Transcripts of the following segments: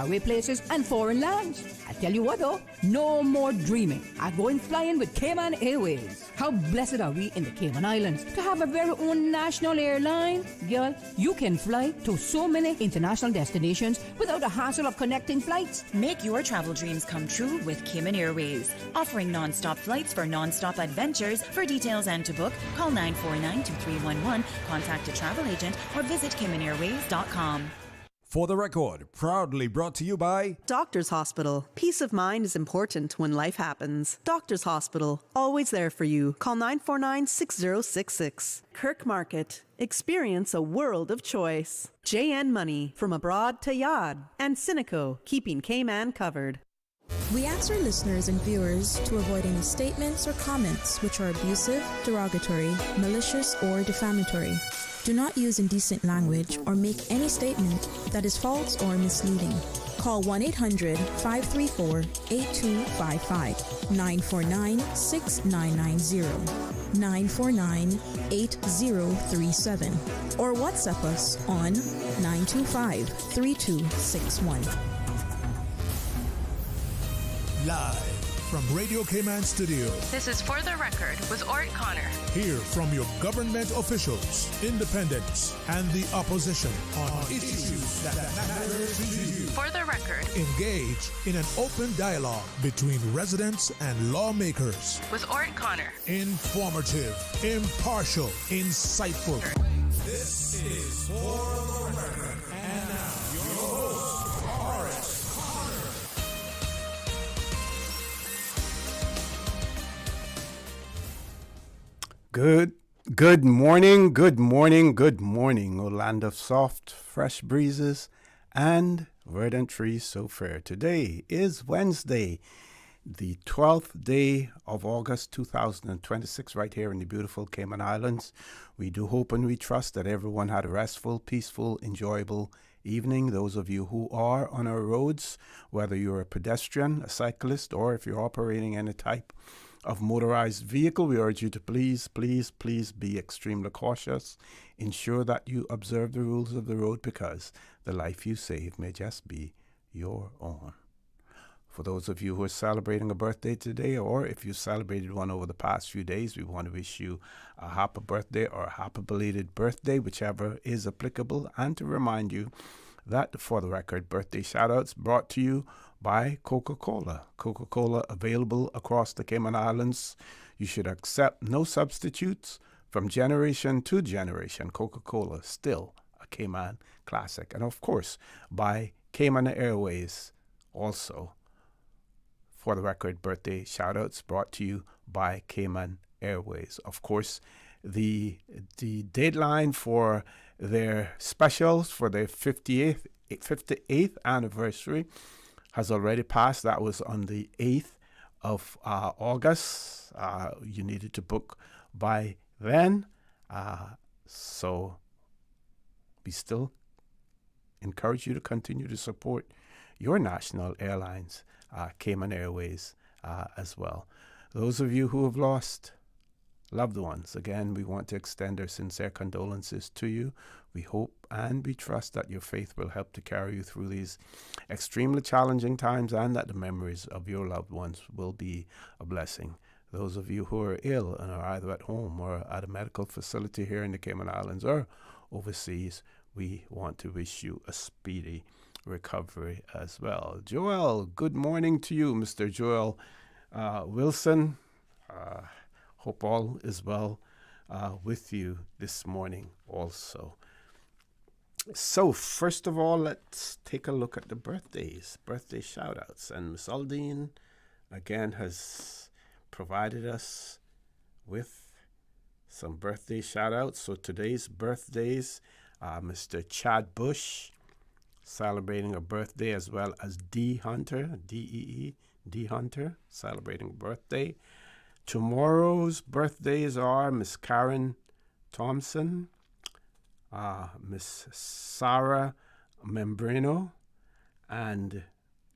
faraway places and foreign lands. I tell you what though, no more dreaming. I'm going flying with Cayman Airways. How blessed are we in the Cayman Islands to have a very own national airline? Girl, you can fly to so many international destinations without the hassle of connecting flights. Make your travel dreams come true with Cayman Airways, offering non-stop flights for non-stop adventures. For details and to book, call 949-2311, contact a travel agent, or visit CaymanAirways.com. For the record, proudly brought to you by Doctor's Hospital. Peace of mind is important when life happens. Doctor's Hospital, always there for you. Call 949-6066. Kirk Market. Experience a world of choice. JN Money, from abroad to Yad. And Cineco, keeping Cayman covered. We ask our listeners and viewers to avoid any statements or comments which are abusive, derogatory, malicious, or defamatory. Do not use indecent language or make any statement that is false or misleading. Call 1-800-534-8255, 949-6990, 949-8037, or WhatsApp us on 925-3261. Live from Radio Cayman Studio. This is For the Record with Orrett Connor. Hear from your government officials, independents, and the opposition on issues that matter to you. For the Record. Engage in an open dialogue between residents and lawmakers. With Orrett Connor. Informative, impartial, insightful. This is For the Record. And now, your host, Orrett Connor. Good morning, O land of soft, fresh breezes and verdant trees so fair. Today is Wednesday, the 12th day of August 2026, right here in the beautiful Cayman Islands. We do hope and we trust that everyone had a restful, peaceful, enjoyable evening. Those of you who are on our roads, whether you're a pedestrian, a cyclist, or if you're operating any type of motorized vehicle, we urge you to please be extremely cautious. Ensure that you observe the rules of the road, because the life you save may just be your own. For those of you who are celebrating a birthday today, or if you celebrated one over the past few days, we want to wish you a happy birthday or a happy belated birthday, whichever is applicable, and to remind you that For the Record birthday shout-outs brought to you by Coca-Cola. Coca-Cola available across the Cayman Islands. You should accept no substitutes from generation to generation. Coca-Cola, still a Cayman classic. And of course, by Cayman Airways, also For the Record birthday shout-outs brought to you by Cayman Airways. Of course, the deadline for their specials for their 58th anniversary has already passed. That was on the 8th of August. You needed to book by then. So we still encourage you to continue to support your national airlines, Cayman Airways as well. Those of you who have lost loved ones, again, we want to extend our sincere condolences to you. We hope and we trust that your faith will help to carry you through these extremely challenging times, and that the memories of your loved ones will be a blessing. Those of you who are ill and are either at home or at a medical facility here in the Cayman Islands or overseas, we want to wish you a speedy recovery as well. Joel, good morning to you, Mr. Joel Wilson. Hope all is well with you this morning also. So, first of all, let's take a look at the birthday shout-outs. And Miss Aldine, again, has provided us with some birthday shout-outs. So today's birthdays, Mr. Chad Bush, celebrating a birthday, as well as D. Hunter, D-E-E, D. Hunter, celebrating a birthday. Tomorrow's birthdays are Miss Karen Thompson, Miss Sarah Membrino, and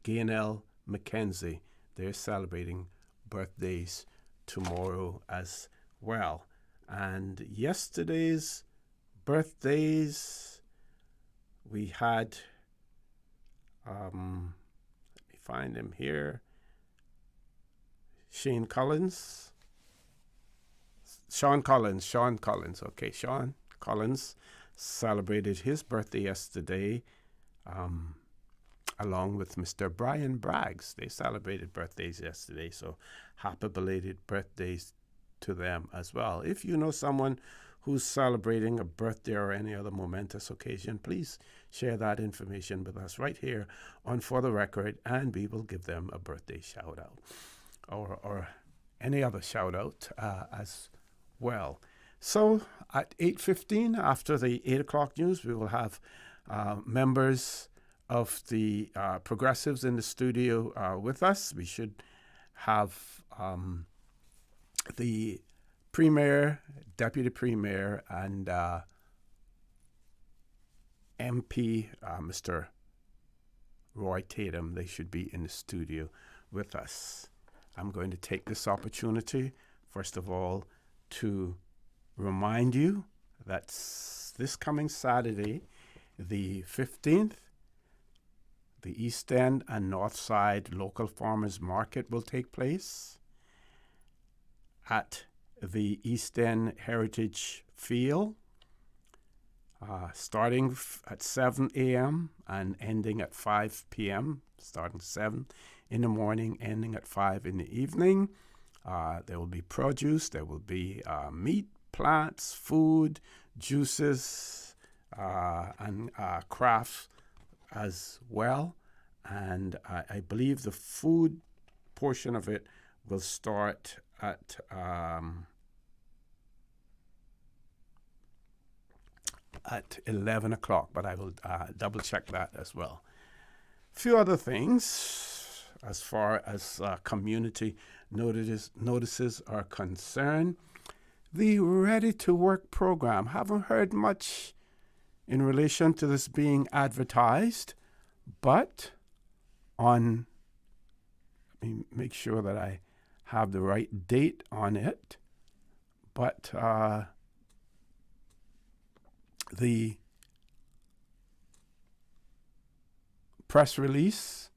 Gaynell McKenzie. They're celebrating birthdays tomorrow as well. And yesterday's birthdays, we had Let me find him here. Sean Collins. Okay, Sean Collins celebrated his birthday yesterday, along with Mr. Bryan Braggs. They celebrated birthdays yesterday, so happy belated birthdays to them as well. If you know someone who's celebrating a birthday or any other momentous occasion, please share that information with us right here on For the Record, and we will give them a birthday shout out or any other shout out as well. So at 8:15, after the 8 o'clock news, we will have members of the Progressives in the studio with us. We should have the Premier, Deputy Premier, and MP, Mr. Roy Tatum. They should be in the studio with us. I'm going to take this opportunity, first of all, to remind you that this coming Saturday, the 15th, the East End and North Side Local Farmers Market will take place at the East End Heritage Field, starting at 7 a.m. and ending at 5 p.m., starting 7 in the morning, ending at 5 in the evening. There will be produce, there will be meat, plants, food, juices, and crafts as well. And I believe the food portion of it will start at 11 o'clock, but I will double check that as well. A few other things as far as community notices are concerned. The Ready to Work program. Haven't heard much in relation to this being advertised, but let me make sure that I have the right date on it. But the press release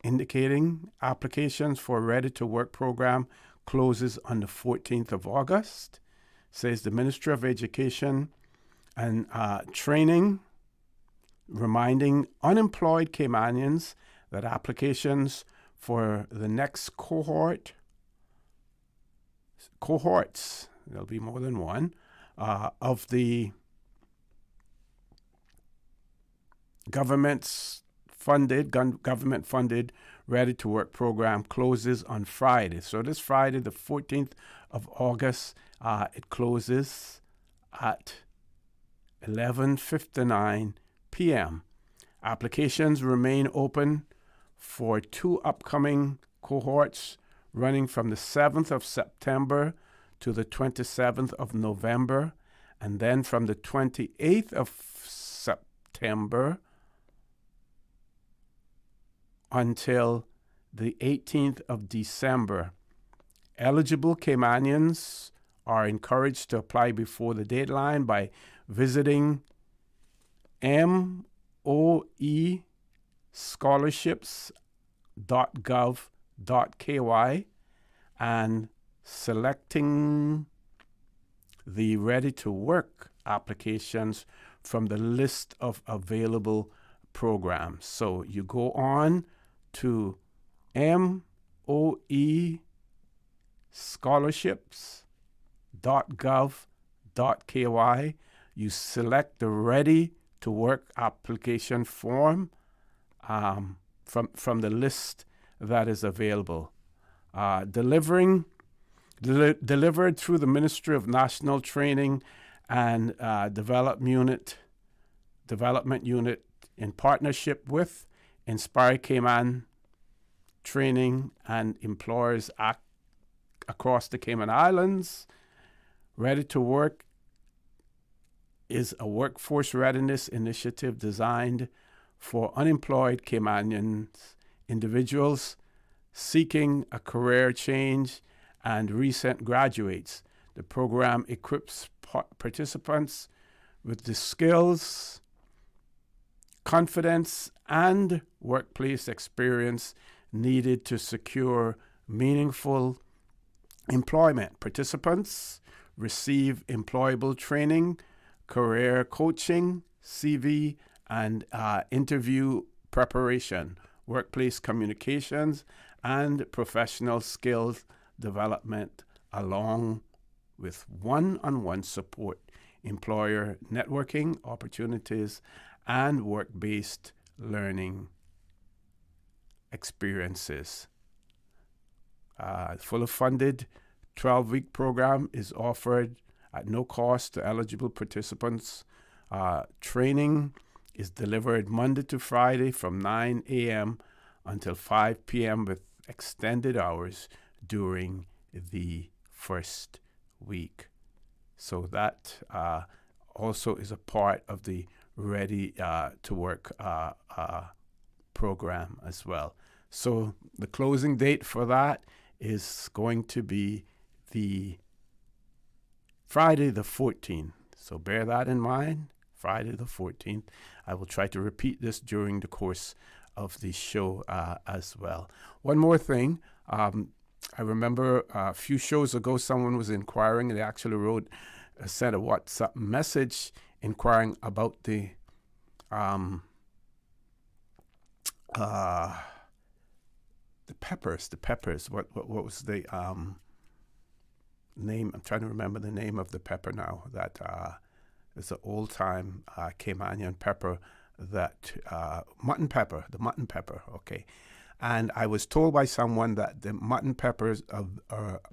indicating applications for Ready to Work program closes on the 14th of August. Says the Ministry of Education and Training reminding unemployed Caymanians that applications for the next cohorts, there'll be more than one, of the government-funded Ready to Work program closes on Friday. So this Friday, the 14th of August, it closes at 11:59 p.m. Applications remain open for 2 upcoming cohorts running from the 7th of September to the 27th of November, and then from the 28th of September until the 18th of December. Eligible Caymanians are encouraged to apply before the deadline by visiting moescholarships.gov.ky and selecting the Ready to Work applications from the list of available programs. So you go on to moescholarships.gov.ky. You select the Ready to Work application form from the list that is available. Delivered through the Ministry of National Training and Development Unit in partnership with Inspire Cayman Training and Employers across the Cayman Islands. Ready to Work is a workforce readiness initiative designed for unemployed Caymanians, individuals seeking a career change, and recent graduates. The program equips participants with the skills, confidence and workplace experience needed to secure meaningful employment. Participants receive employable training, career coaching, CV and interview preparation, workplace communications, and professional skills development, along with one-on-one support, employer networking opportunities, and work-based learning experiences. Fully funded 12-week program is offered at no cost to eligible participants. Training is delivered Monday to Friday from 9 a.m. until 5 p.m. with extended hours during the first week. So that also is a part of the Ready to Work program as well. So the closing date for that is going to be the Friday the 14th. So bear that in mind, Friday the 14th. I will try to repeat this during the course of the show as well. One more thing. I remember a few shows ago, someone was inquiring, and they actually sent a WhatsApp message inquiring about the peppers. What was the name? I'm trying to remember the name of the pepper now. That is an old-time Caymanian pepper. That mutton pepper, the mutton pepper. Okay. And I was told by someone that the mutton peppers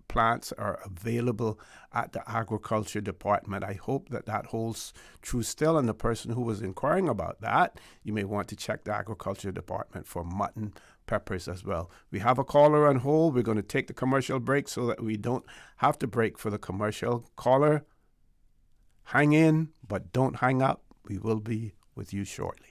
plants are available at the agriculture department. I hope that that holds true still. And the person who was inquiring about that, you may want to check the agriculture department for mutton peppers as well. We have a caller on hold. We're going to take the commercial break so that we don't have to break for the commercial. Caller, hang in, but don't hang up. We will be with you shortly.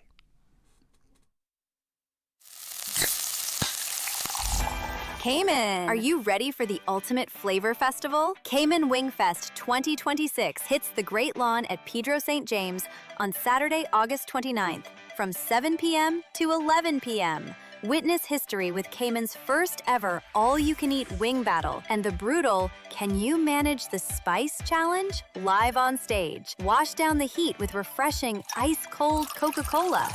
Cayman! Are you ready for the ultimate flavor festival? Cayman Wing Fest 2026 hits the Great Lawn at Pedro St. James on Saturday, August 29th from 7 p.m. to 11 p.m. Witness history with Cayman's first ever all-you-can-eat wing battle and the brutal Can You Manage the Spice Challenge? Live on stage. Wash down the heat with refreshing ice-cold Coca-Cola.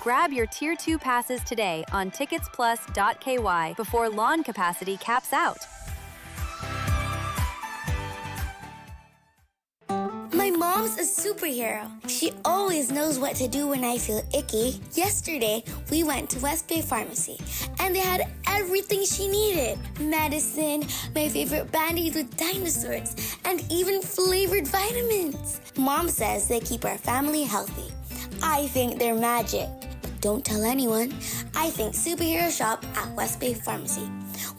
Grab your Tier 2 passes today on ticketsplus.ky before lawn capacity caps out. My mom's a superhero. She always knows what to do when I feel icky. Yesterday, we went to West Bay Pharmacy, and they had everything she needed. Medicine, my favorite Band-Aids with dinosaurs, and even flavored vitamins. Mom says they keep our family healthy. I think they're magic. Don't tell anyone. I think superhero shop at West Bay Pharmacy.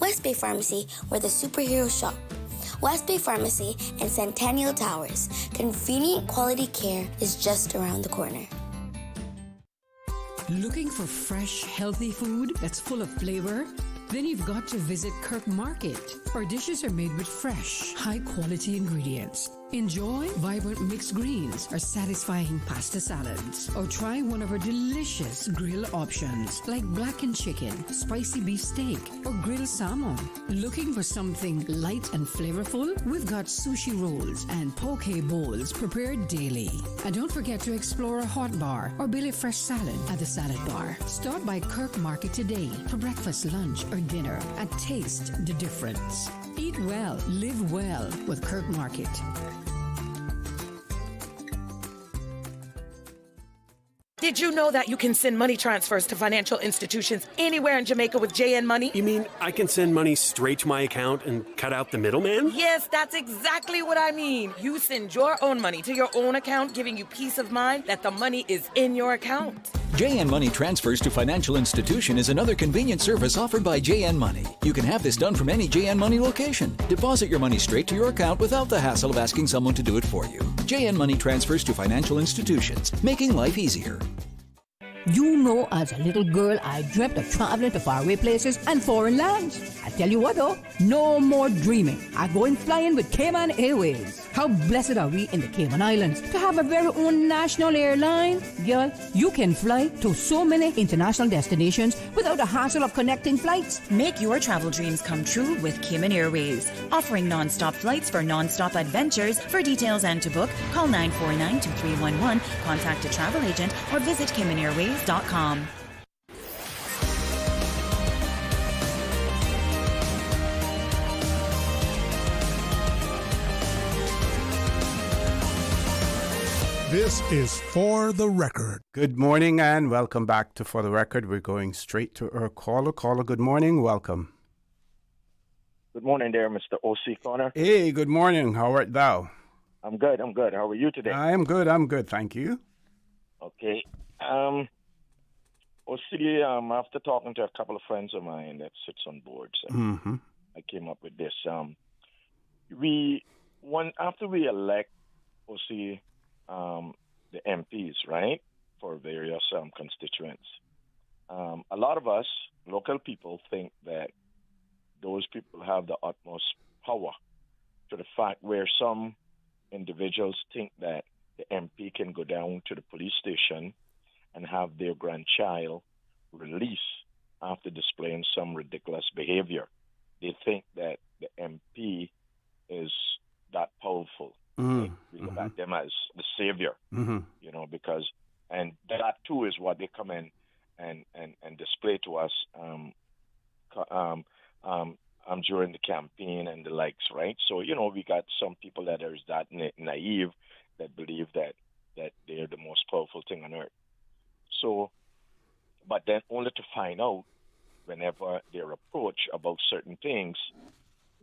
West Bay Pharmacy, where the superheroes shop. West Bay Pharmacy and Centennial Towers. Convenient quality care is just around the corner. Looking for fresh, healthy food that's full of flavor? Then you've got to visit Kirk Market. Our dishes are made with fresh, high-quality ingredients. Enjoy vibrant mixed greens or satisfying pasta salads. Or try one of our delicious grill options like blackened chicken, spicy beef steak, or grilled salmon. Looking for something light and flavorful? We've got sushi rolls and poke bowls prepared daily. And don't forget to explore a hot bar or Billy Fresh salad at the salad bar. Stop by Kirk Market today for breakfast, lunch, or dinner and taste the difference. Eat well, live well with Kirk Market. Did you know that you can send money transfers to financial institutions anywhere in Jamaica with JN Money? You mean I can send money straight to my account and cut out the middleman? Yes, that's exactly what I mean. You send your own money to your own account, giving you peace of mind that the money is in your account. JN Money Transfers to Financial Institution is another convenient service offered by JN Money. You can have this done from any JN Money location. Deposit your money straight to your account without the hassle of asking someone to do it for you. JN Money Transfers to Financial Institutions, making life easier. You know, as a little girl, I dreamt of traveling to faraway places and foreign lands. I tell you what though, no more dreaming. I'm going flying with Cayman Airways. How blessed are we in the Cayman Islands to have a very own national airline? Girl, you can fly to so many international destinations without the hassle of connecting flights. Make your travel dreams come true with Cayman Airways. Offering non-stop flights for non-stop adventures. For details and to book, call 949-2311, contact a travel agent, or visit CaymanAirways.com. This is For the Record. Good morning and welcome back to For the Record. We're going straight to our caller. Caller, good morning. Welcome. Good morning there, Mr. O.C. Connor. Hey, good morning. How art thou? I'm good. How are you today? I am good. Thank you. Okay. O.C., after talking to a couple of friends of mine that sits on boards, I came up with this. After we elect O.C., the MPs, right, for various constituents. A lot of us, local people, think that those people have the utmost power, to the fact where some individuals think that the MP can go down to the police station and have their grandchild released after displaying some ridiculous behavior. They think that the MP is that powerful. We look at them as the savior, because, and that too is what they come in and display to us during the campaign and the likes, right? So, we got some people that are that naive that believe that they're the most powerful thing on earth. So, but then only to find out whenever they're approached about certain things,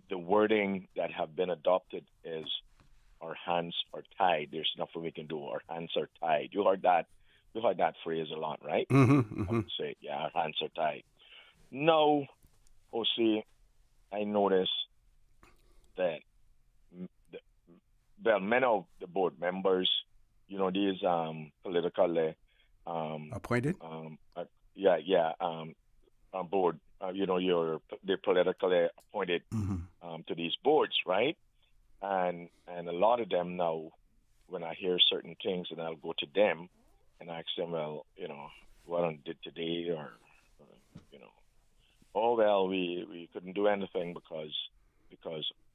the wording that have been adopted is, our hands are tied. There's nothing we can do. Our hands are tied. You heard that phrase a lot, right? I would say, our hands are tied. No, O.C., I noticed that, many of the board members, these politically appointed. Board. They're politically appointed to these boards, right? And a lot of them now, when I hear certain things, and I'll go to them and ask them, well, what I did today, or oh well, we couldn't do anything because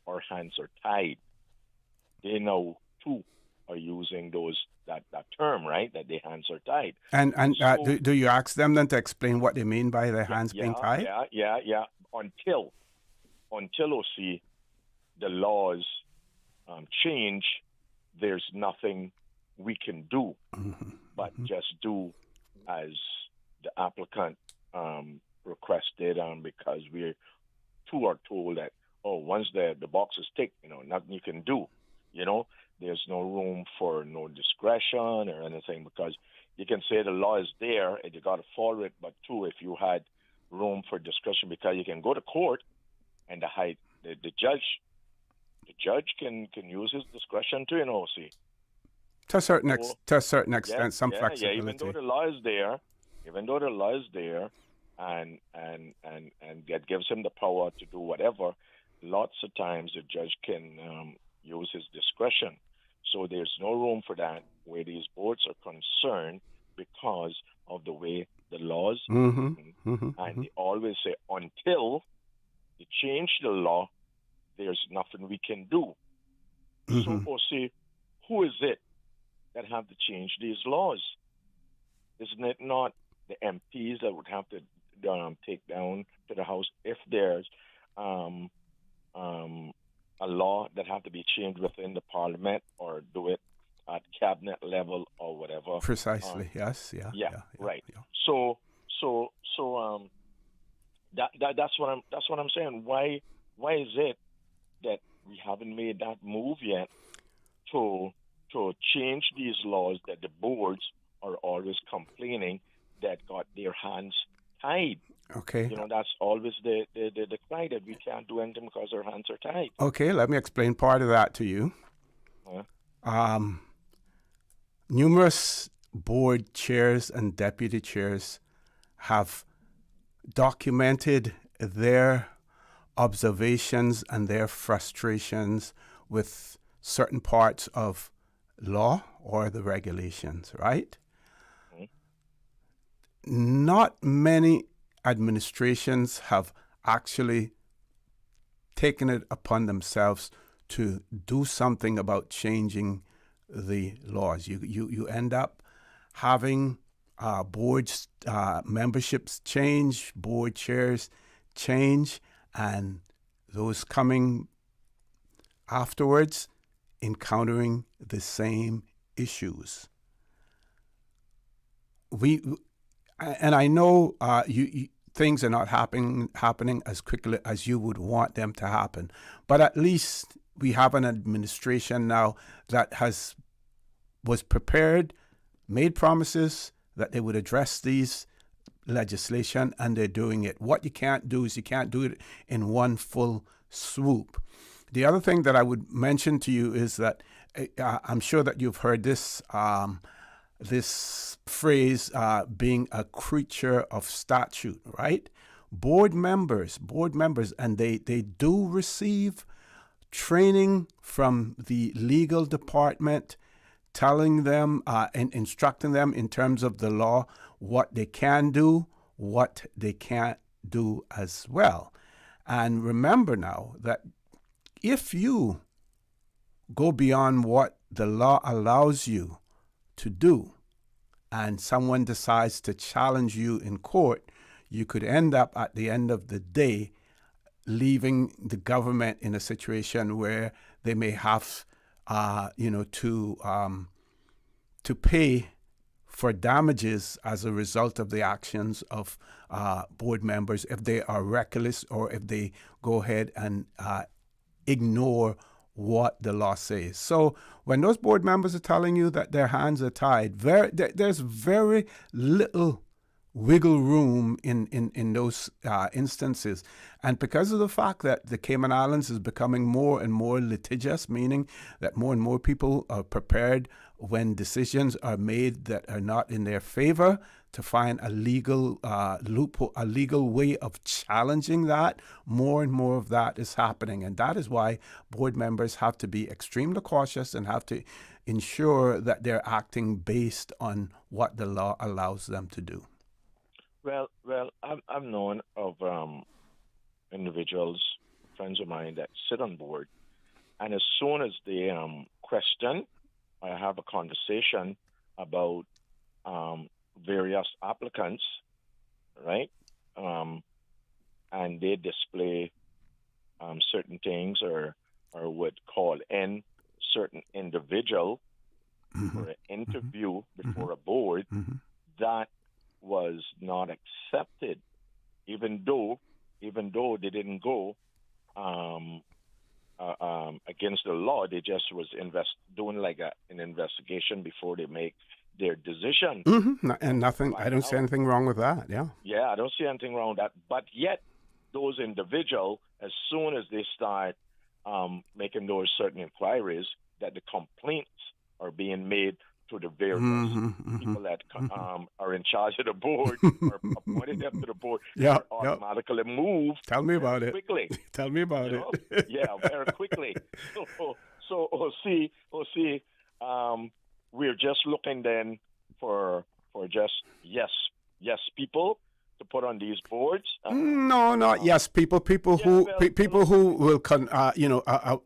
our hands are tied. They now too are using that term, right? That their hands are tied. And so, do you ask them then to explain what they mean by their hands being tied? Yeah. Until OC, the laws change, there's nothing we can do but just do as the applicant requested, because we too are told that, once the box is ticked, nothing you can do. There's no room for no discretion or anything, because you can say the law is there and you got to follow it, but too, if you had room for discretion, because you can go to court and the judge can use his discretion to, see. To a certain extent, some flexibility. Yeah, even though the law is there, and that gives him the power to do whatever, lots of times the judge can use his discretion. So there's no room for that where these boards are concerned, because of the way the laws, and they always say, until they change the law, there's nothing we can do. So, see, who is it that have to change these laws? Isn't it not the MPs that would have to take down to the House if there's a law that have to be changed within the Parliament, or do it at cabinet level or whatever? Precisely. Yes. Yeah. Right. Yeah. So that's what I'm saying. Why is it that we haven't made that move yet to change these laws that the boards are always complaining that got their hands tied? Okay. That's always the cry, that we can't do anything because our hands are tied. Okay, let me explain part of that to you. Numerous board chairs and deputy chairs have documented their observations and their frustrations with certain parts of law or the regulations, right? Not many administrations have actually taken it upon themselves to do something about changing the laws. You end up having boards, memberships change, board chairs change, and those coming afterwards encountering the same issues. And I know things are not happening as quickly as you would want them to happen, but at least we have an administration now that was prepared, made promises that they would address these legislation, and they're doing it. What you can't do is you can't do it in one full swoop. The other thing that I would mention to you is that I'm sure that you've heard this this phrase, being a creature of statute, right? Board members, and they do receive training from the legal department, telling them and instructing them in terms of the law, what they can do, what they can't do as well. And remember now that if you go beyond what the law allows you to do, and someone decides to challenge you in court, you could end up at the end of the day leaving the government in a situation where they may have, to pay for damages as a result of the actions of board members if they are reckless or if they go ahead and ignore what the law says. So when those board members are telling you that their hands are tied, there's very little wiggle room in those instances. And because of the fact that the Cayman Islands is becoming more and more litigious, meaning that more and more people are prepared when decisions are made that are not in their favor to find a legal loophole, a legal way of challenging that, more and more of that is happening. And that is why board members have to be extremely cautious and have to ensure that they're acting based on what the law allows them to do. Well, I'm known of individuals, friends of mine that sit on board, and as soon as they question, I have a conversation about various applicants, right? And they display certain things or would call in certain individual for an interview before a board. That was not accepted, even though they didn't go against the law. They just was doing like an investigation before they make their decision. And nothing. I don't see anything wrong with that. Yeah. Yeah, I don't see anything wrong with that. But yet, those individuals, as soon as they start making those certain inquiries, that the complaints are being made to the various people that are in charge of the board or appointed them to the board, are automatically moved. Tell me about it. Quickly. Tell me about it. Yeah, very quickly. So we're just looking then for just yes people to put on these boards. No, not yes people. People who will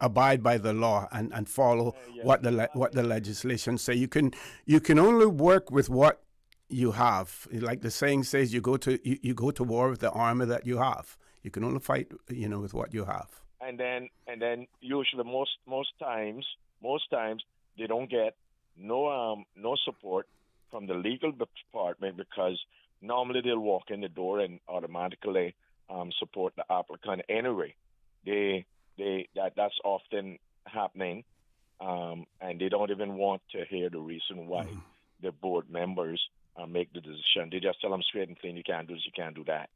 abide by the law and follow what the legislation say. You can only work with what you have. Like the saying says, you go to war with the armor that you have. You can only fight with what you have. And then usually most times they don't get no support from the legal department, because normally they'll walk in the door and automatically support the applicant anyway. That's often happening, and they don't even want to hear the reason why the board members make the decision. They just tell them straight and clean, you can't do this, you can't do that.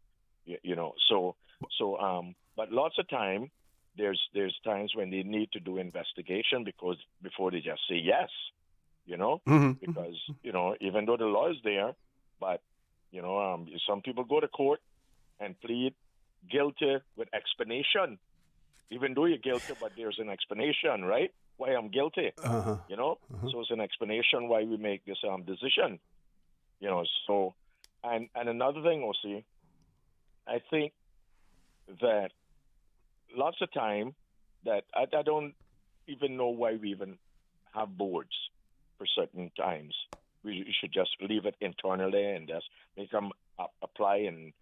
But lots of time there's times when they need to do investigation before they just say yes. because, even though the law is there, but, some people go to court and plead guilty with explanation, even though you're guilty, but there's an explanation, right? Why I'm guilty, So it's an explanation why we make this decision, so, and another thing, OC, I think that lots of time that I don't even know why we even have boards for certain times. We should just leave it internally and just make them apply and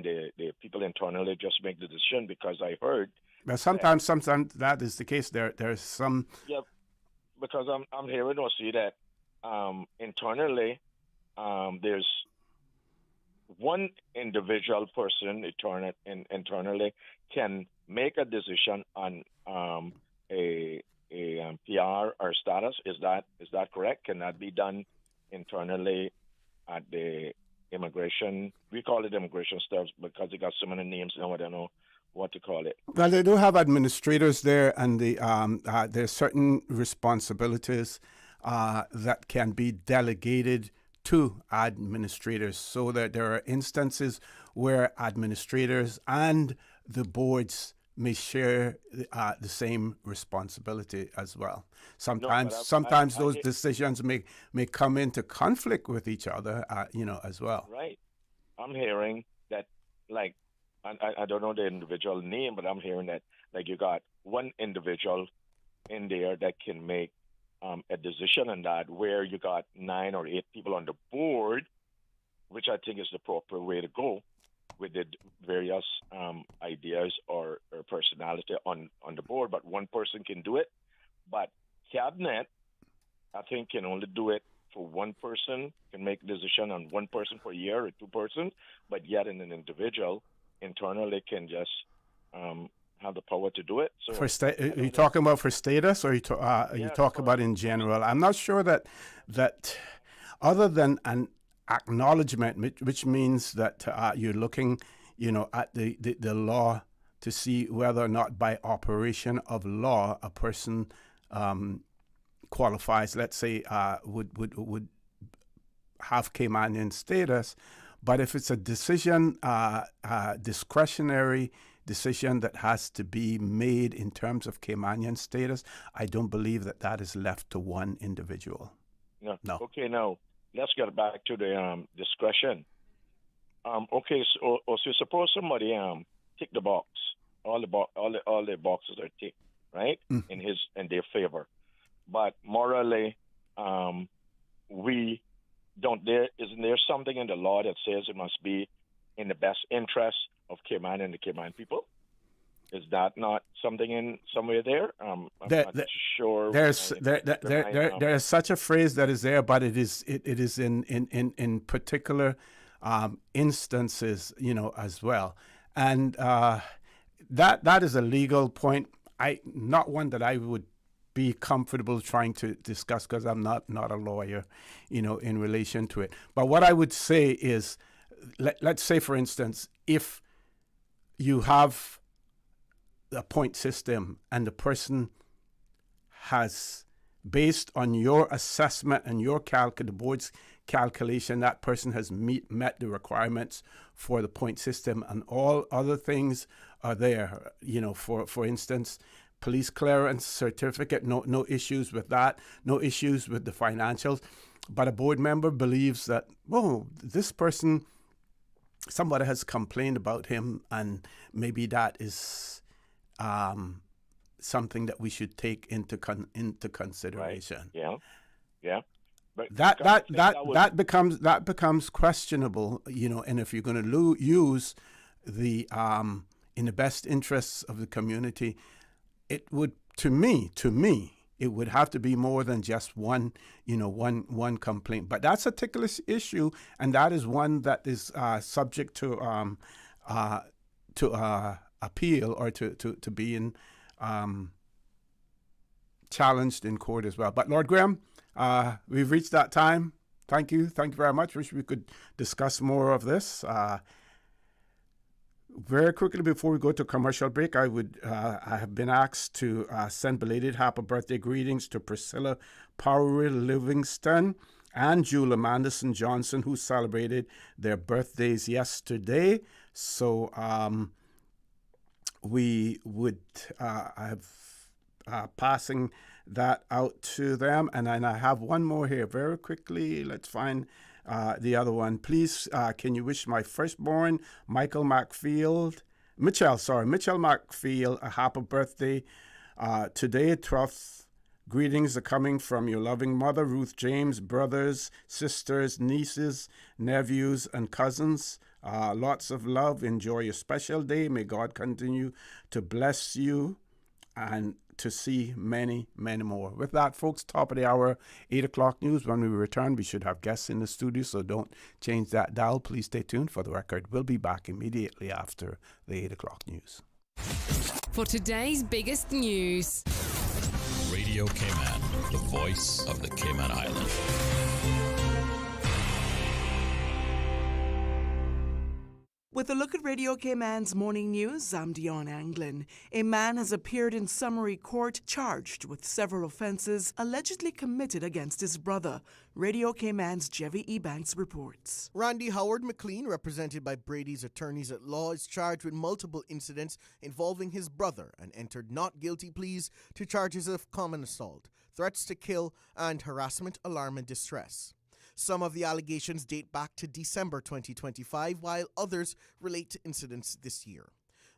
the people internally just make the decision, because I heard. But sometimes that is the case. There's some. Yeah, because I'm hearing or see that internally there's one individual person internally can make a decision on a PR or status. Is that correct? Can that be done internally at the immigration? We call it immigration stuff because it got so many names now. I don't know what to call it. Well, they do have administrators there, and there's certain responsibilities that can be delegated to administrators, so that there are instances where administrators and the boards may share the same responsibility as well. Sometimes those decisions may come into conflict with each other, as well. Right. I'm hearing that, like, I don't know the individual name, but I'm hearing that, like, you got one individual in there that can make a decision on that, where you got 9 or 8 people on the board, which I think is the proper way to go with the various ideas or personality on the board. But one person can do it. But cabinet, I think, can only do it for one person, can make a decision on one person per year or 2 persons, but yet in an individual internally can just have the power to do it. So, are you talking about for status, or are you talking about in general? I'm not sure that other than an acknowledgement, which means that you're looking, at the law to see whether or not by operation of law a person qualifies. Let's say would have Caymanian status, but if it's a decision, discretionary decision that has to be made in terms of Caymanian status, I don't believe that is left to one individual. No. No. Okay, now let's get back to the discretion. Okay, so suppose somebody tick the box, all the boxes are ticked, right, in their favor, but morally, isn't there something in the law that says it must be in the best interest of Cayman and the Cayman people? Is that not something in somewhere there? I'm not sure. There is such a phrase that is there, but it is in particular instances, as well, and that is a legal point. Not one that I would be comfortable trying to discuss, because I'm not a lawyer, in relation to it. But what I would say is, let's say, for instance, if you have a point system and the person has, based on your assessment and the board's calculation, that person has met the requirements for the point system, and all other things are there. For instance, police clearance certificate, no issues with that, no issues with the financials. But a board member believes that, this person, somebody has complained about him, and maybe that is something that we should take into consideration. Right. Yeah. But that becomes questionable, and if you're going to use the in the best interests of the community, it would, to me, it would have to be more than just one complaint. But that's a ticklish issue, and that is one that is subject to appeal, or to being challenged in court as well. But Lord Graham, we've reached that time. Thank you very much. Wish we could discuss more of this. Very quickly before we go to commercial break, I have been asked to send belated happy birthday greetings to Priscilla Powell Livingston and Julia Manderson Johnson, who celebrated their birthdays yesterday. So we would have passing that out to them. And then I have one more here very quickly. Let's find the other one. Please, can you wish my firstborn, Michelle Macfield, a happy birthday today, 12th. Greetings are coming from your loving mother, Ruth James, brothers, sisters, nieces, nephews, and cousins. Lots of love. Enjoy your special day. May God continue to bless you and to see many, many more. With that, folks, top of the hour, 8 o'clock news. When we return, we should have guests in the studio, so don't change that dial. Please stay tuned for the record. We'll be back immediately after the 8 o'clock news. For today's biggest news. Radio Cayman, the voice of the Cayman Island. With a look at Radio Cayman's morning news, I'm Dion Anglin. A man has appeared in summary court charged with several offenses allegedly committed against his brother. Radio Cayman's Jevy Ebanks reports. Randy Howard McLean, represented by Brady's attorneys at law, is charged with multiple incidents involving his brother and entered not guilty pleas to charges of common assault, threats to kill, and harassment, alarm, and distress. Some of the allegations date back to December 2025, while others relate to incidents this year.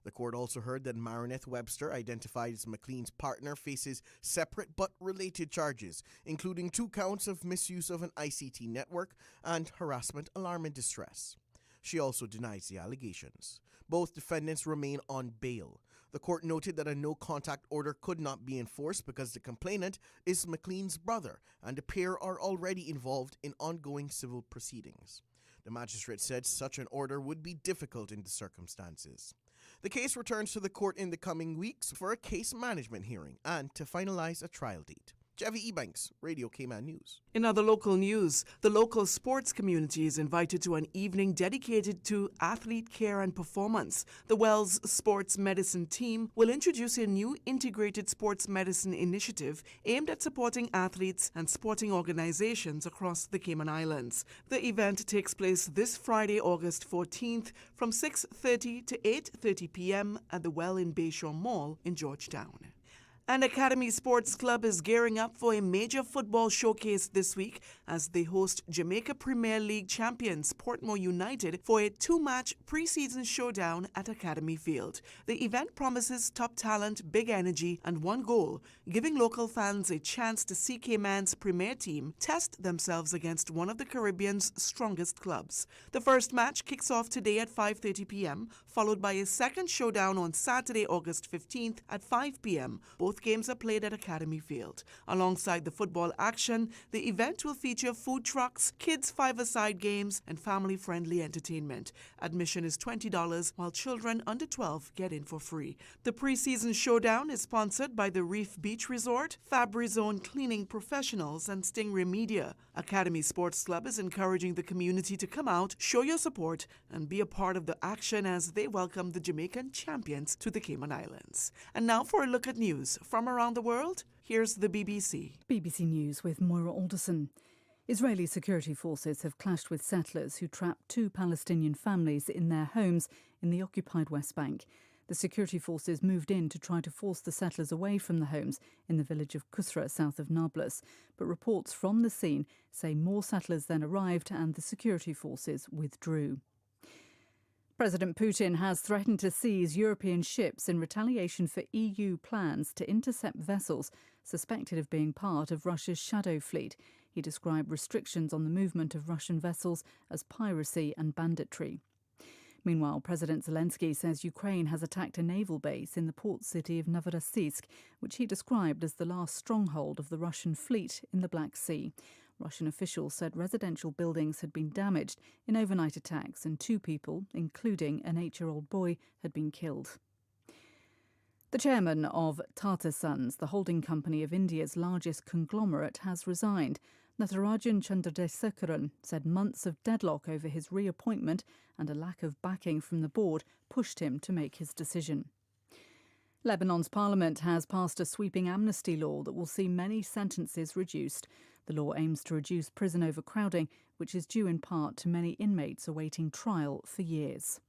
The court also heard that Marinette Webster, identified as McLean's partner, faces separate but related charges, including 2 counts of misuse of an ICT network and harassment, alarm, and distress. She also denies the allegations. Both defendants remain on bail. The court noted that a no-contact order could not be enforced because the complainant is McLean's brother, and the pair are already involved in ongoing civil proceedings. The magistrate said such an order would be difficult in the circumstances. The case returns to the court in the coming weeks for a case management hearing and to finalize a trial date. Jevy Ebanks, Radio Cayman News. In other local news, the local sports community is invited to an evening dedicated to athlete care and performance. The Wells Sports Medicine team will introduce a new integrated sports medicine initiative aimed at supporting athletes and sporting organizations across the Cayman Islands. The event takes place this Friday, August 14th from 6:30 to 8:30 p.m. at the Well in Bayshore Mall in Georgetown. And Academy Sports Club is gearing up for a major football showcase this week as they host Jamaica Premier League champions Portmore United for a 2-match preseason showdown at Academy Field. The event promises top talent, big energy, and one goal, giving local fans a chance to see Cayman's premier team test themselves against one of the Caribbean's strongest clubs. The first match kicks off today at 5:30 p.m., followed by a second showdown on Saturday, August 15th at 5 p.m. Both games are played at Academy Field. Alongside the football action, the event will feature food trucks, kids' five-a-side games, and family-friendly entertainment. Admission is $20, while children under 12 get in for free. The preseason showdown is sponsored by the Reef Beach Resort, Fabri-Zone Cleaning Professionals, and Stingray Media. Academy Sports Club is encouraging the community to come out, show your support, and be a part of the action as they welcome the Jamaican champions to the Cayman Islands. And now for a look at news from around the world, here's the BBC. BBC News with Moira Alderson. Israeli security forces have clashed with settlers who trapped 2 Palestinian families in their homes in the occupied West Bank. The security forces moved in to try to force the settlers away from the homes in the village of Kusra, south of Nablus. But reports from the scene say more settlers then arrived and the security forces withdrew. President Putin has threatened to seize European ships in retaliation for EU plans to intercept vessels suspected of being part of Russia's shadow fleet. He described restrictions on the movement of Russian vessels as piracy and banditry. Meanwhile, President Zelensky says Ukraine has attacked a naval base in the port city of Novorossiysk, which he described as the last stronghold of the Russian fleet in the Black Sea. Russian officials said residential buildings had been damaged in overnight attacks and 2 people, including an 8-year-old boy, had been killed. The chairman of Tata Sons, the holding company of India's largest conglomerate, has resigned. Natarajan Chandrasekaran said months of deadlock over his reappointment and a lack of backing from the board pushed him to make his decision. Lebanon's parliament has passed a sweeping amnesty law that will see many sentences reduced. The law aims to reduce prison overcrowding, which is due in part to many inmates awaiting trial for years.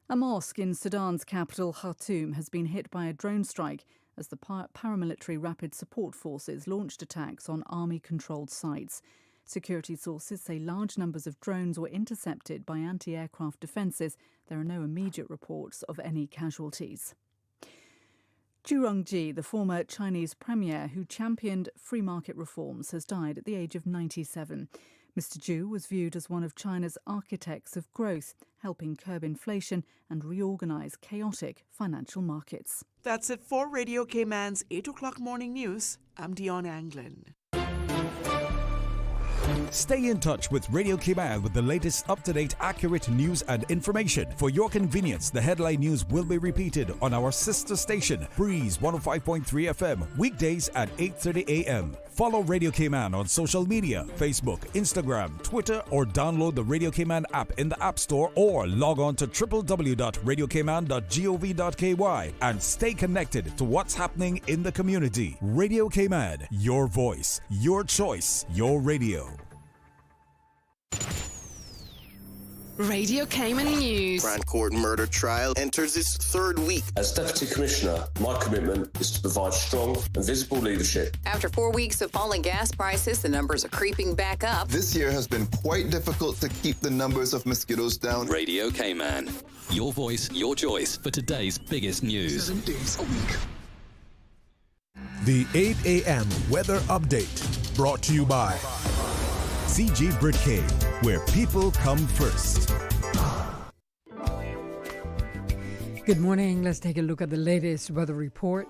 A mosque in Sudan's capital, Khartoum, has been hit by a drone strike as the paramilitary rapid support forces launched attacks on army-controlled sites. Security sources say large numbers of drones were intercepted by anti-aircraft defences. There are no immediate reports of any casualties. Zhu Rongji, the former Chinese premier who championed free market reforms, has died at the age of 97. Mr. Zhu was viewed as one of China's architects of growth, helping curb inflation and reorganise chaotic financial markets. That's it for Radio Cayman's 8 o'clock morning news. I'm Dion Anglin. Stay in touch with Radio Cayman with the latest up-to-date, accurate news and information. For your convenience, the headline news will be repeated on our sister station, Breeze 105.3 FM, weekdays at 8:30 a.m. Follow Radio Cayman on social media, Facebook, Instagram, Twitter, or download the Radio Cayman app in the App Store or log on to www.radiocayman.gov.ky and stay connected to what's happening in the community. Radio Cayman, your voice, your choice, your radio. Radio Cayman News. Bryan Court murder trial enters its third week. As Deputy Commissioner, my commitment is to provide strong and visible leadership. After 4 weeks of falling gas prices, the numbers are creeping back up. This year has been quite difficult to keep the numbers of mosquitoes down. Radio Cayman. Your voice, your choice for today's biggest news. 7 days a week. The 8 a.m. weather update brought to you by CG Britcade, where people come first. Good morning. Let's take a look at the latest weather report.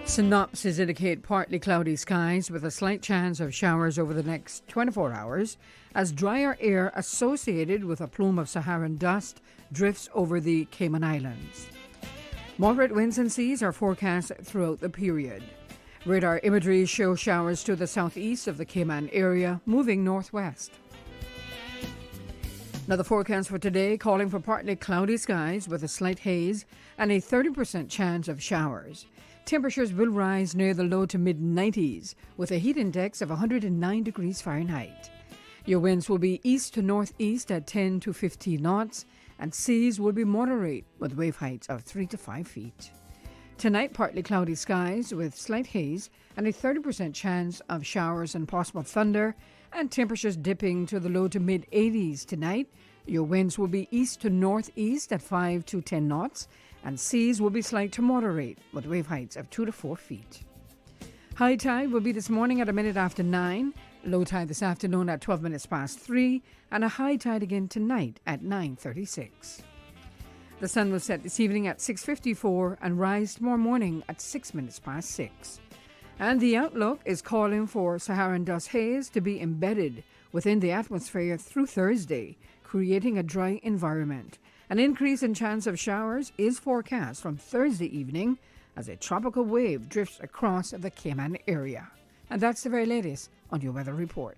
Synopses indicate partly cloudy skies with a slight chance of showers over the next 24 hours as drier air associated with a plume of Saharan dust drifts over the Cayman Islands. Moderate winds and seas are forecast throughout the period. Radar imagery shows showers to the southeast of the Cayman area, moving northwest. Now the forecast for today calling for partly cloudy skies with a slight haze and a 30% chance of showers. Temperatures will rise near the low to mid-90s with a heat index of 109 degrees Fahrenheit. Your winds will be east to northeast at 10 to 15 knots and seas will be moderate with wave heights of 3 to 5 feet. Tonight, partly cloudy skies with slight haze and a 30% chance of showers and possible thunder, and temperatures dipping to the low to mid-80s tonight. Your winds will be east to northeast at 5 to 10 knots, and seas will be slight to moderate with wave heights of 2 to 4 feet. High tide will be this morning at a minute after 9, low tide this afternoon at 12 minutes past 3, and a high tide again tonight at 9:36. The sun will set this evening at 6:54 and rise tomorrow morning at 6 minutes past 6. And the outlook is calling for Saharan dust haze to be embedded within the atmosphere through Thursday, creating a dry environment. An increase in chance of showers is forecast from Thursday evening as a tropical wave drifts across the Cayman area. And that's the very latest on your weather report.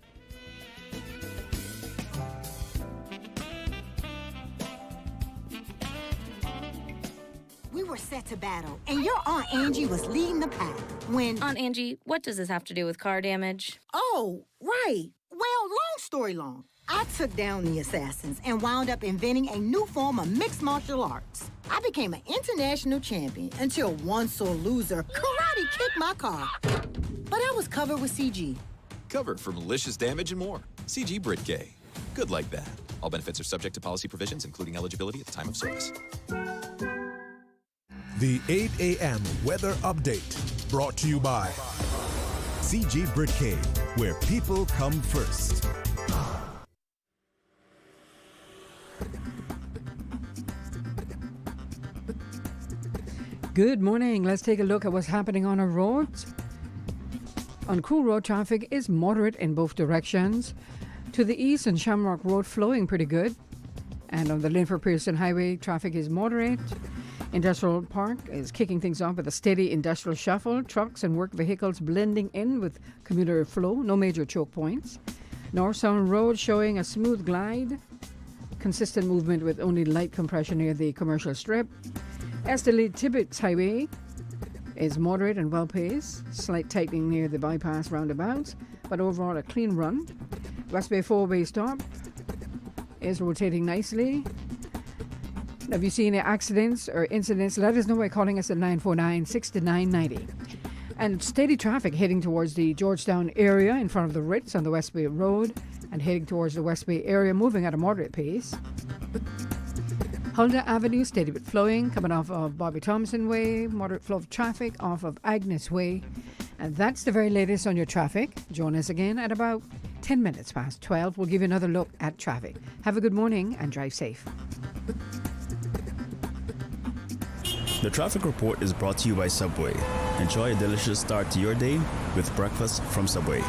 We were set to battle, and your Aunt Angie was leading the pack when... Aunt Angie, what does this have to do with car damage? Oh, right. Well, long story long. I took down the assassins and wound up inventing a new form of mixed martial arts. I became an international champion until one sore loser karate kicked my car. But I was covered with CG. Covered for malicious damage and more. CG Britcade. Good like that. All benefits are subject to policy provisions, including eligibility at the time of service. The 8 a.m. weather update brought to you by CG Britcade, where people come first. Good morning. Let's take a look at what's happening on our roads. On Cool Road, traffic is moderate in both directions. To the east on Shamrock Road, flowing pretty good. And on the Linford Pearson Highway, traffic is moderate. Industrial Park is kicking things off with a steady industrial shuffle. Trucks and work vehicles blending in with commuter flow. No major choke points. North Sound Road showing a smooth glide. Consistent movement with only light compression near the commercial strip. Esteli-Tibbetts Highway is moderate and well-paced. Slight tightening near the bypass roundabouts, but overall a clean run. West Bay 4-way stop is rotating nicely. Have you seen any accidents or incidents? Let us know by calling us at 949-6990. And steady traffic heading towards the Georgetown area in front of the Ritz on the West Bay Road and heading towards the West Bay area, moving at a moderate pace. Huldah Avenue, steady but flowing, coming off of Bobby Thompson Way, moderate flow of traffic off of Agnes Way. And that's the very latest on your traffic. Join us again at about 10 minutes past 12. We'll give you another look at traffic. Have a good morning and drive safe. The traffic report is brought to you by Subway. Enjoy a delicious start to your day with breakfast from Subway.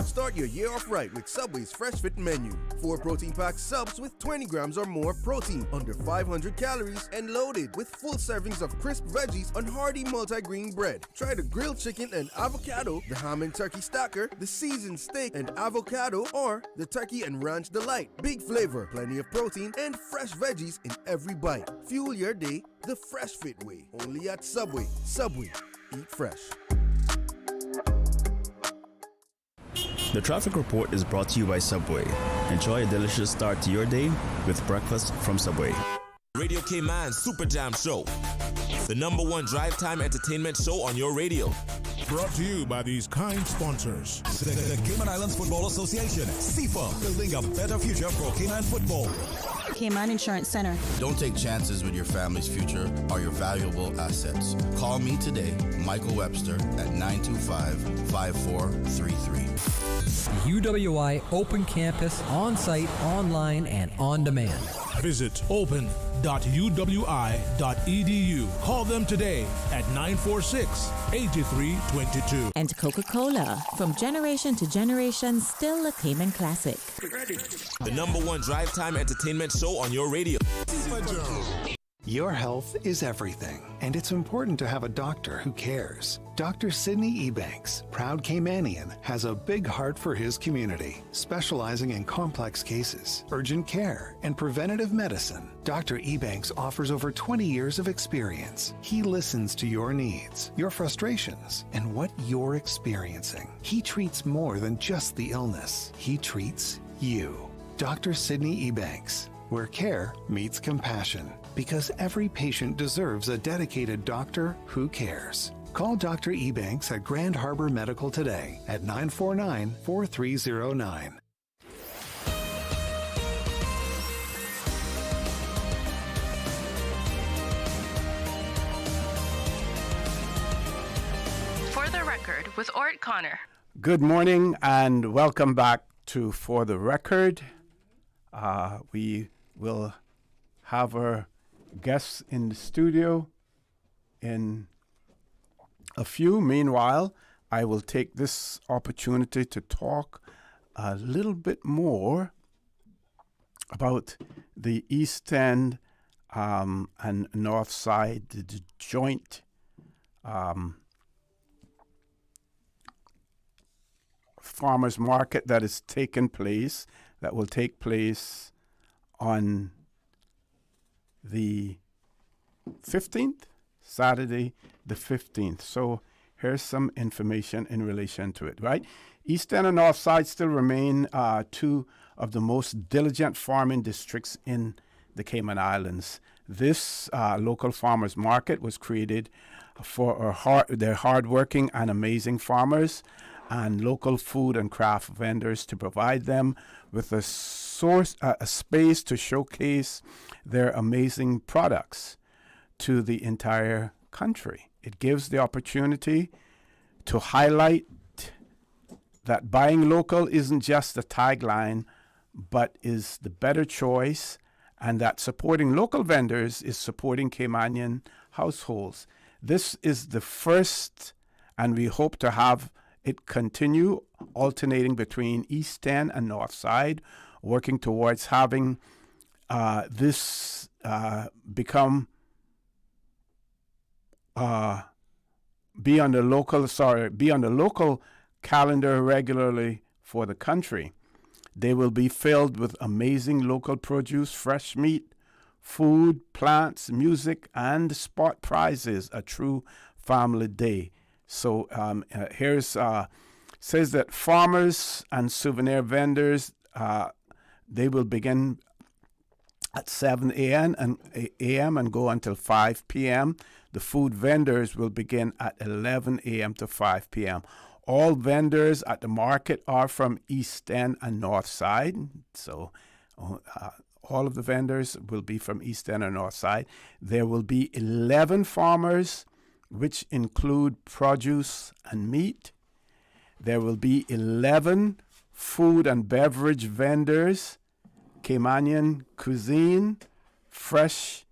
Start your year off right with Subway's Fresh Fit menu. 4 protein-packed subs with 20 grams or more protein, under 500 calories, and loaded with full servings of crisp veggies on hearty multi-grain bread. Try the grilled chicken and avocado, the ham and turkey stacker, the seasoned steak and avocado, or the turkey and ranch delight. Big flavor, plenty of protein, and fresh veggies in every bite. Fuel your day the Fresh Fit way. Only at Subway. Subway. Eat fresh. The traffic report is brought to you by Subway. Enjoy a delicious start to your day with breakfast from Subway. Radio Cayman Super Jam Show, the #1 drive time entertainment show on your radio. Brought to you by these kind sponsors. The Cayman Islands Football Association, CIFA, building a better future for Cayman football. Cayman Insurance Center. Don't take chances with your family's future or your valuable assets. Call me today, Michael Webster, at 925-5433. UWI Open Campus, on-site, online, and on demand. Visit open.uwi.edu. Call them today at 946-8322. And Coca-Cola, from generation to generation, still a Cayman classic. The #1 drive time entertainment show on your radio. Your health is everything, and it's important to have a doctor who cares. Dr. Sidney Ebanks, proud Caymanian, has a big heart for his community, specializing in complex cases, urgent care, and preventative medicine. Dr. Ebanks offers over 20 years of experience. He listens to your needs, your frustrations, and what you're experiencing. He treats more than just the illness. He treats you. Dr. Sidney Ebanks, where care meets compassion. Because every patient deserves a dedicated doctor who cares. Call Dr. Ebanks at Grand Harbor Medical today at 949-4309. For the Record with Orrett Connor. Good morning and welcome back to For the Record. We will have our guests in the studio in a few. Meanwhile, I will take this opportunity to talk a little bit more about the East End and North Side, the joint farmers market that is taking place, that will take place on the 15th, Saturday the 15th. So here's some information in relation to it, right? East End and North Side still remain two of the most diligent farming districts in the Cayman Islands. This local farmers market was created for their hardworking and amazing farmers and local food and craft vendors to provide them with a space to showcase their amazing products to the entire country. It gives the opportunity to highlight that buying local isn't just a tagline, but is the better choice, and that supporting local vendors is supporting Caymanian households. This is the first, and we hope to have it continue alternating between East End and North Side, working towards having this become be on the local calendar regularly for the country. They will be filled with amazing local produce, fresh meat, food, plants, music, and spot prizes. A true family day. So here's says that farmers and souvenir vendors, they will begin at 7 a.m. and go until 5 p.m. The food vendors will begin at 11 a.m. to 5 p.m. All vendors at the market are from East End and North Side. So all of the vendors will be from East End or North Side. There will be 11 farmers, which include produce and meat. There will be 11 food and beverage vendors, Caymanian cuisine, fresh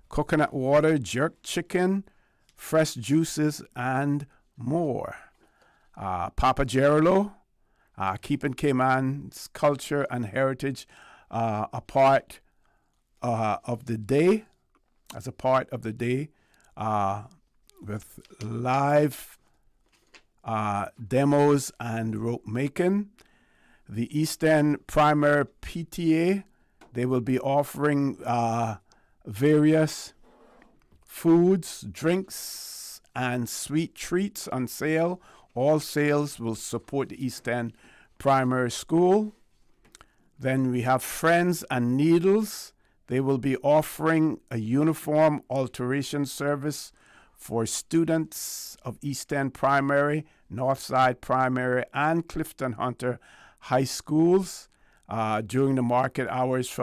coconut water, jerk chicken, fresh juices, and more. Papa Gerolo, keeping Cayman's culture and heritage a part of the day, as a part of the day, with live demos and rope making. The East End Primary PTA, they will be offering various foods, drinks, and sweet treats on sale. All sales will support the East End Primary School. Then we have Friends and Needles. They will be offering a uniform alteration service for students of East End Primary, Northside Primary, and Clifton Hunter High Schools during the market hours.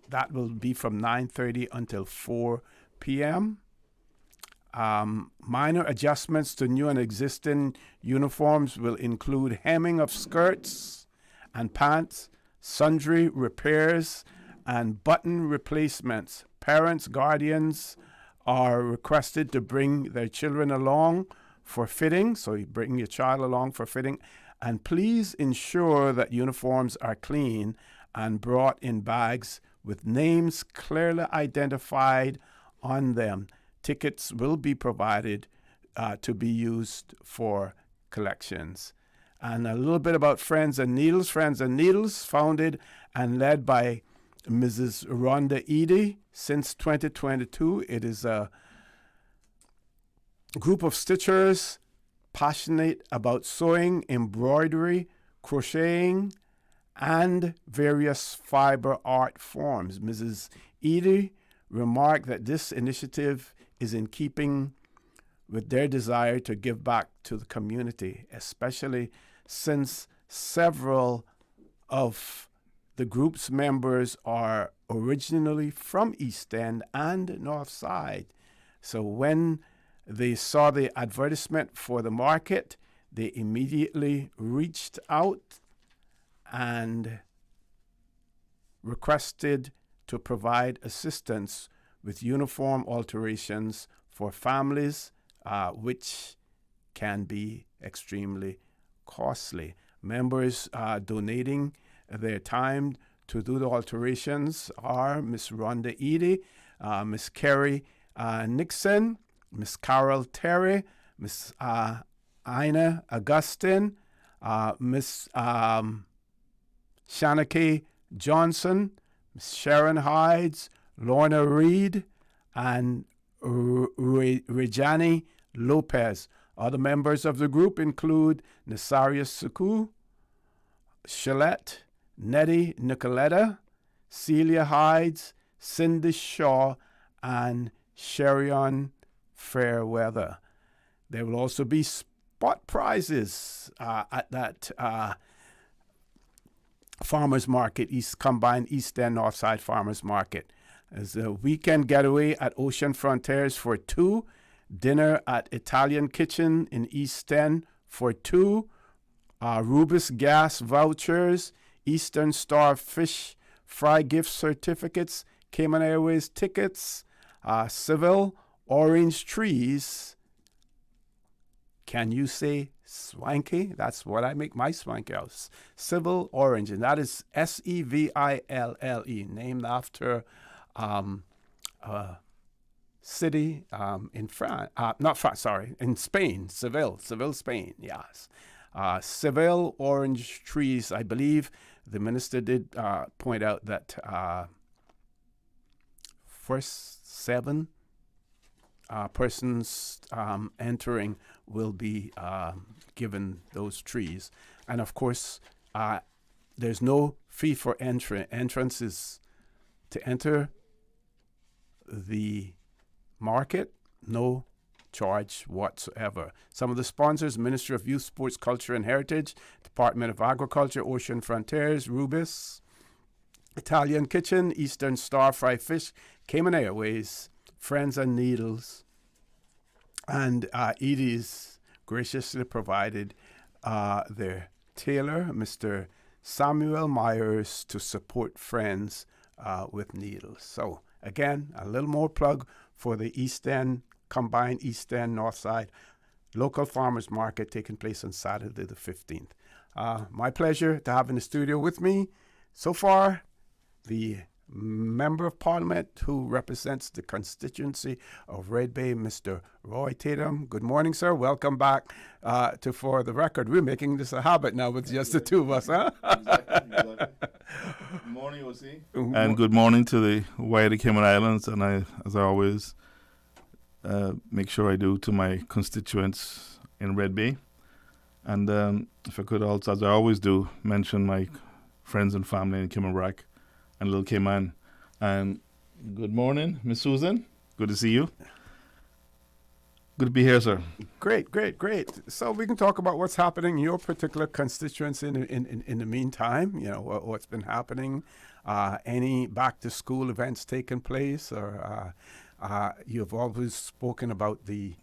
That will be from 9:30 until 4 p.m. Minor adjustments to new and existing uniforms will include hemming of skirts and pants, sundry repairs, and button replacements. Parents, guardians are requested to bring their children along for fitting. So you bring your child along for fitting. And please ensure that uniforms are clean and brought in bags with names clearly identified on them. Tickets will be provided to be used for collections. And a little bit about Friends and Needles. Friends and Needles, founded and led by Mrs. Rhonda Edie since 2022. It is a group of stitchers passionate about sewing, embroidery, crocheting, and various fiber art forms. Mrs. Edie remarked that this initiative is in keeping with their desire to give back to the community, especially since several of the group's members are originally from East End and North Side. So when they saw the advertisement for the market, they immediately reached out and requested to provide assistance with uniform alterations for families, which can be extremely costly. Members donating their time to do the alterations are Miss Rhonda Edie, Miss Kerry Nixon, Miss Carol Terry, Miss Ina Augustine, Miss Shanake Johnson, Miss Sharon Hides, Lorna Reed, and Rejani Lopez. Other members of the group include Nasaria Suku, Shalette, Nettie Nicoletta, Celia Hides, Cindy Shaw, and Sherion Fairweather. There will also be spot prizes at that farmers market, combined East End Northside Farmers Market. There's a weekend getaway at Ocean Frontiers for 2, dinner at Italian Kitchen in East End for 2, Rubis Gas vouchers, Eastern Star Fish Fry gift certificates, Cayman Airways tickets, Civil Orange Trees. Can you say swanky? That's what I make my swanky house. Civil Orange, and that is Seville, named after city in France, in Spain, Seville, Spain, yes. Seville orange trees, I believe the minister did point out that first 7 persons entering will be given those trees. And of course, there's no fee for entry. Entrance is to enter the market, no charge whatsoever. Some of the sponsors: Ministry of Youth, Sports, Culture and Heritage, Department of Agriculture, Ocean Frontiers, Rubis, Italian Kitchen, Eastern Star Fry Fish, Cayman Airways, Friends and Needles, and Edie's graciously provided their tailor, Mr. Samuel Myers, to support Friends with needles. So again, a little more plug for the East End, combined East End, North Side local farmers market taking place on Saturday the 15th. My pleasure to have in the studio with me so far the Member of Parliament who represents the constituency of Red Bay, Mr. Roy Tatum. Good morning, sir. Welcome back to For the Record. We're making this a habit now with just the two of us, huh? Exactly. Good morning, OC. And good morning to the wider Cayman Islands. And as I always make sure I do, to my constituents in Red Bay. And if I could also, as I always do, mention my friends and family in Cayman Brac and Little Cayman. And good morning, Miss Susan. Good to see you. Good to be here, sir. Great. So we can talk about what's happening in your particular constituency in the meantime. You know, what's been happening. Any back-to-school events taking place, or you've always spoken about the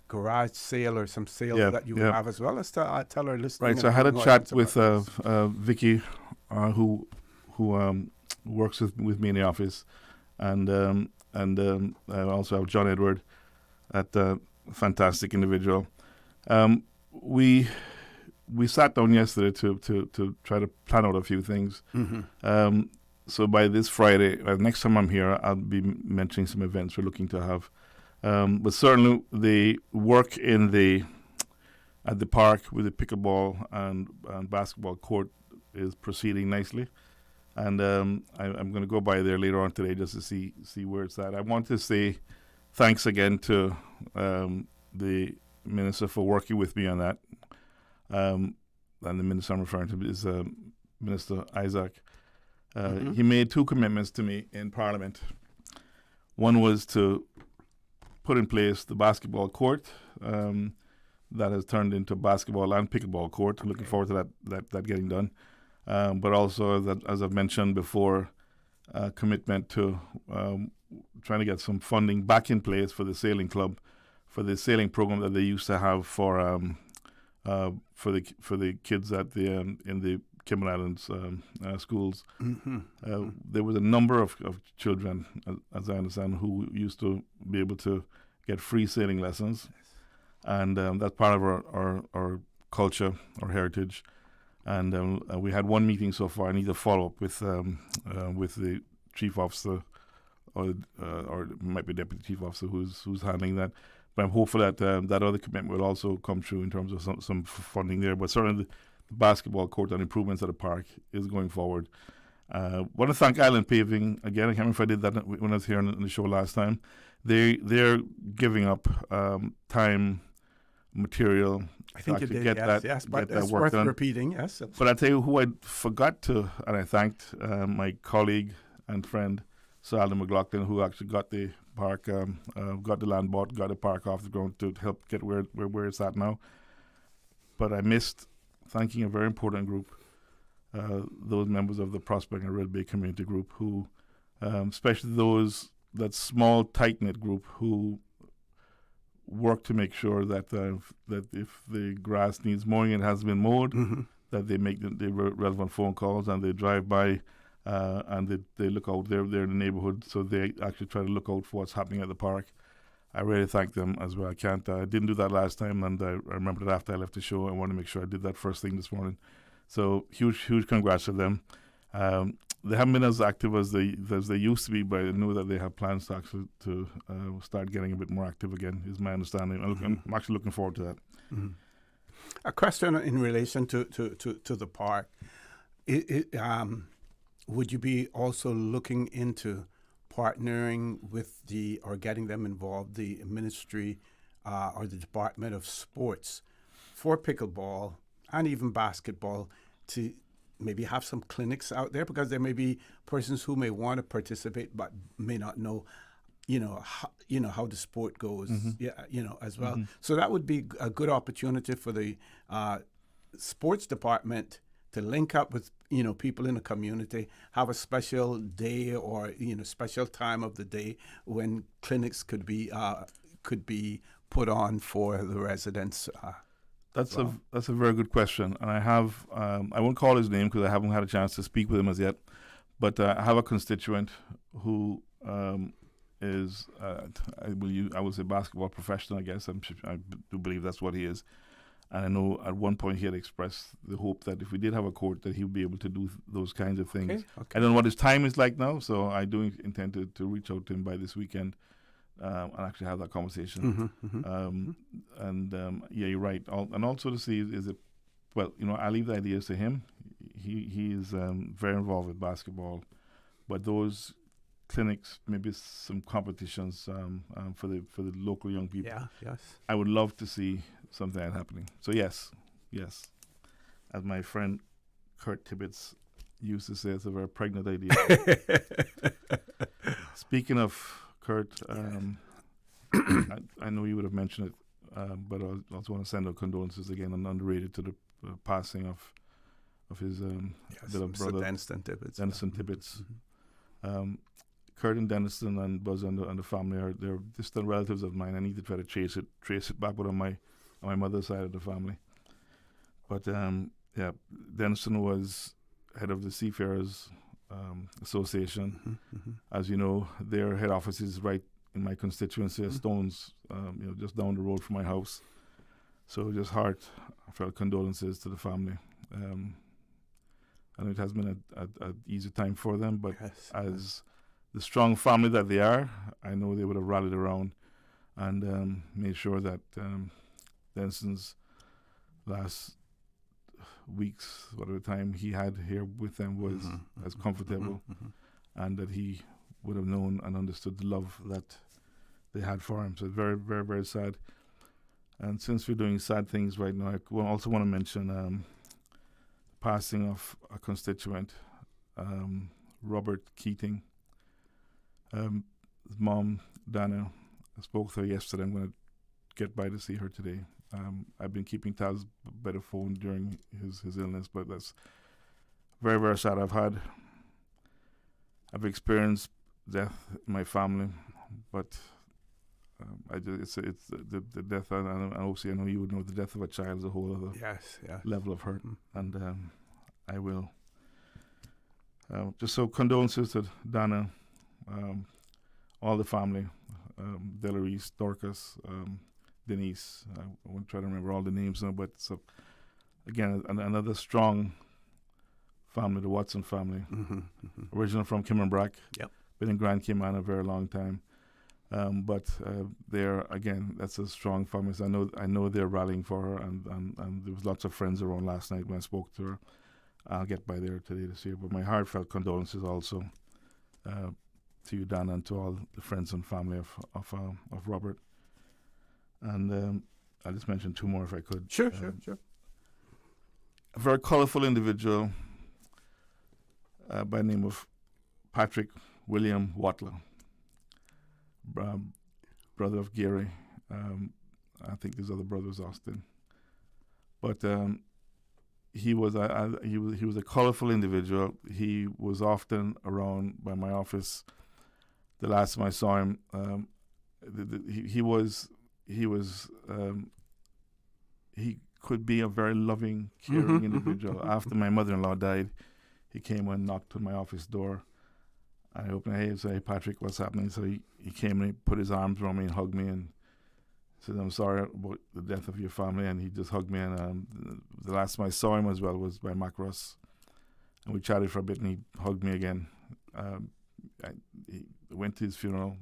garage sale or some sales that you have as well. Let's tell our listeners. Right. So I had a chat with Vicky, who works with me in the office, and I also have John Edward, a fantastic individual. We sat down yesterday to try to plan out a few things. Mm-hmm. So by this Friday, next time I'm here, I'll be mentioning some events we're looking to have. But certainly the work at the park with the pickleball and basketball court is proceeding nicely. And I'm going to go by there later on today just to see where it's at. I want to say thanks again to the minister for working with me on that. And the minister I'm referring to is Minister Isaac. Mm-hmm. He made 2 commitments to me in Parliament. One was to put in place the basketball court that has turned into basketball and pickleball court. I'm looking forward to that getting done. But also, that, as I've mentioned before, commitment to trying to get some funding back in place for the sailing club, for the sailing program that they used to have for the kids at the in the Cayman Islands schools. Mm-hmm. There was a number of children, as I understand, who used to be able to get free sailing lessons, and that's part of our culture, our heritage. And we had one meeting so far. I need to follow up with the chief officer, or it might be deputy chief officer who's handling that. But I'm hopeful that that other commitment will also come true in terms of some funding there. But certainly the basketball court and improvements at the park is going forward. Want to thank Island Paving again. I can't remember if I did that when I was here on the show last time. They're giving up time, material. I think you did, yes, but it's worth repeating, yes. But I tell you who I forgot to, and I thanked my colleague and friend, Sir Alden McLaughlin, who actually got the park, got the land bought, got the park off the ground to help get where it's at now. But I missed thanking a very important group, those members of the Prospect and Red Bay Community Group, who, especially that small, tight-knit group who work to make sure that if the grass needs mowing, it has been mowed, mm-hmm. that they make the relevant phone calls and they drive by and they look out. They're in the neighborhood, so they actually try to look out for what's happening at the park. I really thank them as well. I didn't do that last time, and I remember that after I left the show, I wanted to make sure I did that first thing this morning. So huge congrats to them. they haven't been as active as they used to be, but I know that they have plans to actually start getting a bit more active again. Is my understanding. I'm actually looking forward to that. Mm-hmm. A question in relation to the park. Would you be also looking into partnering with or getting them involved, the ministry or the Department of Sports, for pickleball and even basketball, to maybe have some clinics out there? Because there may be persons who may want to participate but may not know, how the sport goes, as well. Mm-hmm. So that would be a good opportunity for the sports department to link up with people in the community, have a special day or special time of the day when clinics could be put on for the residents. That's a very good question, and I have I won't call his name because I haven't had a chance to speak with him as yet, but I have a constituent who is I would say basketball professional. I guess I do believe that's what he is. And I know at one point he had expressed the hope that if we did have a court, that he would be able to do those kinds of things. Okay. I don't know what his time is like now, so I do intend to reach out to him by this weekend and actually have that conversation. Yeah, you're right. And also to see I leave the ideas to him. He is very involved with basketball, but those clinics, maybe some competitions for the local young people. Yeah, yes. I would love to see something like that happening. So yes. As my friend Kurt Tibbetts used to say, it's a very pregnant idea. Speaking of Kurt, I know you would have mentioned it, but I also want to send out condolences again and underrated to the passing of his beloved brother, Denniston Tibbetts. Mm-hmm. Kurt and Denniston and Buzz and the family they're distant relatives of mine. I need to try to trace it backward on my mother's side of the family. But Denniston was head of the Seafarers Association. As you know, their head office is right in my constituency, Stones, just down the road from my house. So just heartfelt condolences to the family. And it has been an easy time for them, but as the strong family that they are, I know they would have rallied around and made sure that Denniston's last weeks, whatever time he had here with them, was as comfortable, and that he would have known and understood the love that they had for him. So it's very, very, very sad. And since we're doing sad things right now, I also want to mention the passing of a constituent, Robert Keating. His mom, Dana, I spoke to her yesterday. I'm going to get by to see her today. I've been keeping tabs by the phone during his illness, but that's very, very sad. I've experienced death in my family, but it's the death, and obviously I know you would know the death of a child is a whole other level of hurt, and I will. Just so condolences to Dana, all the family, Delarice, Dorcas, Denise. I won't try to remember all the names now, but so again, another strong family, the Watson family, original from Cayman. Yep. Been in Grand Cayman a very long time, but they're again, that's a strong family. So I know they're rallying for her, and there was lots of friends around last night when I spoke to her. I'll get by there today to see her, but my heartfelt condolences also to you, Dan, and to all the friends and family of Robert. And I'll just mention two more if I could. Sure. A very colourful individual by the name of Patrick William Watler, brother of Gary. I think his other brother was Austin. But he was a colourful individual. He was often around by my office. The last time I saw him, he could be a very loving, caring individual. After my mother-in-law died, he came and knocked on my office door. I opened it, hey, Patrick, what's happening? So he came and he put his arms around me and hugged me and said, I'm sorry about the death of your family. And he just hugged me. And the last time I saw him as well was by Macross. and we chatted for a bit, and he hugged me again. He went to his funeral.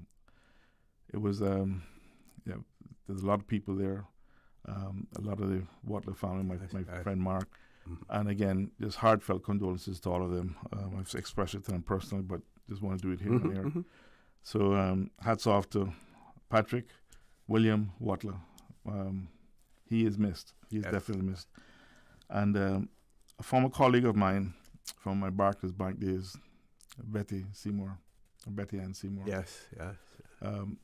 It was, there's a lot of people there, a lot of the Watler family, my friend Mark, and again, just heartfelt condolences to all of them. I've expressed it to them personally, but just want to do it here and there. So hats off to Patrick, William Watler. He is missed. He is definitely missed. And a former colleague of mine from my Barclays Bank days, Betty Ann Seymour. Yes.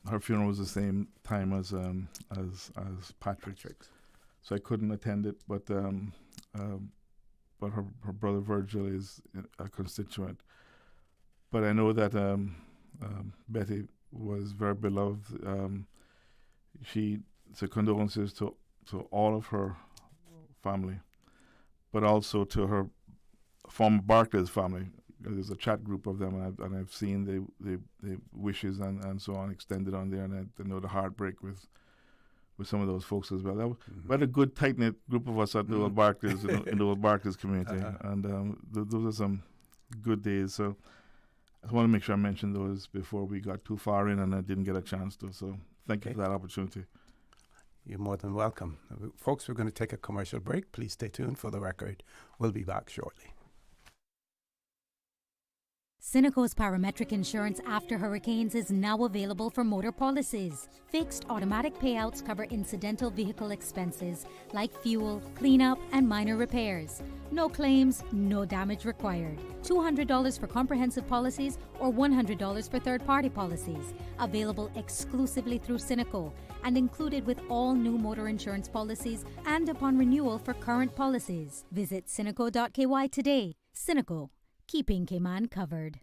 Her funeral was the same time as Patrick's. So I couldn't attend it, but her brother Virgil is a constituent. But I know that Betty was very beloved. So condolences to all of her family, but also to her former Barclays family. There's a chat group of them, and I've seen the wishes and so on extended on there, and I know the heartbreak with some of those folks as well. We had a good tight-knit group of us at the old Barclays, in the old Barclays community, and those are some good days. So I want to make sure I mention those before we got too far in and I didn't get a chance to. So thank you for that opportunity. You're more than welcome. Folks, we're going to take a commercial break. Please stay tuned for the record. We'll be back shortly. Cineco's parametric insurance after hurricanes is now available for motor policies. Fixed automatic payouts cover incidental vehicle expenses like fuel, cleanup, and minor repairs. No claims, no damage required. $200 for comprehensive policies or $100 for third-party policies. Available exclusively through Cineco and included with all new motor insurance policies and upon renewal for current policies. Visit cineco.ky today. Cineco. Keeping Cayman covered.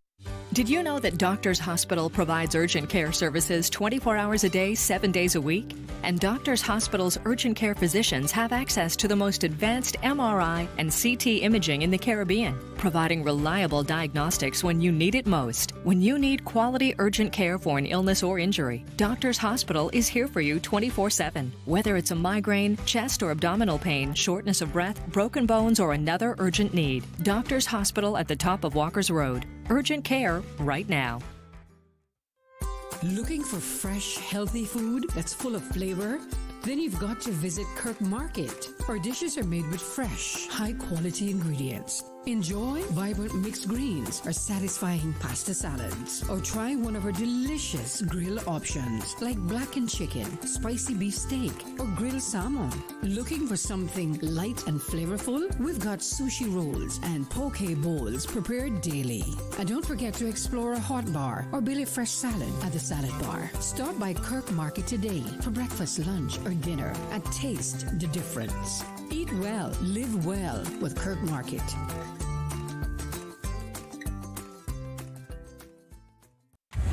Did you know that Doctors Hospital provides urgent care services 24 hours a day, 7 days a week? And Doctors Hospital's urgent care physicians have access to the most advanced MRI and CT imaging in the Caribbean, providing reliable diagnostics when you need it most. When you need quality urgent care for an illness or injury, Doctors Hospital is here for you 24/7. Whether it's a migraine, chest or abdominal pain, shortness of breath, broken bones, or another urgent need, Doctors Hospital at the top of Walker's Road. Urgent care right now. Looking for fresh, healthy food that's full of flavor? Then you've got to visit Kirk Market. Our dishes are made with fresh, high-quality ingredients. Enjoy vibrant mixed greens or satisfying pasta salads. Or try one of our delicious grill options like blackened chicken, spicy beef steak, or grilled salmon. Looking for something light and flavorful? We've got sushi rolls and poke bowls prepared daily. And don't forget to explore a hot bar or Billy Fresh salad at the salad bar. Stop by Kirk Market today for breakfast, lunch, or dinner and taste the difference. Eat well, live well with Kirk Market.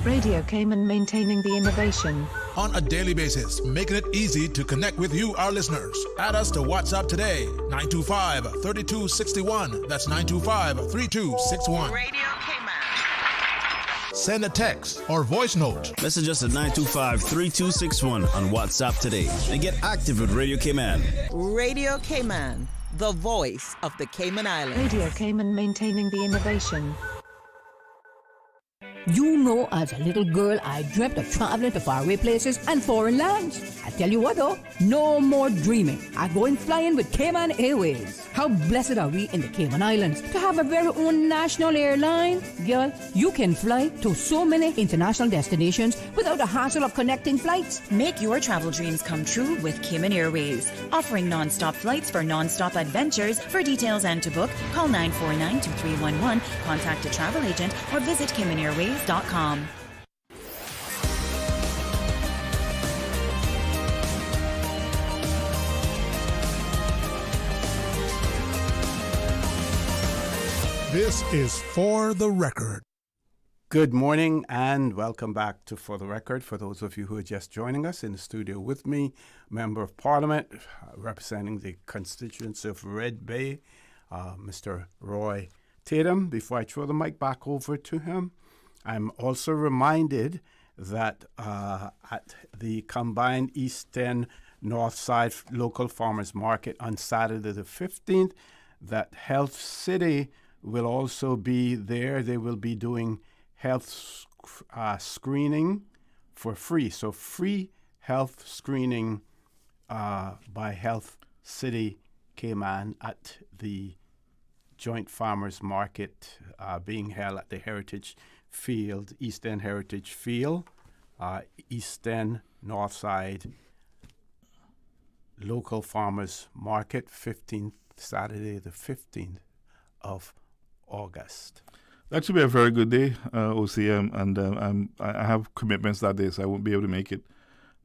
Radio Cayman, maintaining the innovation. On a daily basis, making it easy to connect with you, our listeners. Add us to WhatsApp today, 925-3261. That's 925-3261. Radio Cayman. Send a text or voice note. Message us at 925-3261 on WhatsApp today and get active with Radio Cayman. Radio Cayman, the voice of the Cayman Islands. Radio Cayman, maintaining the innovation. You know, as a little girl, I dreamt of traveling to faraway places and foreign lands. I tell you what though, no more dreaming. I'm going flying with Cayman Airways. How blessed are we in the Cayman Islands to have a very own national airline? Girl, you can fly to so many international destinations without the hassle of connecting flights. Make your travel dreams come true with Cayman Airways, offering non-stop flights for non-stop adventures. For details and to book, call 949-2311, contact a travel agent, or visit CaymanAirways.com. This is For the Record. Good morning and welcome back to For the Record. For those of you who are just joining us in the studio with me, Member of Parliament representing the constituency of Red Bay, Mr. Roy Tatum. Before I throw the mic back over to him, I'm also reminded that at the combined East End North Side local farmers market on Saturday the 15th, that Health City will also be there. They will be doing health screening for free. So free health screening by Health City Cayman at the Joint Farmers Market being held at the Heritage Field, East End Heritage Field, East End, North Side, Local Farmers Market, Saturday the 15th of August. That should be a very good day, OCM, and I have commitments that day, so I won't be able to make it.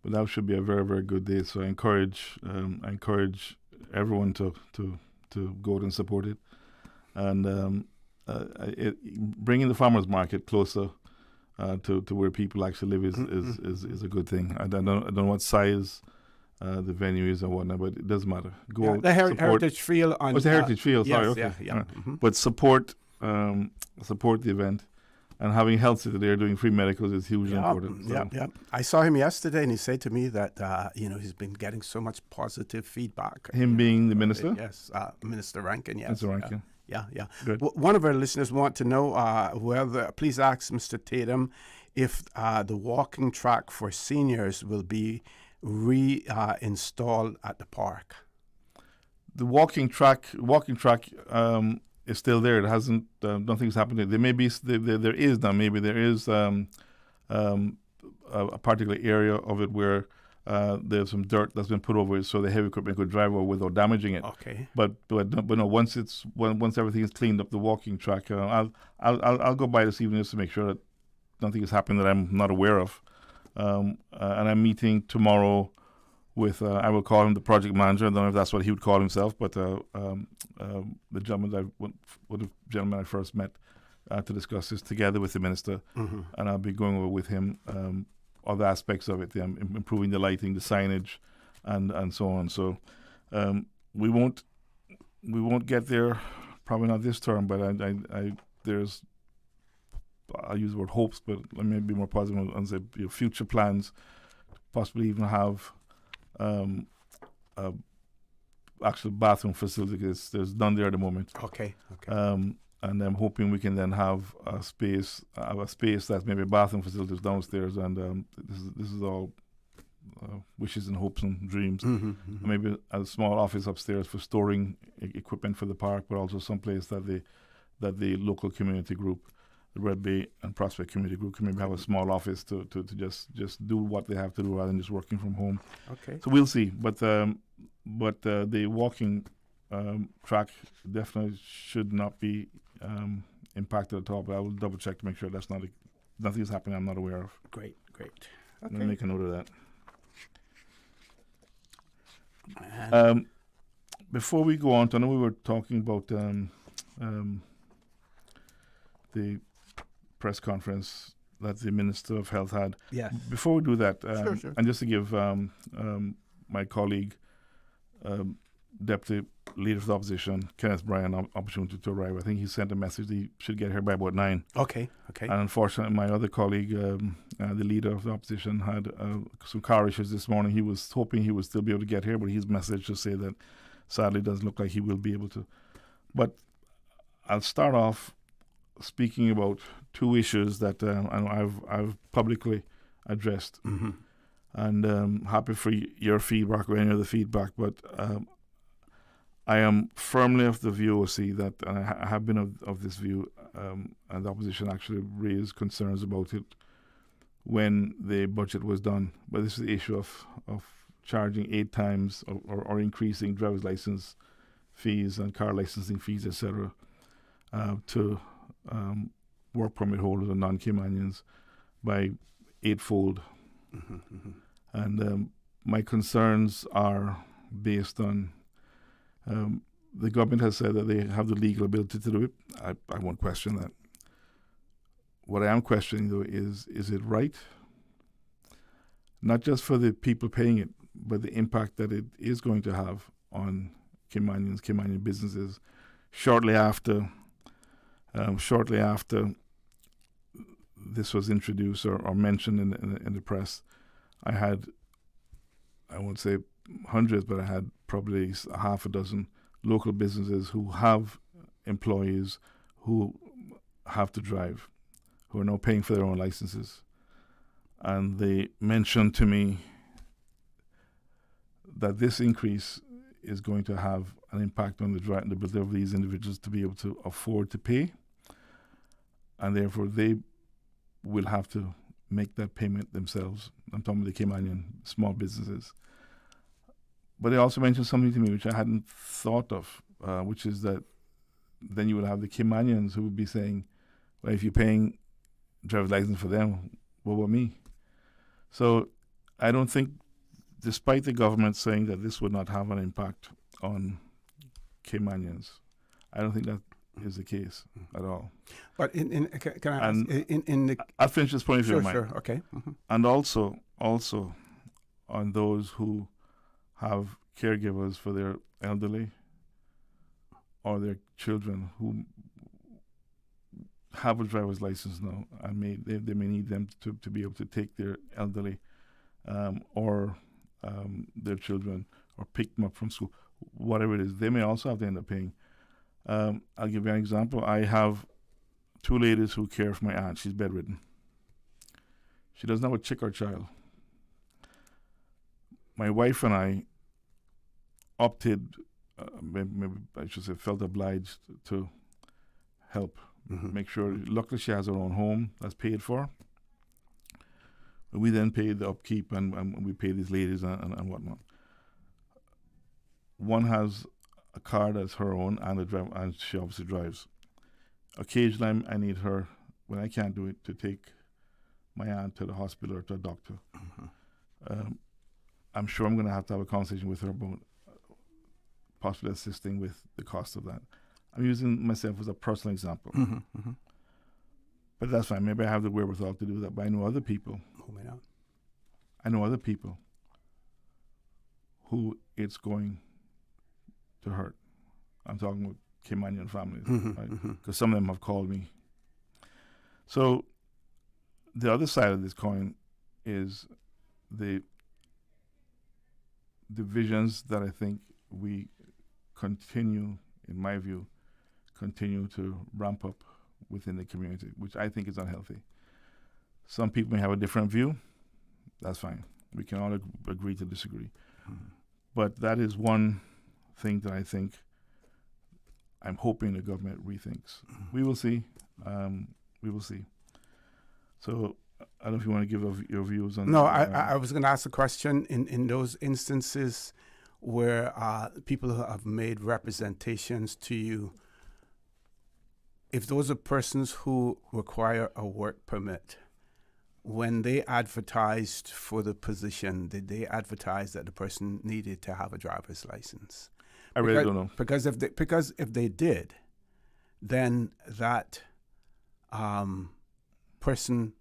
But that should be a very, very good day. So I encourage everyone to go out and support it, and bringing the farmers market closer to where people actually live is a good thing. I don't know what size the venue is or whatnot, but it doesn't matter. Go out, the Heritage Field. It's the Heritage Field. Sorry, yes, okay. Yeah. Mm-hmm. But support the event, and having Health City there doing free medicals is hugely important. So. Yeah. I saw him yesterday, and he said to me that he's been getting so much positive feedback. Him being the minister? Yes, Minister Rankin. Yes, Mr. Rankin. Yeah. Good. One of our listeners want to know please ask Mr. Tatum if the walking track for seniors will be reinstalled at the park. The walking track is still there. It hasn't. Nothing's happened. There may be. There is now. Maybe there is a particular area of it where there's some dirt that's been put over it, so the heavy equipment could drive over without damaging it. Okay. But no. Once everything is cleaned up, the walking track. I'll go by this evening just to make sure that nothing is happening that I'm not aware of. And I'm meeting tomorrow with, I will call him the project manager. I don't know if that's what he would call himself, but the gentleman I first met to discuss this together with the minister, mm-hmm. and I'll be going over with him other aspects of it, improving the lighting, the signage, and so on. So we won't get there, probably not this term, but I'll use the word hopes, but let me be more positive and say future plans, possibly even have actual bathroom facility. There's none there at the moment. Okay. And I'm hoping we can then have a space that's maybe a bathroom facilities downstairs, and this is all wishes and hopes and dreams. Mm-hmm, mm-hmm. Maybe a small office upstairs for storing equipment for the park, but also some place that the local community group, the Red Bay and Prospect Community Group, can maybe have a small office to just do what they have to do rather than just working from home. Okay. So we'll see, but the walking track definitely should not be impacted at all. But I will double check to make sure nothing is happening I'm not aware of. Great. Okay. Okay. Let me make a note of that. Before we go on, I know we were talking about the press conference that the Minister of Health had. Yes. Before we do that, sure. and just to give my colleague, Deputy Leader of the Opposition, Kenneth Bryan, opportunity to arrive. I think he sent a message he should get here by about 9. Okay. And unfortunately, my other colleague, the Leader of the Opposition, had some car issues this morning. He was hoping he would still be able to get here, but his message to say that sadly doesn't look like he will be able to. But I'll start off speaking about two issues that I've publicly addressed, mm-hmm. and happy for your feedback or any other feedback. But I am firmly of the view, OC, that and I have been of this view, and the opposition actually raised concerns about it when the budget was done. But this is the issue of charging 8 times or increasing driver's license fees and car licensing fees, etc., to work permit holders and non-Caymanians by 8-fold. Mm-hmm, mm-hmm. And my concerns are based on the government has said that they have the legal ability to do it. I won't question that. What I am questioning, though, is it right? Not just for the people paying it, but the impact that it is going to have on Caymanians, Caymanian businesses. Shortly after this was introduced or mentioned in the press, I had, I won't say hundreds, but I had probably half a dozen local businesses who have employees who have to drive, who are now paying for their own licenses. And they mentioned to me that this increase is going to have an impact on the ability of these individuals to be able to afford to pay, and therefore they will have to make that payment themselves. I'm talking about the Caymanian small businesses. But they also mentioned something to me which I hadn't thought of, which is that then you will have the Caymanians who would be saying, well, if you're paying driver's license for them, what about me? So I don't think, despite the government saying that this would not have an impact on Caymanians, I don't think that is the case at all. But can I ask, in the... I'll finish this point if you don't mind. Sure, okay. Mm-hmm. And also on those who have caregivers for their elderly or their children who have a driver's license now, and they may need them to be able to take their elderly or their children or pick them up from school, whatever it is. They may also have to end up paying. I'll give you an example. I have two ladies who care for my aunt. She's bedridden. She doesn't have a chick or child. My wife and I opted, maybe I should say, felt obliged to help. Mm-hmm. Make sure. Luckily, she has her own home that's paid for. We then pay the upkeep and we pay these ladies and whatnot. One has a car that's her own and she obviously drives. Occasionally, I need her, when I can't do it, to take my aunt to the hospital or to a doctor. Mm-hmm. I'm sure I'm going to have a conversation with her about possibly assisting with the cost of that. I'm using myself as a personal example. Mm-hmm, mm-hmm. But that's fine. Maybe I have the wherewithal to do that. But I know other people. Who may not? I know other people who it's going to hurt. I'm talking about Caymanian families, mm-hmm, right? Because some of them have called me. So the other side of this coin is the divisions that I think we continue, in my view, to ramp up within the community, which I think is unhealthy. Some people may have a different view. That's fine. We can all agree to disagree. Mm-hmm. But that is one thing that I think I'm hoping the government rethinks. Mm-hmm. We will see. We will see. So I don't know if you want to give your views on. No, I was going to ask a question in those instances where people have made representations to you. If those are persons who require a work permit, when they advertised for the position, did they advertise that the person needed to have a driver's license? I really don't know. Because if they did, then that person,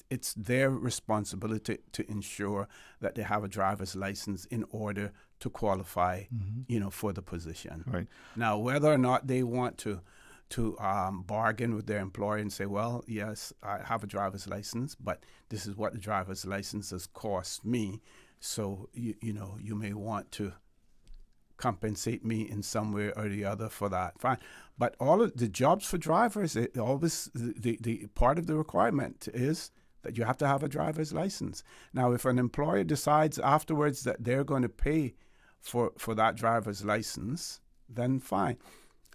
it's their responsibility to ensure that they have a driver's license in order to qualify, mm-hmm. For the position. Right. Now, whether or not they want to bargain with their employer and say, well, yes, I have a driver's license, but this is what the driver's license has cost me. So, you may want to compensate me in some way or the other for that. Fine. But all of the jobs for drivers, the part of the requirement is that you have to have a driver's license. Now, if an employer decides afterwards that they're going to pay for that driver's license, then fine.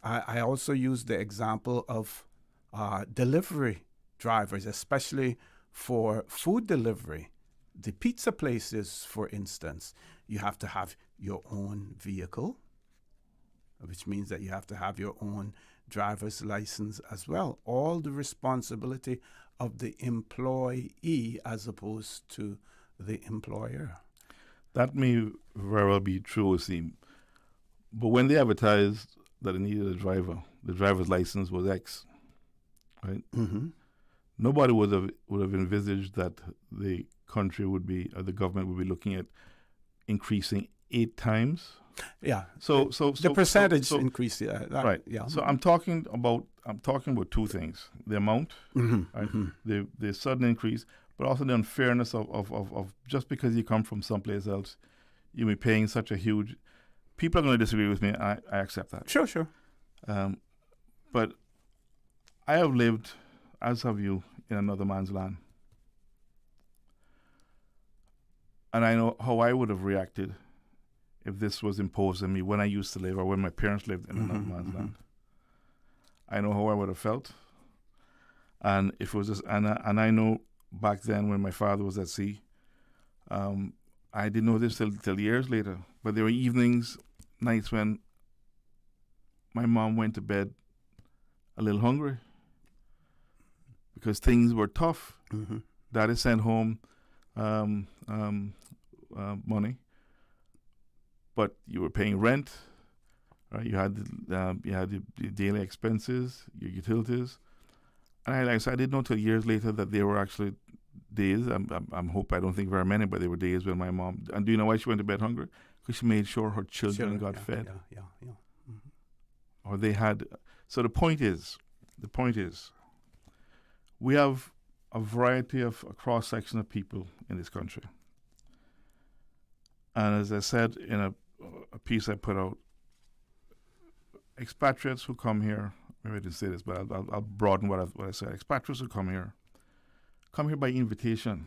I also use the example of delivery drivers, especially for food delivery. The pizza places, for instance, you have to have your own vehicle, which means that you have to have your own driver's license as well. All the responsibility of the employee as opposed to the employer. That may very well be true, Asim. But when they advertised that they needed a driver, the driver's license was X, right? Mm-hmm. Nobody would have envisaged that the country would be, or the government would be looking at increasing 8 times. Yeah. So the percentage increase. Right. Yeah. So I'm talking about two things: the amount, mm-hmm. right? Mm-hmm. The sudden increase, but also the unfairness of just because you come from someplace else, you may be paying such a huge. People are going to disagree with me. I accept that. Sure. But I have lived, as have you, in another man's land. And I know how I would have reacted if this was imposed on me when I used to live or when my parents lived in another man's land. I know how I would have felt. And if it was just, and I know back then when my father was at sea, I didn't know this till years later, but there were evenings, nights when my mom went to bed a little hungry because things were tough. Daddy sent home money, but you were paying rent, right? You had the daily expenses, your utilities, and I didn't know till years later that there were actually days. I don't think very many, but there were days when my mom. And do you know why she went to bed hungry? Because she made sure her children got fed. Or they had. So the point is, we have a variety of a cross section of people in this country. And as I said in a piece I put out, expatriates who come here, maybe I didn't say this, but I'll broaden what I said. Expatriates who come here by invitation.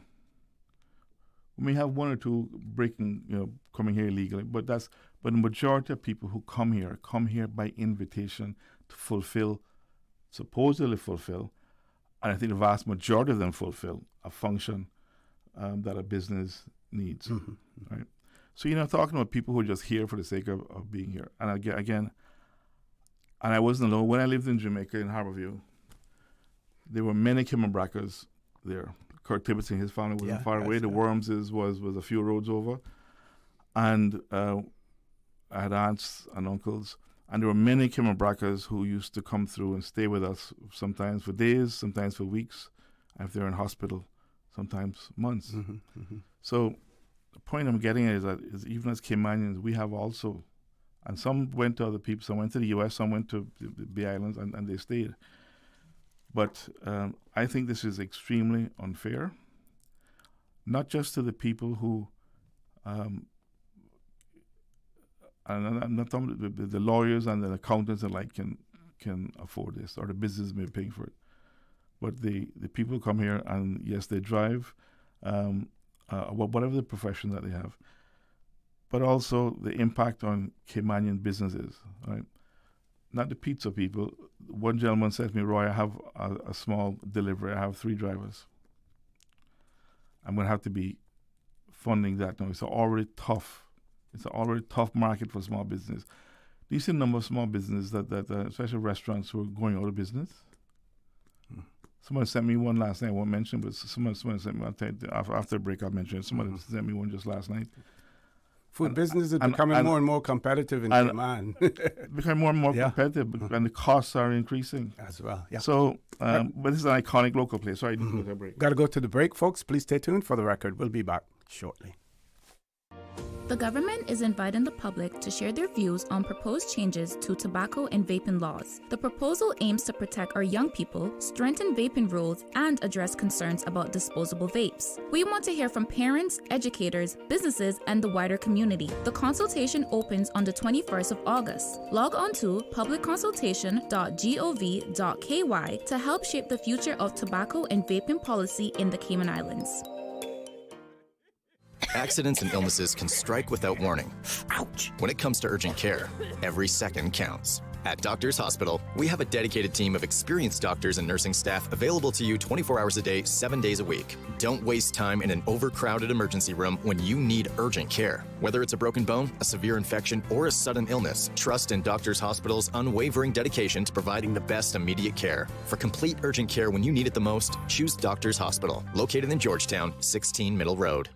We may have one or two coming here illegally, but the majority of people who come here by invitation to supposedly fulfill, and I think the vast majority of them fulfill a function that a business needs, right? So you're not talking about people who are just here for the sake of being here. And again, and I wasn't alone. When I lived in Jamaica in Harborview, there were many Cayman brackers there. Kurt Tibbetts and his family wasn't far away. The Worms was a few roads over. And I had aunts and uncles. And there were many Cayman brackers who used to come through and stay with us, sometimes for days, sometimes for weeks. And if they're in hospital, sometimes months. So the point I'm getting at is even as Caymanians, we have also, and some went to other people, some went to the U.S., some went to the islands, and they stayed. But I think this is extremely unfair, not just to the people who, and I'm not talking about the lawyers and the accountants and like can afford this, or the business may be paying for it, but the people who come here and yes, they drive, whatever the profession that they have, but also the impact on Caymanian businesses, right? Not the pizza people. One gentleman said to me, Roy, I have a small delivery. I have 3 drivers. I'm going to have to be funding that now. It's already tough. It's an already tough market for small business. Do you see the number of small businesses that especially restaurants, who are going out of business? Someone sent me one last night. I won't mention, but someone sent me. I'll tell you, after the break, I'll mention it. Someone sent me one just last night. Food business is becoming more and more competitive in Cayman. Becoming more and more competitive, and the costs are increasing as well. Yeah. So, but this is an iconic local place. Sorry, I didn't go to a break. Got to go to the break, folks. Please stay tuned for the record. We'll be back shortly. The government is inviting the public to share their views on proposed changes to tobacco and vaping laws. The proposal aims to protect our young people, strengthen vaping rules, and address concerns about disposable vapes. We want to hear from parents, educators, businesses, and the wider community. The consultation opens on the 21st of August. Log on to publicconsultation.gov.ky to help shape the future of tobacco and vaping policy in the Cayman Islands. Accidents and illnesses can strike without warning. Ouch! When it comes to urgent care, every second counts. At Doctors Hospital, we have a dedicated team of experienced doctors and nursing staff available to you 24 hours a day, 7 days a week. Don't waste time in an overcrowded emergency room when you need urgent care. Whether it's a broken bone, a severe infection, or a sudden illness, trust in Doctors Hospital's unwavering dedication to providing the best immediate care. For complete urgent care when you need it the most, choose Doctors Hospital, located in Georgetown, 16 Middle Road.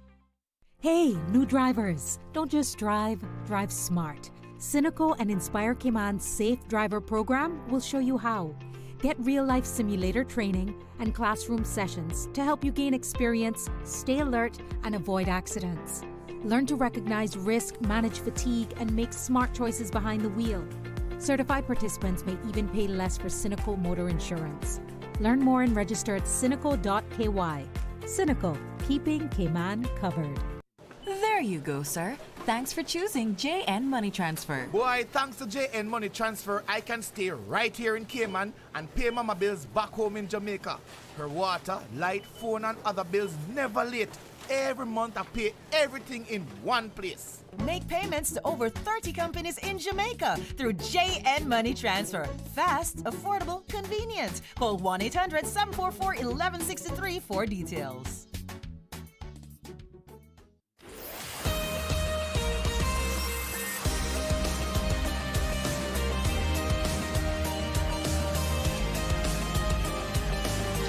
Hey, new drivers, don't just drive smart. Cynical and Inspire Cayman's Safe Driver program will show you how. Get real-life simulator training and classroom sessions to help you gain experience, stay alert, and avoid accidents. Learn to recognize risk, manage fatigue, and make smart choices behind the wheel. Certified participants may even pay less for Cynical motor insurance. Learn more and register at cynical.ky. Cynical, keeping Cayman covered. There you go, sir. Thanks for choosing JN Money Transfer. Boy, thanks to JN Money Transfer, I can stay right here in Cayman and pay mama bills back home in Jamaica. Her water, light, phone and other bills never late. Every month I pay everything in one place. Make payments to over 30 companies in Jamaica through JN Money Transfer. Fast, affordable, convenient. Call 1-800-744-1163 for details.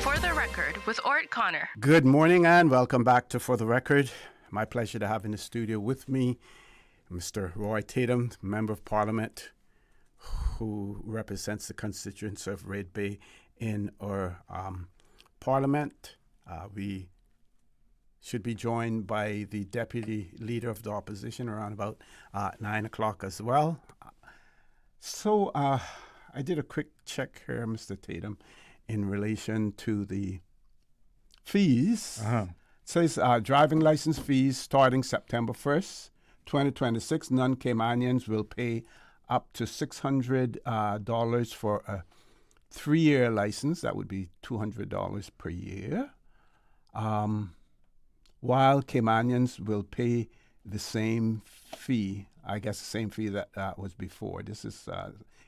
For the Record with Orrett Connor. Good morning and welcome back to For the Record. My pleasure to have in the studio with me Mr. Roy Tatum, Member of Parliament, who represents the constituents of Red Bay in our Parliament. We should be joined by the Deputy Leader of the Opposition around about 9 o'clock as well. So I did a quick check here, Mr. Tatum, in relation to the fees. It says driving license fees starting September 1st, 2026. Non-Caymanians will pay up to $600 for a 3-year license. That would be $200 per year. While Caymanians will pay the same fee, I guess the same fee that was before. This is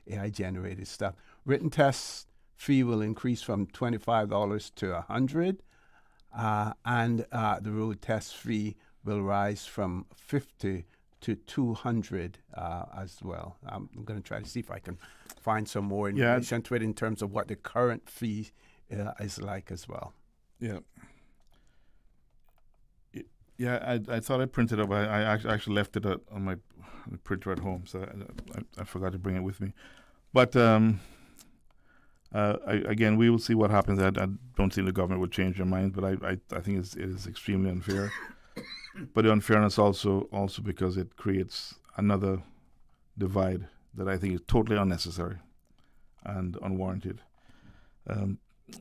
AI-generated stuff. Written tests fee will increase from $25 to $100, and the road test fee will rise from $50 to $200 as well. I'm going to try to see if I can find some more information to it in terms of what the current fee is like as well. Yeah. Yeah, I thought I printed it up. I actually left it on my printer at home, so I forgot to bring it with me. But again, we will see what happens. I don't think the government will change their mind, but I think it is extremely unfair. But the unfairness also because it creates another divide that I think is totally unnecessary and unwarranted.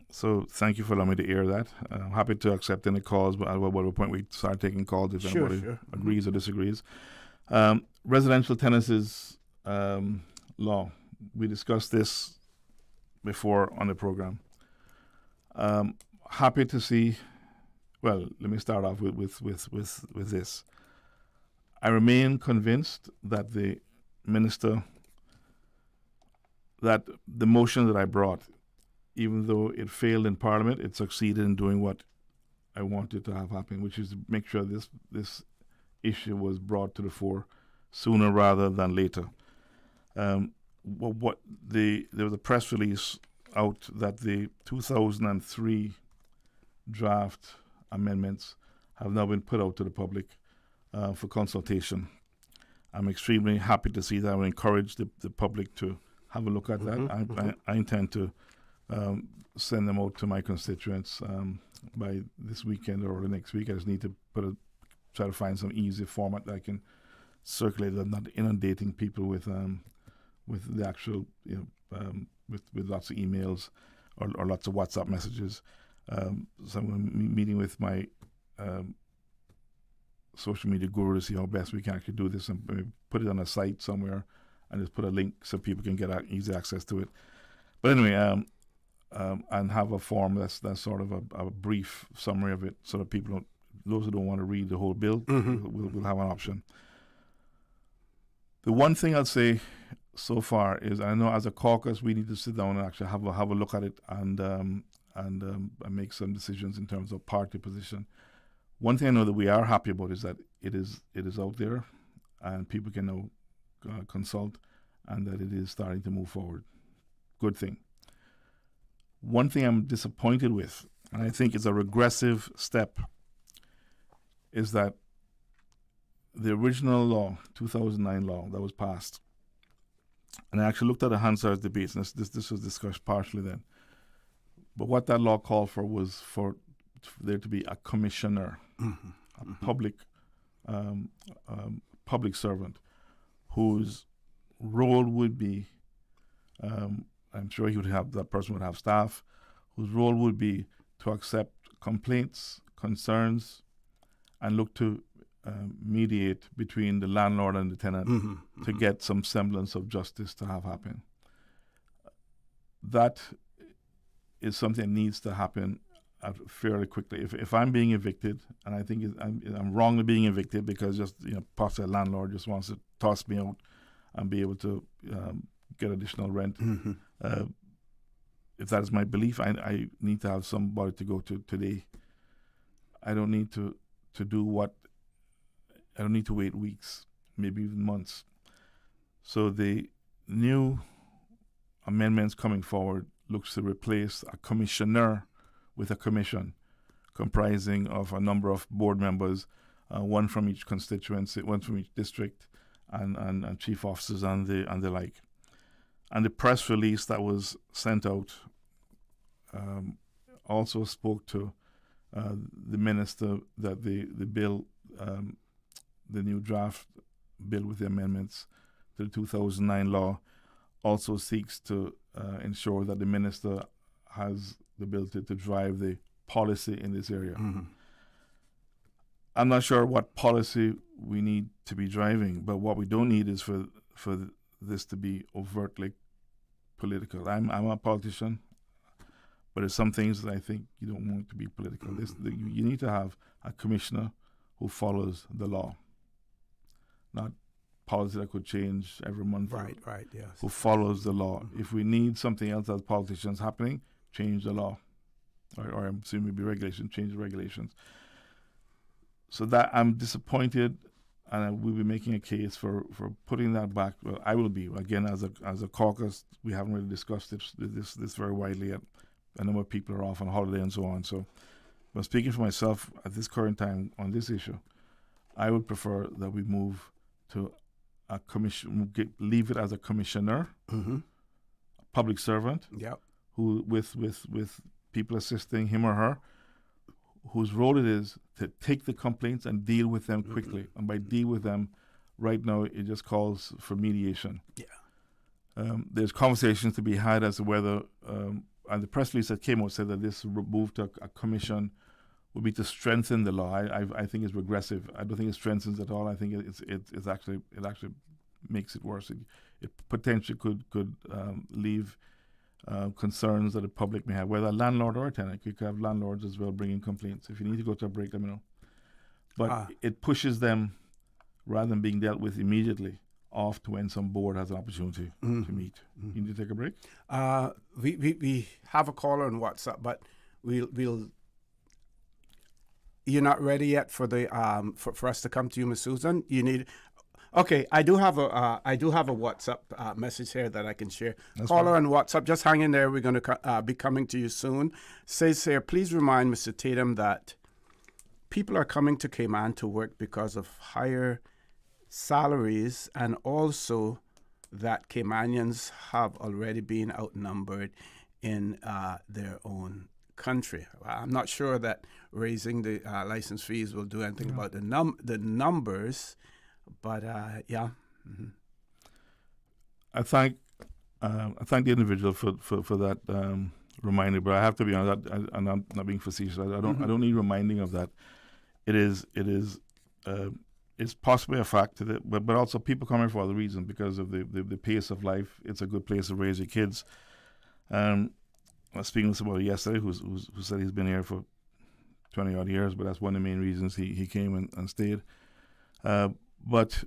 So thank you for allowing me to air that. I'm happy to accept any calls, but at whatever point we start taking calls if anybody agrees or disagrees. Residential tenancies law. We discussed this before on the program. Happy to see. Well, let me start off with this. I remain convinced that the minister, that the motion that I brought, even though it failed in Parliament, it succeeded in doing what I wanted to have happen, which is to make sure this issue was brought to the fore sooner rather than later. There was a press release out that the 2003 draft amendments have now been put out to the public for consultation. I'm extremely happy to see that. I would encourage the public to have a look at that. I intend to send them out to my constituents by this weekend or the next week. I just need to try to find some easy format that I can circulate that, not inundating people with the actual, with lots of emails or lots of WhatsApp messages. So I'm meeting with my social media guru to see how best we can actually do this and maybe put it on a site somewhere and just put a link so people can get easy access to it. But anyway, and have a form that's sort of a brief summary of it so that those who don't want to read the whole bill will have an option. The one thing I'll say so far is I know as a caucus we need to sit down and actually have a look at it and make some decisions in terms of party position. One thing I know that we are happy about is that it is out there and people can now consult and that it is starting to move forward. Good thing. One thing I'm disappointed with, and I think is a regressive step, is that the original law, 2009 law that was passed, and I actually looked at the Hansard's debates, and this was discussed partially then, but what that law called for was for there to be a commissioner, a public servant, whose role would be, I'm sure that person would have staff, whose role would be to accept complaints, concerns, and look to mediate between the landlord and the tenant to get some semblance of justice to have happen. That is something that needs to happen fairly quickly. If I'm being evicted, and I think I'm wrongly being evicted because just possibly a landlord just wants to toss me out and be able to get additional rent. If that is my belief, I need to have somebody to go to today. I don't need to I don't need to wait weeks, maybe even months. So the new amendments coming forward looks to replace a commissioner with a commission comprising of a number of board members, one from each constituency, one from each district, and chief officers and the like. And the press release that was sent out also spoke to the minister that the bill, the new draft bill with the amendments to the 2009 law, also seeks to ensure that the minister has the ability to drive the policy in this area. I'm not sure what policy we need to be driving, but what we don't need is for this to be overtly political. I'm a politician, but there's some things that I think you don't want to be political. You need to have a commissioner who follows the law, not policy that could change every month. Right, yes. Who follows the law. If we need something else as politicians happening, change the law. Or I'm assuming maybe regulation, change the regulations. So that I'm disappointed, and I will be making a case for putting that back. Well, I will be. Again, as a caucus, we haven't really discussed this very widely yet. A number of people are off on holiday and so on. So, but speaking for myself at this current time on this issue, I would prefer that we move to a commission, leave it as a commissioner, a public servant, who with people assisting him or her, whose role it is to take the complaints and deal with them quickly. And by deal with them, right now it just calls for mediation. There's conversations to be had as to whether, and the press release that came out said that this move to a commission would be to strengthen the law. I think it's regressive. I don't think it strengthens it at all. I think it actually makes it worse. It potentially could leave concerns that the public may have, whether a landlord or a tenant. You could have landlords as well bringing complaints. If you need to go to a break, let me know. But it pushes them, rather than being dealt with immediately, off to when some board has an opportunity to meet. You need to take a break? We have a caller on WhatsApp, but we'll. You're not ready yet for the for us to come to you, Ms. Susan. You need. Okay, I do have a WhatsApp message here that I can share. Caller on WhatsApp, just hang in there. We're going to be coming to you soon. Says here, please remind Mr. Tatum that people are coming to Cayman to work because of higher salaries, and also that Caymanians have already been outnumbered in their own country. I'm not sure that raising the license fees will do anything about the numbers. But yeah, I thank the individual for that reminder. But I have to be honest, and I'm not being facetious. I don't need reminding of that. It's possibly a fact that, but also people come here for other reasons because of the pace of life. It's a good place to raise your kids. I was speaking with somebody yesterday who said he's been here for 20 odd years, but that's one of the main reasons he came and stayed. But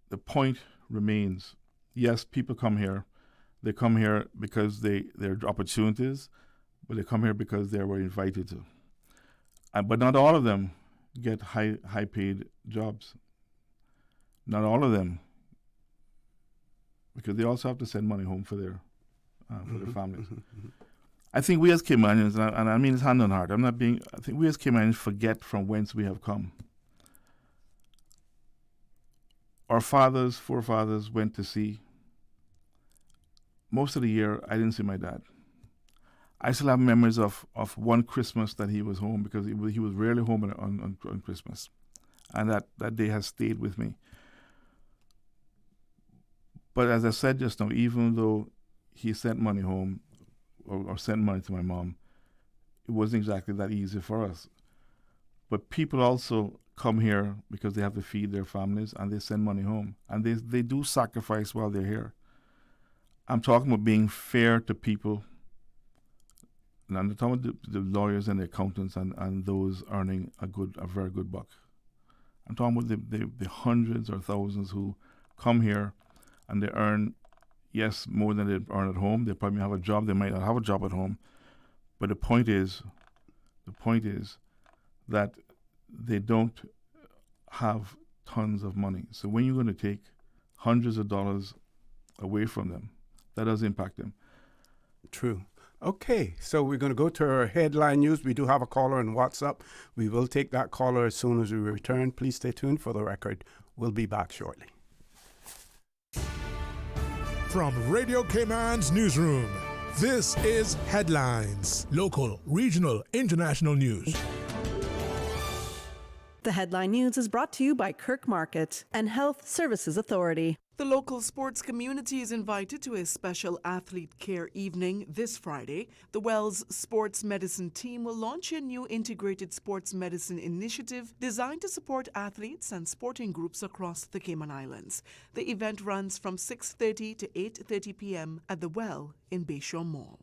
the point remains, yes, people come here. They come here because there are opportunities, but they come here because they were invited to. But not all of them get high paid jobs. Not all of them, because they also have to send money home for their families. I think we as Caymanians, and I mean it's hand on heart, I think we as Caymanians forget from whence we have come. Our forefathers went to sea. Most of the year, I didn't see my dad. I still have memories of one Christmas that he was home, because he was rarely home on Christmas. And that day has stayed with me. But as I said just now, even though he sent money home, or sent money to my mom, it wasn't exactly that easy for us. But people also come here because they have to feed their families, and they send money home. And they do sacrifice while they're here. I'm talking about being fair to people. And I'm talking about the lawyers and the accountants and those earning a very good buck. I'm talking about the hundreds or thousands who come here and they earn, yes, more than they earn at home. They probably have a job. They might not have a job at home. But the point is that they don't have tons of money. So when you're going to take hundreds of dollars away from them, that does impact them. True. Okay, so we're going to go to our headline news. We do have a caller on WhatsApp. We will take that caller as soon as we return. Please stay tuned for the record. We'll be back shortly. From Radio Cayman's newsroom, this is Headlines. Local, regional, international news. The Headline News is brought to you by Kirk Market and Health Services Authority. The local sports community is invited to a special athlete care evening this Friday. The Wells Sports Medicine team will launch a new integrated sports medicine initiative designed to support athletes and sporting groups across the Cayman Islands. The event runs from 6:30 to 8:30 p.m. at the Well in Bayshore Mall.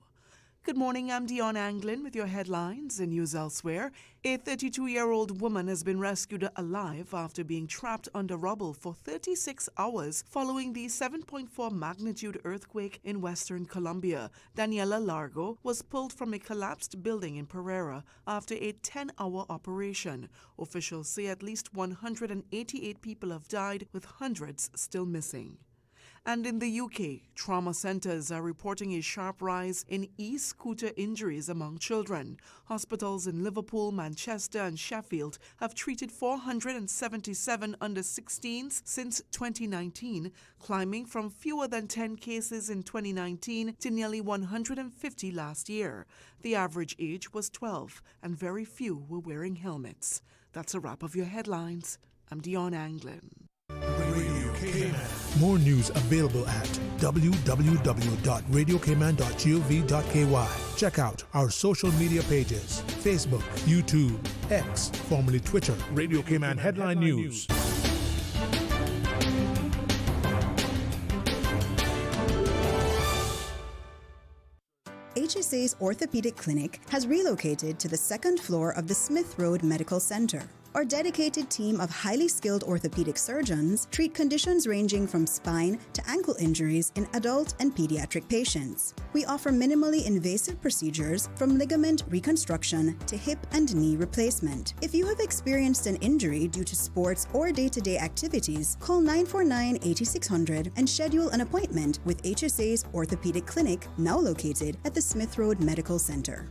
Good morning, I'm Dion Anglin with your headlines and news elsewhere. A 32-year-old woman has been rescued alive after being trapped under rubble for 36 hours following the 7.4 magnitude earthquake in Western Colombia. Daniela Largo was pulled from a collapsed building in Pereira after a 10-hour operation. Officials say at least 188 people have died, with hundreds still missing. And in the UK, trauma centres are reporting a sharp rise in e-scooter injuries among children. Hospitals in Liverpool, Manchester and Sheffield have treated 477 under-16s since 2019, climbing from fewer than 10 cases in 2019 to nearly 150 last year. The average age was 12 and very few were wearing helmets. That's a wrap of your headlines. I'm Dion Anglin. Radio Cayman. More news available at www.radiocayman.gov.ky. Check out our social media pages: Facebook, YouTube, X, formerly Twitter, Radio Cayman Headline News. HSA's orthopedic clinic has relocated to the second floor of the Smith Road Medical Center. Our dedicated team of highly skilled orthopedic surgeons treat conditions ranging from spine to ankle injuries in adult and pediatric patients. We offer minimally invasive procedures from ligament reconstruction to hip and knee replacement. If you have experienced an injury due to sports or day-to-day activities, call 949-8600 and schedule an appointment with HSA's orthopedic clinic, now located at the Smith Road Medical Center.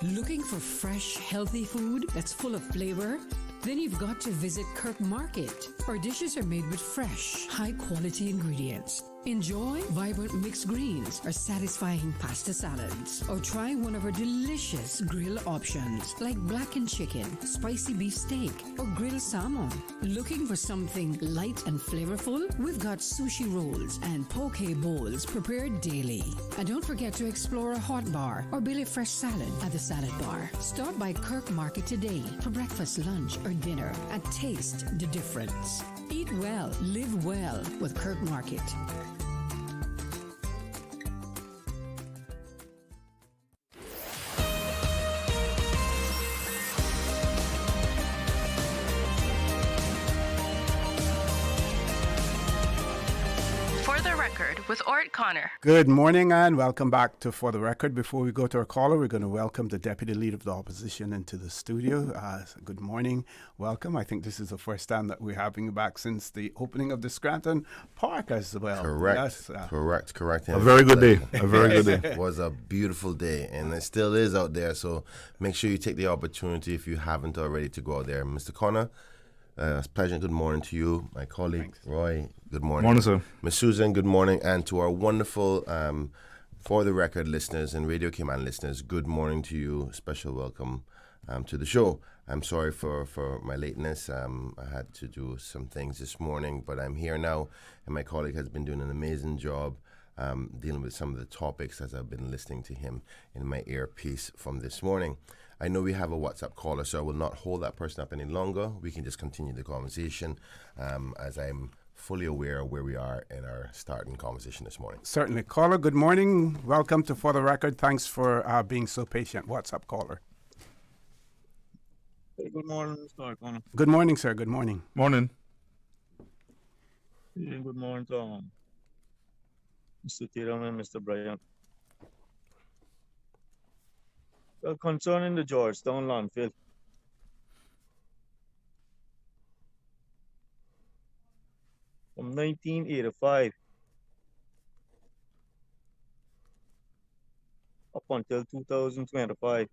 Looking for fresh, healthy food that's full of flavor? Then you've got to visit Kirk Market. Our dishes are made with fresh, high-quality ingredients. Enjoy vibrant mixed greens or satisfying pasta salads. Or try one of our delicious grill options like blackened chicken, spicy beef steak, or grilled salmon. Looking for something light and flavorful? We've got sushi rolls and poke bowls prepared daily. And don't forget to explore a hot bar or Billy Fresh salad at the salad bar. Stop by Kirk Market today for breakfast, lunch, or dinner and taste the difference. Eat well, live well with Kirk Market. For the Record with Orrett Connor. Good morning and welcome back to For the Record. Before we go to our caller, we're going to welcome the Deputy Leader of the Opposition into the studio. Good morning. Welcome. I think this is the first time that we're having you back since the opening of the Scranton Park as well. Correct. Yes, Correct. A very good day. A very good day. It was a beautiful day, and it still is out there. So make sure you take the opportunity if you haven't already to go out there. Mr. Connor, it's a pleasure. Good morning to you, my colleague. Thanks. Roy. Good morning. Morning, sir. Miss Susan, good morning. And to our wonderful For the Record listeners and Radio Cayman listeners, good morning to you. Special welcome to the show. I'm sorry for my lateness. I had to do some things this morning, but I'm here now, and my colleague has been doing an amazing job dealing with some of the topics as I've been listening to him in my earpiece from this morning. I know we have a WhatsApp caller, so I will not hold that person up any longer. We can just continue the conversation as I'm fully aware of where we are in our starting conversation this morning. Certainly. Caller, good morning. Welcome to For the Record. Thanks for being so patient. WhatsApp caller. Hey, good morning, Mr. O'Connor. Good morning, sir. Good morning. Morning. Yeah, good morning to Mr. Tatum and Mr. Bryan. Well, concerning the Georgetown landfill, from 1985 up until 2025,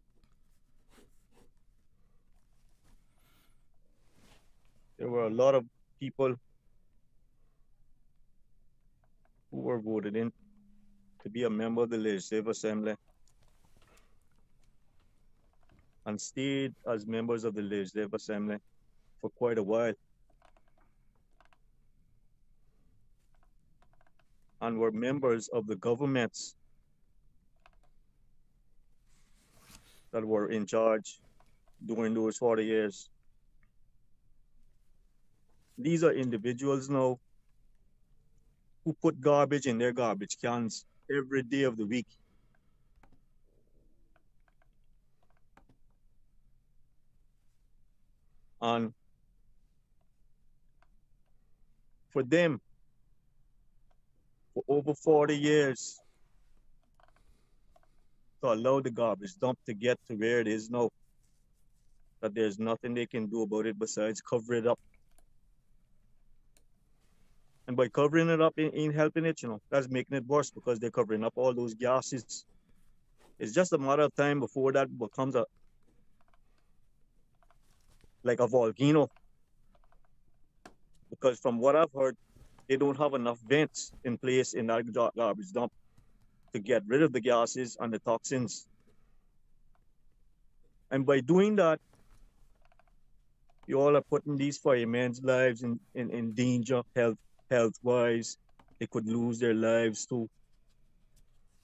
there were a lot of people who were voted in to be a member of the Legislative Assembly and stayed as members of the Legislative Assembly for quite a while, and were members of the governments that were in charge during those 40 years. These are individuals now who put garbage in their garbage cans every day of the week. And for them, for over 40 years, to allow the garbage dump to get to where it is now, that there's nothing they can do about it besides cover it up. And by covering it up ain't helping it, that's making it worse, because they're covering up all those gases. It's just a matter of time before that becomes like a volcano. Because from what I've heard, they don't have enough vents in place in that garbage dump to get rid of the gases and the toxins. And by doing that, you all are putting these firemen's lives in danger, health-wise. They could lose their lives to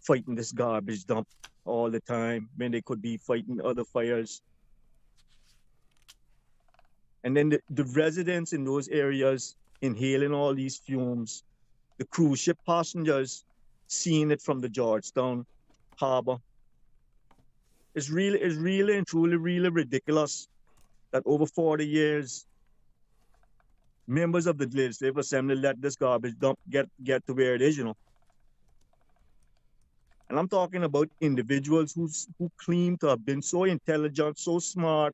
fighting this garbage dump all the time, when they could be fighting other fires. And then the residents in those areas inhaling all these fumes, the cruise ship passengers seeing it from the Georgetown harbor. It's really and truly ridiculous that over 40 years, members of the Legislative Assembly let this garbage dump get to where it is, And I'm talking about individuals who claim to have been so intelligent, so smart,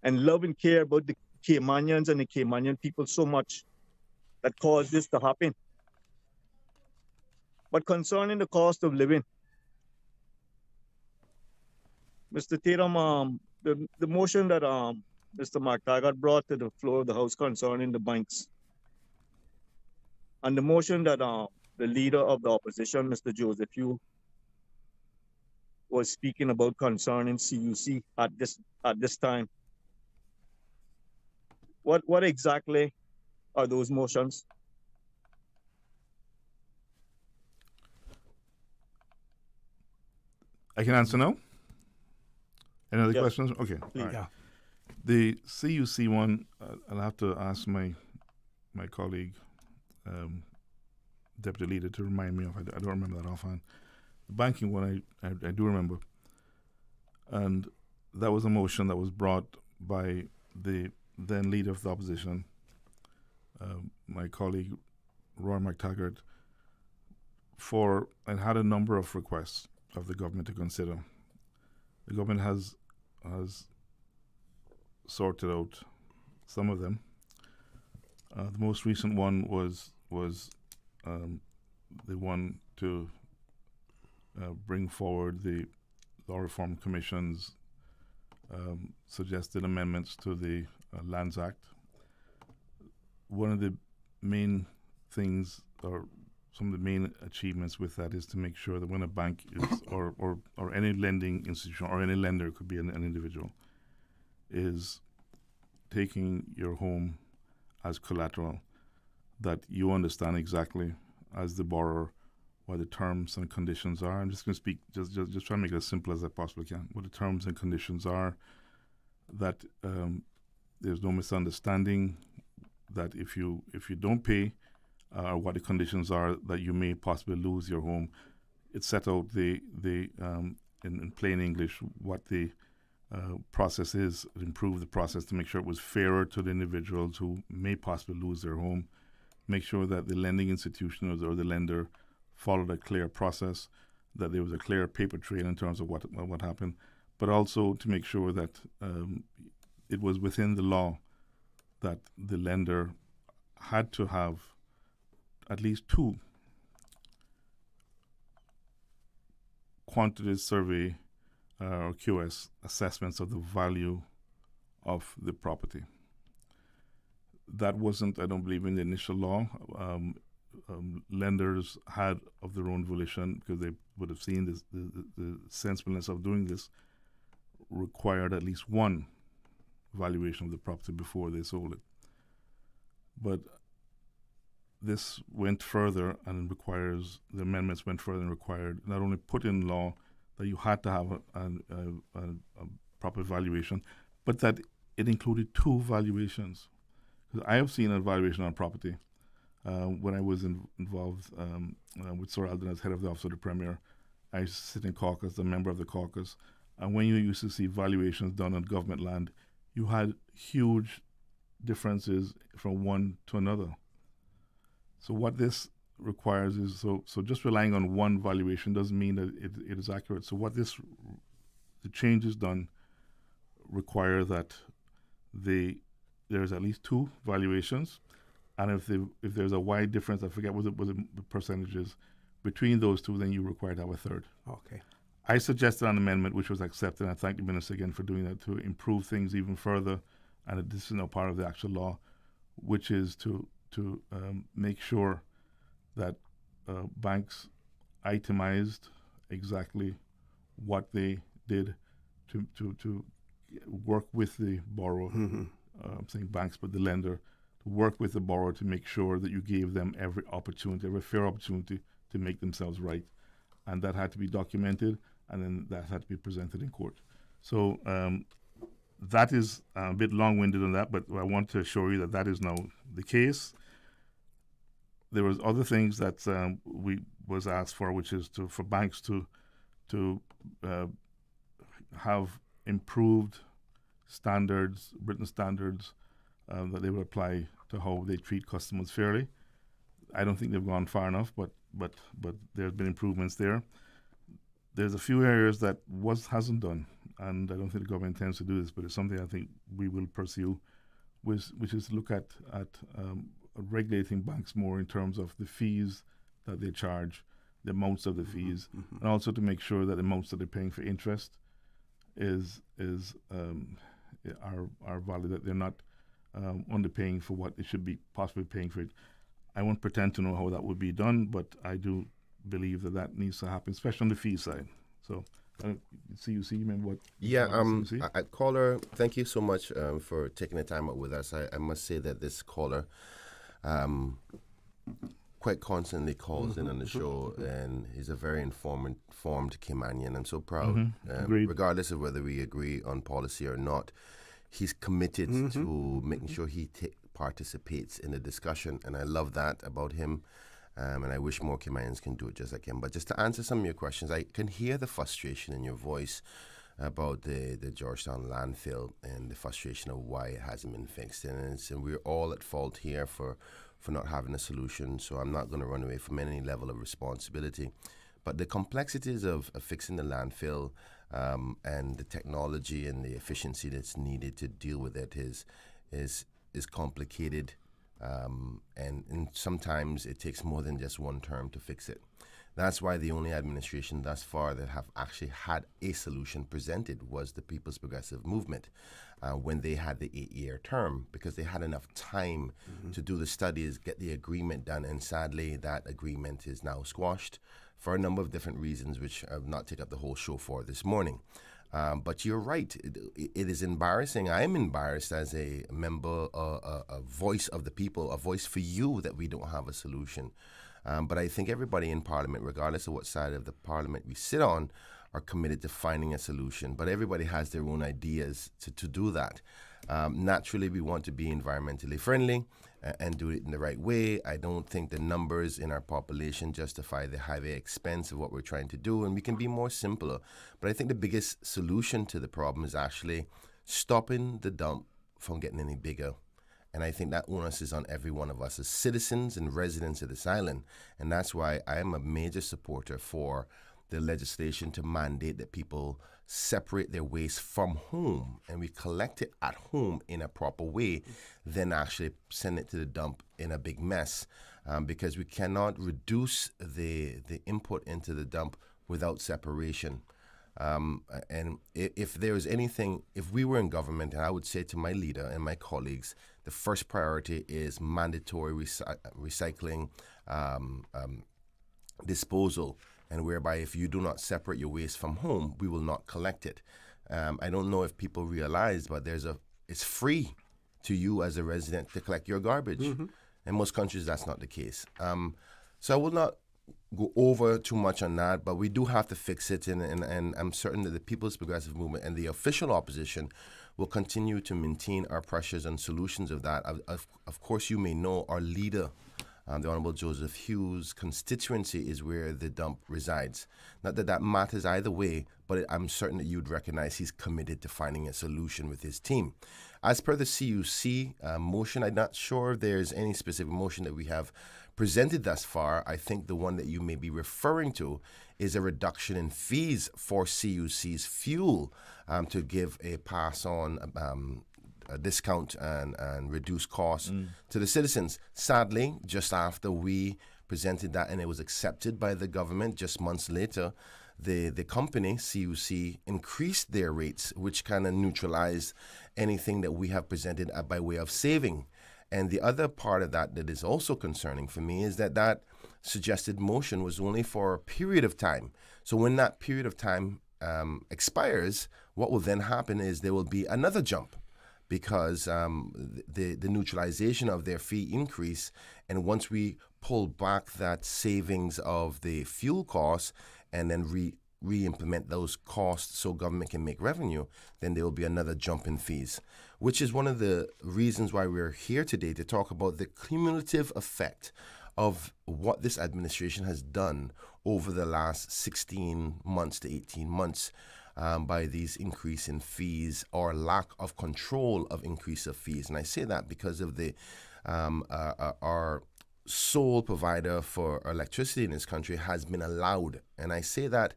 and love and care about the Caymanians and the Caymanian people so much that caused this to happen. But concerning the cost of living, Mr. Tatum, the motion that Mr. McTaggart brought to the floor of the House concerning the banks, and the motion that the leader of the opposition, Mr. Joseph Hugh, was speaking about concerning CUC at this time. What exactly are those motions? I can answer now. Any other Yes. questions? Okay. Please. All right. Yeah. The CUC one, I'll have to ask my colleague, deputy leader, to remind me of. I don't remember that offhand. The banking one, I do remember, and that was a motion that was brought by the then leader of the opposition, my colleague Roy McTaggart, and had a number of requests of the government to consider. The government has sorted out some of them. The most recent one was the one to bring forward the Law Reform Commission's suggested amendments to the Lands Act. One of the main things, or some of the main achievements with that, is to make sure that when a bank is, or any lending institution, or any lender, could be an individual, is taking your home as collateral, that you understand exactly, as the borrower, what the terms and conditions are. I'm just going to speak, just try to make it as simple as I possibly can. What the terms and conditions are, that there's no misunderstanding, that if you don't pay, what the conditions are, that you may possibly lose your home. It set out in plain English what the process is, improve the process to make sure it was fairer to the individuals who may possibly lose their home, make sure that the lending institution or the lender followed a clear process, that there was a clear paper trail in terms of what happened, but also to make sure that it was within the law that the lender had to have at least 2 quantitative survey or QS assessments of the value of the property. That wasn't, I don't believe, in the initial law. Lenders had, of their own volition, because they would have seen this, the sensibleness of doing this, required at least 1 valuation of the property before they sold it. But this went further and requires, the amendments went further and required, not only put in law that you had to have a proper valuation, but that it included 2 valuations. Because I have seen a valuation on property when I was involved with Sir Alden as head of the Office of the Premier. I used to sit in caucus, a member of the caucus, and when you used to see valuations done on government land, you had huge differences from one to another. So what this requires is, so just relying on 1 valuation doesn't mean that it is accurate. So what the changes done require that there's at least 2 valuations, and if there's a wide difference, I forget what the percentages between those 2, then you require to have a third. Okay. I suggested an amendment which was accepted, and I thank the minister again for doing that, to improve things even further, and this is now part of the actual law, which is to make sure that banks itemized exactly what they did to work with the borrower. I'm saying banks, but the lender, to work with the borrower to make sure that you gave them every fair opportunity to make themselves right. And that had to be documented, and then that had to be presented in court. So that is a bit long-winded on that, but I want to assure you that is now the case. There was other things that we was asked for, which is for banks to have improved standards, written standards that they would apply to how they treat customers fairly. I don't think they've gone far enough, but there's been improvements there. There's a few areas that hasn't done, and I don't think the government intends to do this, but it's something I think we will pursue, which is to look at regulating banks more in terms of the fees that they charge, the amounts of the fees, and also to make sure that the amounts that they're paying for interest are valid, that they're not underpaying for what they should be possibly paying for it. I won't pretend to know how that would be done, but I do believe that needs to happen, especially on the fee side. So, CUC, remember what? Yeah, caller, thank you so much for taking the time out with us. I must say that this caller quite constantly calls in on the show, and he's a very informed Caymanian. I'm so proud, regardless of whether we agree on policy or not. He's committed to making sure he participates in the discussion, and I love that about him. And I wish more Caymanians can do it just like him. But just to answer some of your questions, I can hear the frustration in your voice about the Georgetown landfill and the frustration of why it hasn't been fixed. And we're all at fault here for not having a solution, so I'm not going to run away from any level of responsibility. But the complexities of fixing the landfill and the technology and the efficiency that's needed to deal with it is complicated. And sometimes it takes more than just one term to fix it. That's why the only administration thus far that have actually had a solution presented was the People's Progressive Movement when they had the 8-year term, because they had enough time to do the studies, get the agreement done, and sadly that agreement is now squashed for a number of different reasons, which I will not take up the whole show for this morning. But you're right. It is embarrassing. I am embarrassed as a member, a voice of the people, a voice for you, that we don't have a solution. But I think everybody in Parliament, regardless of what side of the Parliament we sit on, are committed to finding a solution. But everybody has their own ideas to do that. Naturally, we want to be environmentally friendly and do it in the right way. I don't think the numbers in our population justify the highway expense of what we're trying to do, and we can be more simpler. But I think the biggest solution to the problem is actually stopping the dump from getting any bigger. And I think that onus is on every one of us as citizens and residents of this island. And that's why I am a major supporter for the legislation to mandate that people separate their waste from home and we collect it at home in a proper way, then actually send it to the dump in a big mess. Because we cannot reduce the input into the dump without separation. And if there is anything, if we were in government, and I would say to my leader and my colleagues, the first priority is mandatory recycling disposal, and whereby if you do not separate your waste from home, we will not collect it. I don't know if people realize, but it's free to you as a resident to collect your garbage. In most countries, that's not the case. So I will not go over too much on that, but we do have to fix it, and I'm certain that the People's Progressive Movement and the official opposition will continue to maintain our pressures and solutions of that. Of course, you may know our leader, the Honourable Joseph Hughes' constituency is where the dump resides. Not that that matters either way, but I'm certain that you'd recognize he's committed to finding a solution with his team. As per the CUC motion, I'm not sure if there's any specific motion that we have presented thus far. I think the one that you may be referring to is a reduction in fees for CUC's fuel to give a pass-on a discount and reduce costs to the citizens. Sadly, just after we presented that and it was accepted by the government, just months later, the company, CUC, increased their rates, which kind of neutralized anything that we have presented by way of saving. And the other part of that is also concerning for me is that suggested motion was only for a period of time. So when that period of time expires, what will then happen is there will be another jump, because the neutralization of their fee increase, and once we pull back that savings of the fuel costs and then re-implement those costs so government can make revenue, then there will be another jump in fees, which is one of the reasons why we're here today to talk about the cumulative effect of what this administration has done over the last 16 months to 18 months. By these increase in fees or lack of control of increase of fees. And I say that because of our sole provider for electricity in this country has been allowed. And I say that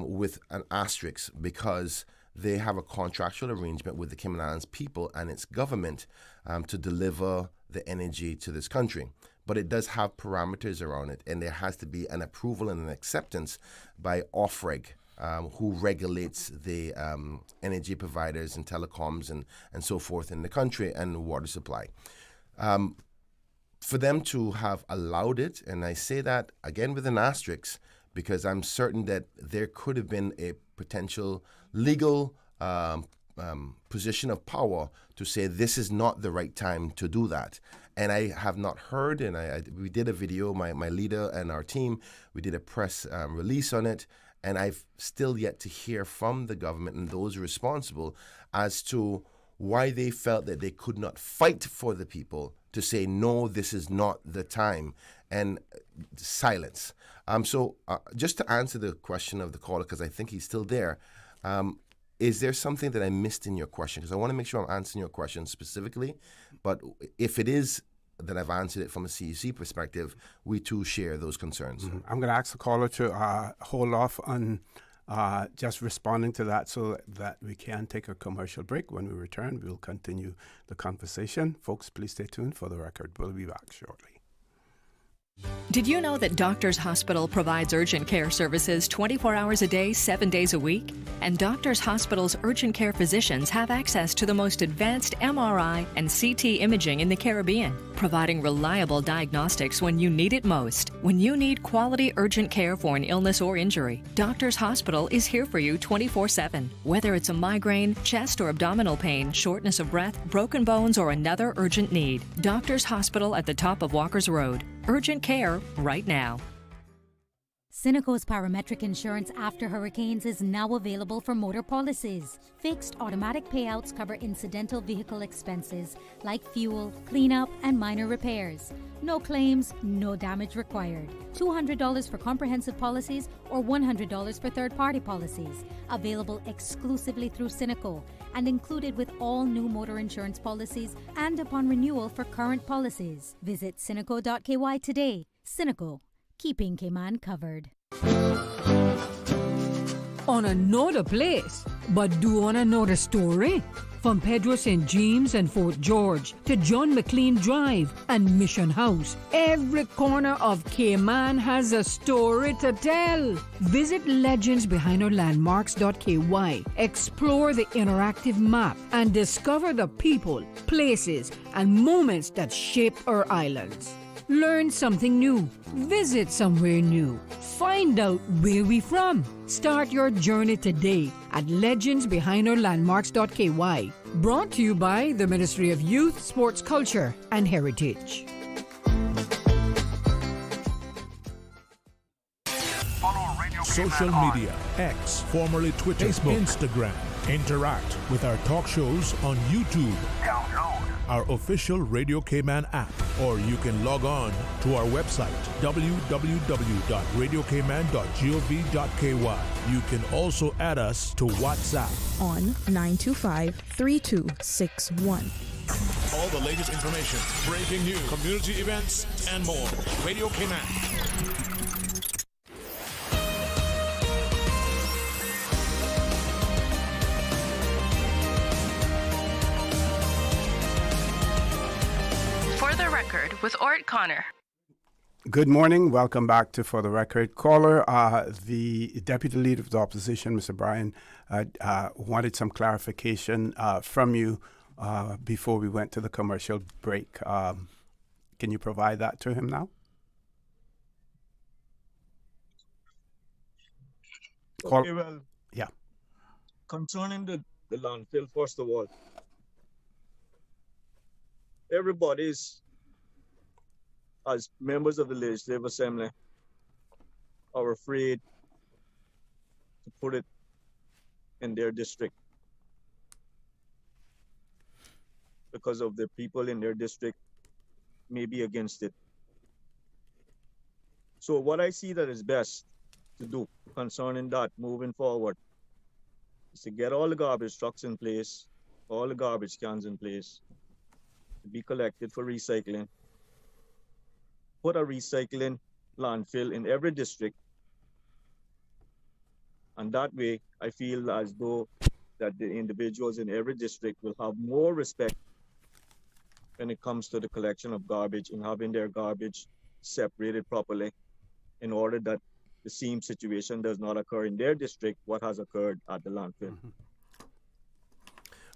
with an asterisk because they have a contractual arrangement with the Cayman Islands people and its government to deliver the energy to this country. But it does have parameters around it, and there has to be an approval and an acceptance by OFREG, who regulates the energy providers and telecoms and so forth in the country, and water supply. For them to have allowed it, and I say that again with an asterisk, because I'm certain that there could have been a potential legal position of power to say this is not the right time to do that. And I have not heard, and we did a video, my leader and our team, we did a press release on it, and I've still yet to hear from the government and those responsible as to why they felt that they could not fight for the people to say, no, this is not the time, and silence. So just to answer the question of the caller, because I think he's still there, is there something that I missed in your question? Because I want to make sure I'm answering your question specifically, but if it is that I've answered it from a CUC perspective, we too share those concerns. I'm going to ask the caller to hold off on just responding to that so that we can take a commercial break. When we return, we'll continue the conversation. Folks, please stay tuned for the record. We'll be back shortly. Did you know that Doctors Hospital provides urgent care services 24 hours a day, 7 days a week? And Doctors Hospital's urgent care physicians have access to the most advanced MRI and CT imaging in the Caribbean, providing reliable diagnostics when you need it most. When you need quality urgent care for an illness or injury, Doctors Hospital is here for you 24/7. Whether it's a migraine, chest or abdominal pain, shortness of breath, broken bones, or another urgent need, Doctors Hospital at the top of Walker's Road. urgent care right now. Cineco's parametric insurance after hurricanes is now available for motor policies. Fixed automatic payouts cover incidental vehicle expenses like fuel, cleanup, and minor repairs. No claims, no damage required. $200 for comprehensive policies or $100 for third-party policies. Available exclusively through Cineco and included with all new motor insurance policies and upon renewal for current policies. Visit cineco.ky today. Cineco, keeping Cayman covered. On another place, but do on another story? From Pedro St. James and Fort George to John McLean Drive and Mission House, every corner of Cayman has a story to tell. Visit legendsbehindherlandmarks.ky, explore the interactive map, and discover the people, places, and moments that shape our islands. Learn something new. Visit somewhere new. Find out where we from. Start your journey today at legendsbehindherlandmarks.ky. Brought to you by the Ministry of Youth, Sports Culture and Heritage. Social media, X, formerly Twitter, Facebook, Instagram. Interact with our talk shows on YouTube. Download our official Radio Cayman app, or you can log on to our website, www.radiocayman.gov.ky. You can also add us to WhatsApp on 925-3261. All the latest information, breaking news, community events, and more. Radio Cayman. For the Record with Orrett Connor. Good morning. Welcome back to For the Record. Caller, the Deputy Leader of the Opposition, Mr. Bryan, wanted some clarification from you before we went to the commercial break. Can you provide that to him now? Okay, well, yeah. Concerning the landfill, first of all, everybody's, as members of the Legislative Assembly, are afraid to put it in their district because of the people in their district may be against it. So what I see that is best to do concerning that moving forward is to get all the garbage trucks in place, all the garbage cans in place, to be collected for recycling. Put a recycling landfill in every district. And that way, I feel as though that the individuals in every district will have more respect when it comes to the collection of garbage and having their garbage separated properly in order that the same situation does not occur in their district what has occurred at the landfill. Mm-hmm.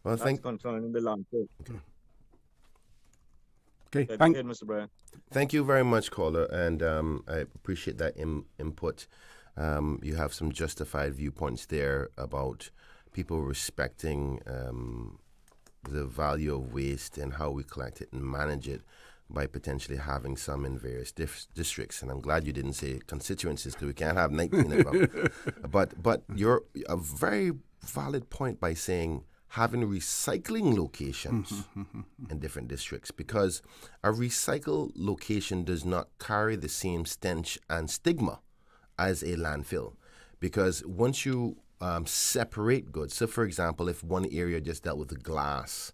Well, that's concerning the landfill. Okay, thank you, Mr. Bryan. Thank you very much, caller, and I appreciate that input. You have some justified viewpoints there about people respecting the value of waste and how we collect it and manage it by potentially having some in various districts. And I'm glad you didn't say constituencies because we can't have 19 of them. But you're a very valid point by saying having recycling locations in different districts, because a recycle location does not carry the same stench and stigma as a landfill. Because once you separate goods, so for example, if one area just dealt with the glass,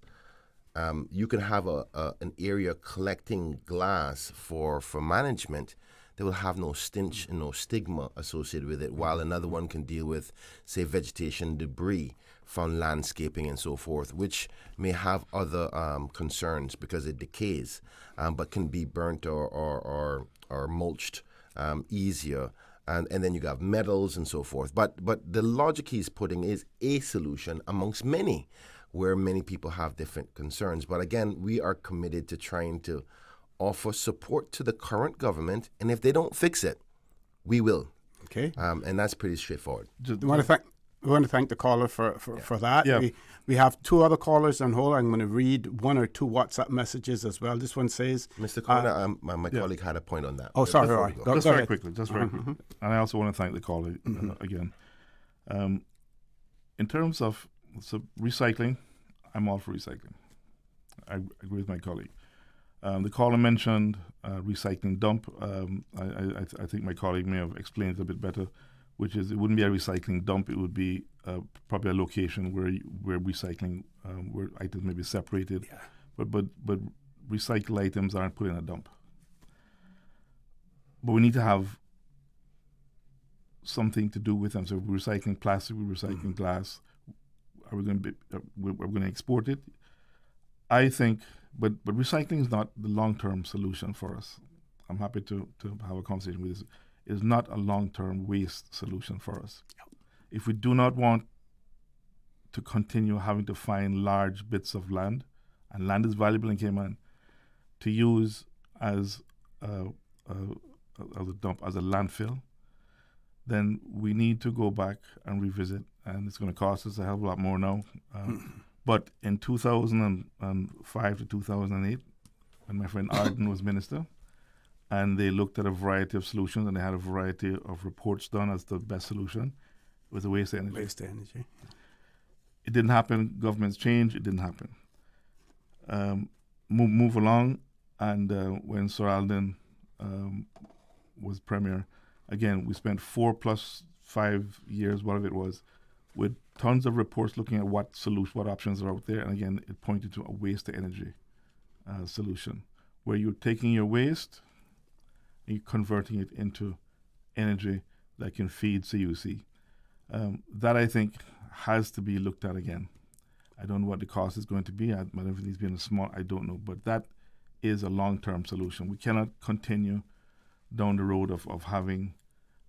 you can have an area collecting glass for management that will have no stench and no stigma associated with it, while another one can deal with, say, vegetation debris from landscaping and so forth, which may have other concerns because it decays, but can be burnt or mulched easier. And then you have metals and so forth. But the logic he's putting is a solution amongst many, where many people have different concerns. But again, we are committed to trying to offer support to the current government, and if they don't fix it, we will. Okay. And that's pretty straightforward. I want to thank We want to thank the caller for that. Yeah. We have two other callers on hold. I'm going to read one or two WhatsApp messages as well. This one says... Mr. Connor, my colleague had a point on that. Oh, sorry. All right. Just very quickly. And I also want to thank the caller again. In terms of recycling, I'm all for recycling. I agree with my colleague. The caller mentioned recycling dump. I think my colleague may have explained it a bit better, which is it wouldn't be a recycling dump. It would be probably a location where recycling, where items may be separated. Yeah. But recycled items aren't put in a dump. But we need to have something to do with them. So if we're recycling plastic, we're recycling glass. Are we going to we're going to export it? I think, but recycling is not the long-term solution for us. I'm happy to have a conversation with this. It is not a long-term waste solution for us. If we do not want to continue having to find large bits of land, and land is valuable in Cayman, to use as a dump, as a landfill, then we need to go back and revisit, and it's going to cost us a hell of a lot more now. But in 2005 to 2008, when my friend Arden was minister, and they looked at a variety of solutions, and they had a variety of reports done as the best solution, it was a waste of energy. Waste of energy. It didn't happen. Governments changed. It didn't happen. Move along, and when Sir Alden was premier, again, we spent 4 plus 5 years, whatever it was, with tons of reports looking at what options are out there. And again, it pointed to a waste of energy solution, where you're taking your waste and you're converting it into energy that can feed CUC. That, I think, has to be looked at again. I don't know what the cost is going to be. I don't know if it's being small. I don't know. But that is a long-term solution. We cannot continue down the road of having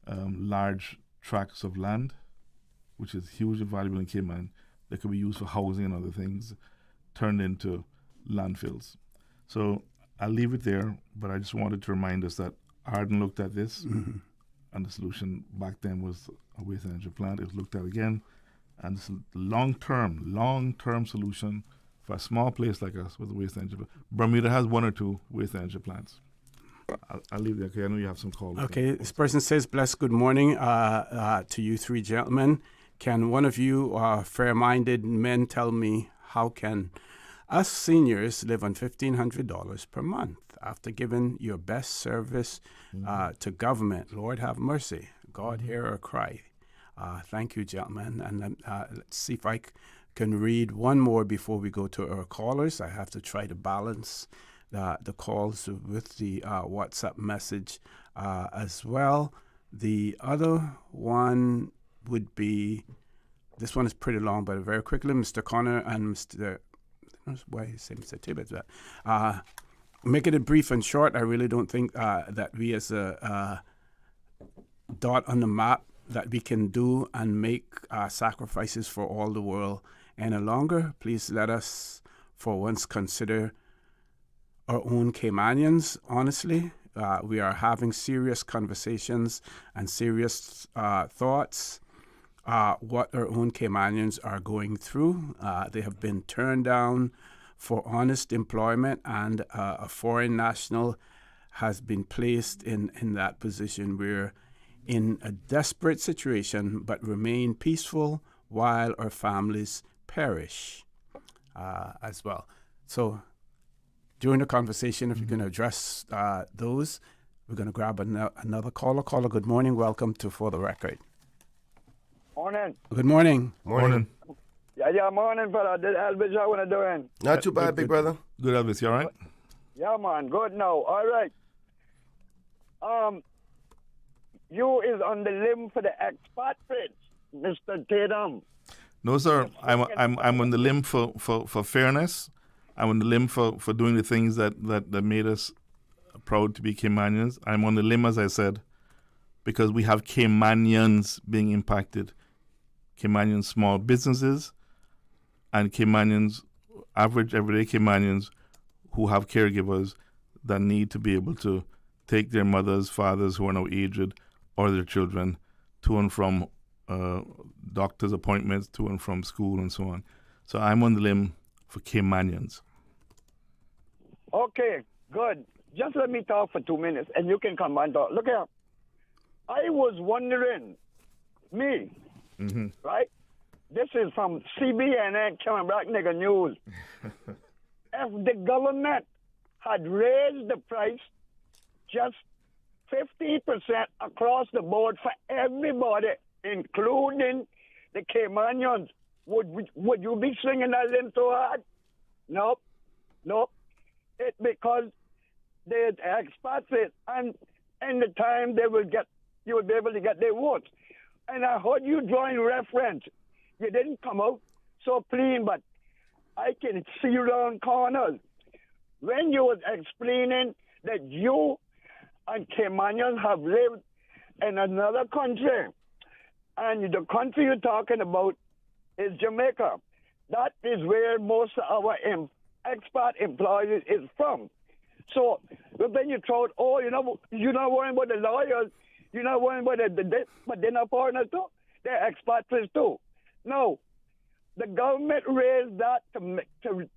large tracts of land, which is hugely valuable in Cayman, that could be used for housing and other things, turned into landfills. So I'll leave it there, but I just wanted to remind us that Arden looked at this, and the solution back then was a waste energy plant. It was looked at again, and it's a long-term solution for a small place like us with a waste energy plant. Bermuda has 1 or 2 waste energy plants. I'll leave it there, okay? I know you have some calls. Okay, this person says, bless good morning to you three gentlemen. Can one of you fair-minded men tell me how can us seniors live on $1,500 per month after giving your best service to government? Lord have mercy. God hear our cry. Thank you, gentlemen. And let's see if I can read one more before we go to our callers. I have to try to balance the calls with the WhatsApp message as well. The other one would be, this one is pretty long, but very quickly, Mr. Connor and Mr. Why you say Mr. Tibbetts? Making it brief and short, I really don't think that we as a dot on the map that we can do and make sacrifices for all the world any longer. Please let us for once consider our own Caymanians, honestly. We are having serious conversations and serious thoughts what our own Caymanians are going through. They have been turned down for honest employment, and a foreign national has been placed in that position. We're in a desperate situation, but remain peaceful while our families perish as well. So during the conversation, if you're going to address those, we're going to grab another caller. Caller, good morning. Welcome to For the Record. Morning. Good morning. Morning. Yeah, morning, fella. This Elvis, how are you doing? Not too bad, big brother. Good, Elvis. You all right? Yeah, man. Good now. All right. You is on the limb for the expatriates, Mr. Tatum. No, sir. I'm on the limb for fairness. I'm on the limb for doing the things that made us proud to be Caymanians. I'm on the limb, as I said, because we have Caymanians being impacted. Caymanian small businesses and Caymanians, average everyday Caymanians who have caregivers that need to be able to take their mothers, fathers who are now aged, or their children to and from doctor's appointments to and from school and so on. So I'm on the limb for Caymanians. Okay, good. Just let me talk for 2 minutes, and you can come and talk. Look here. I was wondering, right? This is from CBN, Cayman Black Nigger News. If the government had raised the price just 50% across the board for everybody, including the Caymanians, would you be swinging that limb so hard? Nope. It's because they're expats, and in the time you will be able to get their votes. And I heard you drawing reference. You didn't come out so clean, but I can see you around corners. When you was explaining that you and Caymanians have lived in another country, and the country you're talking about is Jamaica. That is where most of our expat employees is from. So then you throw, you're not worrying about the lawyers, you're not worrying about but they're not foreigners too. They're expatriates too. No, the government raised that to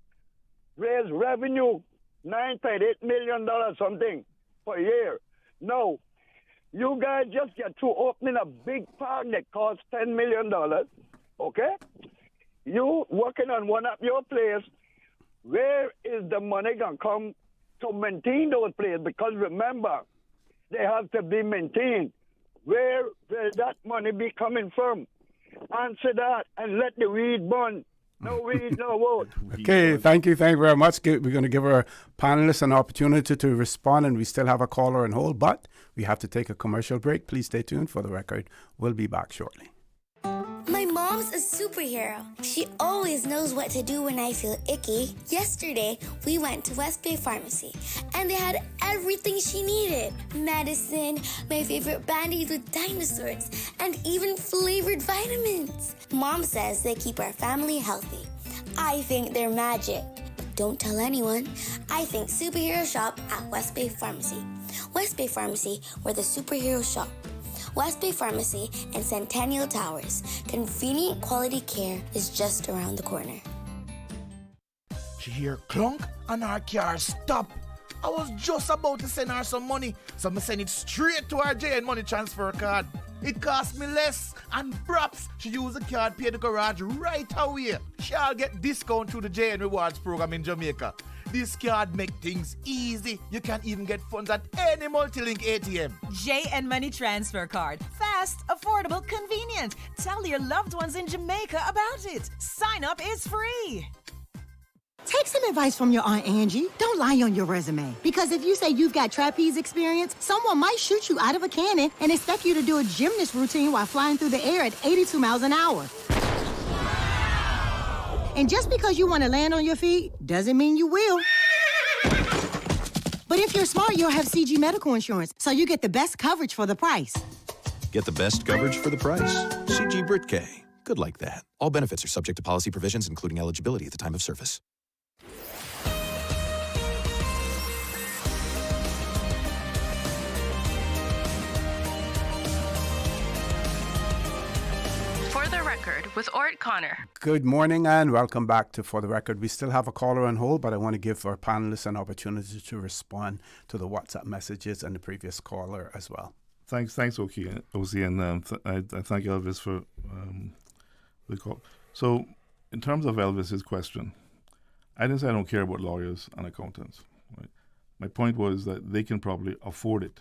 raise revenue, $9.8 million something per year. No, you guys just get through opening a big park that costs $10 million, okay? You working on one of your place. Where is the money going to come to maintain those places? Because remember, they have to be maintained. Where will that money be coming from? Answer that and let the weed burn. No weed, no vote. Okay, thank you very much. We're going to give our panelists an opportunity to respond, and we still have a caller on hold, but we have to take a commercial break. Please stay tuned for the record. We'll be back shortly. My mom's a superhero. She always knows what to do when I feel icky. Yesterday, we went to West Bay Pharmacy, and they had everything she needed. Medicine, my favorite band-aids with dinosaurs, and even flavored vitamins. Mom says they keep our family healthy. I think they're magic. But don't tell anyone. I think superhero shop at West Bay Pharmacy. West Bay Pharmacy, where the superheroes shop. West Bay Pharmacy and Centennial Towers. Convenient quality care is just around the corner. She hear clunk and her car stop. I was just about to send her some money, so I send it straight to her JN Money Transfer card. It cost me less, and perhaps she use the card, pay the garage right away. She'll get discount through the JN Rewards program in Jamaica. This card make things easy. You can even get funds at any multi-link ATM. JN Money Transfer Card. Fast, affordable, convenient. Tell your loved ones in Jamaica about it. Sign up is free. Take some advice from your Aunt Angie. Don't lie on your resume. Because if you say you've got trapeze experience, someone might shoot you out of a cannon and expect you to do a gymnast routine while flying through the air at 82 miles an hour. And just because you want to land on your feet doesn't mean you will. But if you're smart, you'll have CG medical insurance, so you get the best coverage for the price. Get the best coverage for the price. CG Brit-K. Good like that. All benefits are subject to policy provisions, including eligibility at the time of service. For the Record with Orrett Connor. Good morning and welcome back to For the Record. We still have a caller on hold, but I want to give our panelists an opportunity to respond to the WhatsApp messages and the previous caller as well. Thanks, Oki, and I thank Elvis for the call. So, in terms of Elvis's question, I didn't say I don't care about lawyers and accountants. Right? My point was that they can probably afford it.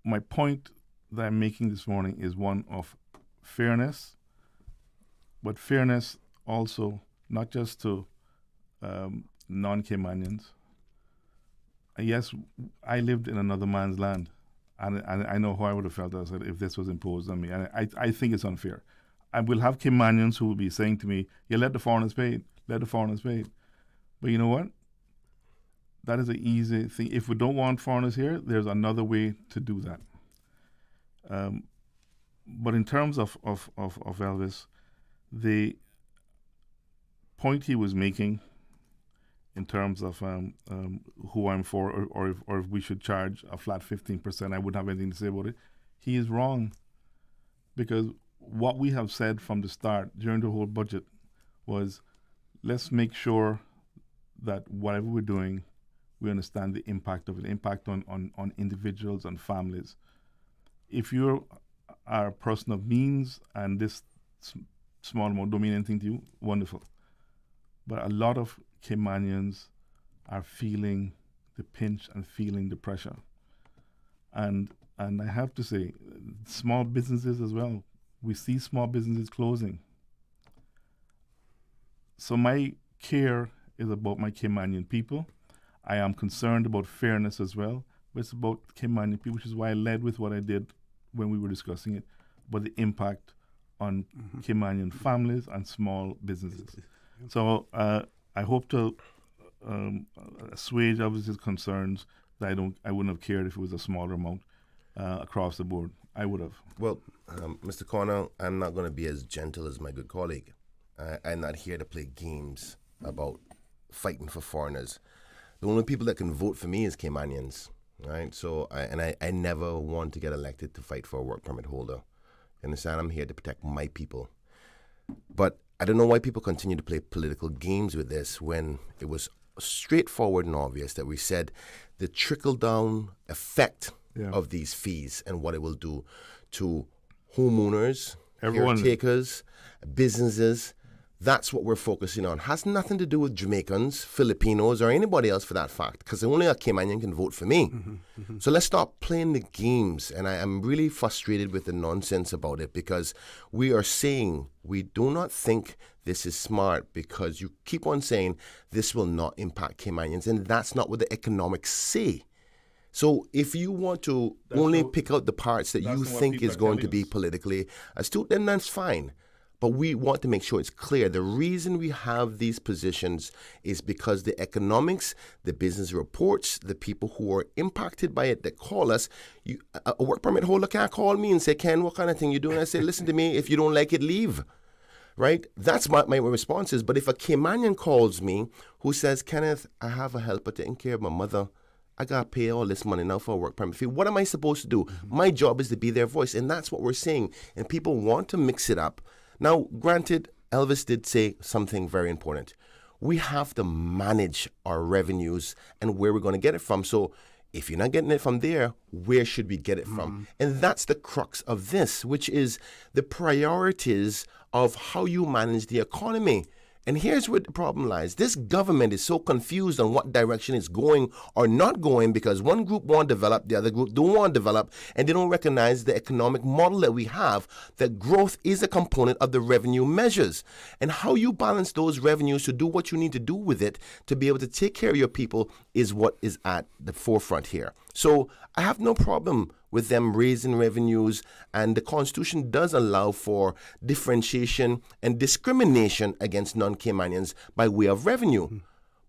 My point that I'm making this morning is one of fairness, but fairness also not just to non-Caymanians. Yes, I lived in another man's land, and I know how I would have felt if this was imposed on me. And I think it's unfair. I will have Caymanians who will be saying to me, "Yeah, let the foreigners pay it. Let the foreigners pay it." But you know what? That is an easy thing. If we don't want foreigners here, there's another way to do that. But in terms of Elvis, the point he was making in terms of who I'm for, or if we should charge a flat 15%, I wouldn't have anything to say about it. He is wrong. because what we have said from the start during the whole budget was, let's make sure that whatever we're doing, we understand the impact of it, impact on individuals and families. If you are a person of means and this small amount don't mean anything to you, wonderful. But a lot of Caymanians are feeling the pinch and feeling the pressure. And I have to say, small businesses as well. We see small businesses closing. So my care is about my Caymanian people. I am concerned about fairness as well, but it's about Caymanian people, which is why I led with what I did when we were discussing it, about the impact on Caymanian families and small businesses. So I hope to assuage obviously concerns that I wouldn't have cared if it was a smaller amount across the board. I would have. Well, Mr. Cornell, I'm not going to be as gentle as my good colleague. I'm not here to play games about fighting for foreigners. The only people that can vote for me is Caymanians, right? So, I never want to get elected to fight for a work permit holder. You understand? I'm here to protect my people. But I don't know why people continue to play political games with this when it was straightforward and obvious that we said the trickle-down effect of these fees and what it will do to homeowners, caretakers, businesses. That's what we're focusing on. Has nothing to do with Jamaicans, Filipinos, or anybody else for that fact, because only a Caymanian can vote for me. So let's stop playing the games. And I am really frustrated with the nonsense about it, because we are saying we do not think this is smart, because you keep on saying this will not impact Caymanians, and that's not what the economics say. So if you want to pick out the parts that you think is going to be politically astute, then that's fine. But we want to make sure it's clear. The reason we have these positions is because the economics, the business reports, the people who are impacted by it that call us, a work permit holder can't call me and say, Ken, what kind of thing you doing? I say, listen to me, if you don't like it, leave. Right? That's what my response is. But if a Caymanian calls me who says, Kenneth, I have a helper taking care of my mother, I got to pay all this money now for a work permit fee. What am I supposed to do? My job is to be their voice. And that's what we're saying. And people want to mix it up. Now, granted, Elvis did say something very important. We have to manage our revenues and where we're going to get it from. So if you're not getting it from there, where should we get it from? And that's the crux of this, which is the priorities of how you manage the economy. And here's where the problem lies. This government is so confused on what direction it's going or not going, because one group want to develop, the other group don't want to develop, and they don't recognize the economic model that we have, that growth is a component of the revenue measures. And how you balance those revenues to do what you need to do with it to be able to take care of your people is what is at the forefront here. So I have no problem with them raising revenues, and the Constitution does allow for differentiation and discrimination against non-Caymanians by way of revenue.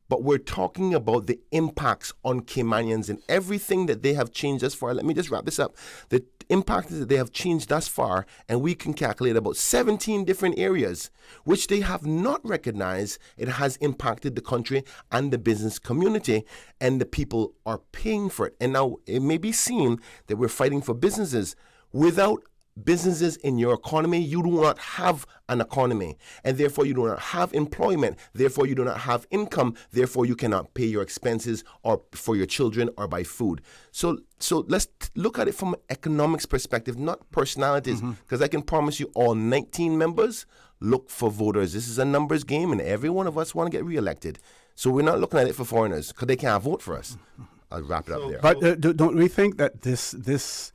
But we're talking about the impacts on Caymanians and everything that they have changed thus far. Let me just wrap this up. The impact that they have changed thus far, and we can calculate about 17 different areas, which they have not recognized it has impacted the country and the business community, and the people are paying for it. And now it may be seen that we're fighting for businesses. Without businesses in your economy, you do not have an economy, and therefore you do not have employment, therefore you do not have income, therefore you cannot pay your expenses or for your children or buy food. So let's look at it from an economics perspective, not personalities, because I can promise you all 19 members look for voters. This is a numbers game, and every one of us want to get reelected. So we're not looking at it for foreigners because they can't vote for us. I'll wrap it up there. But don't we think that this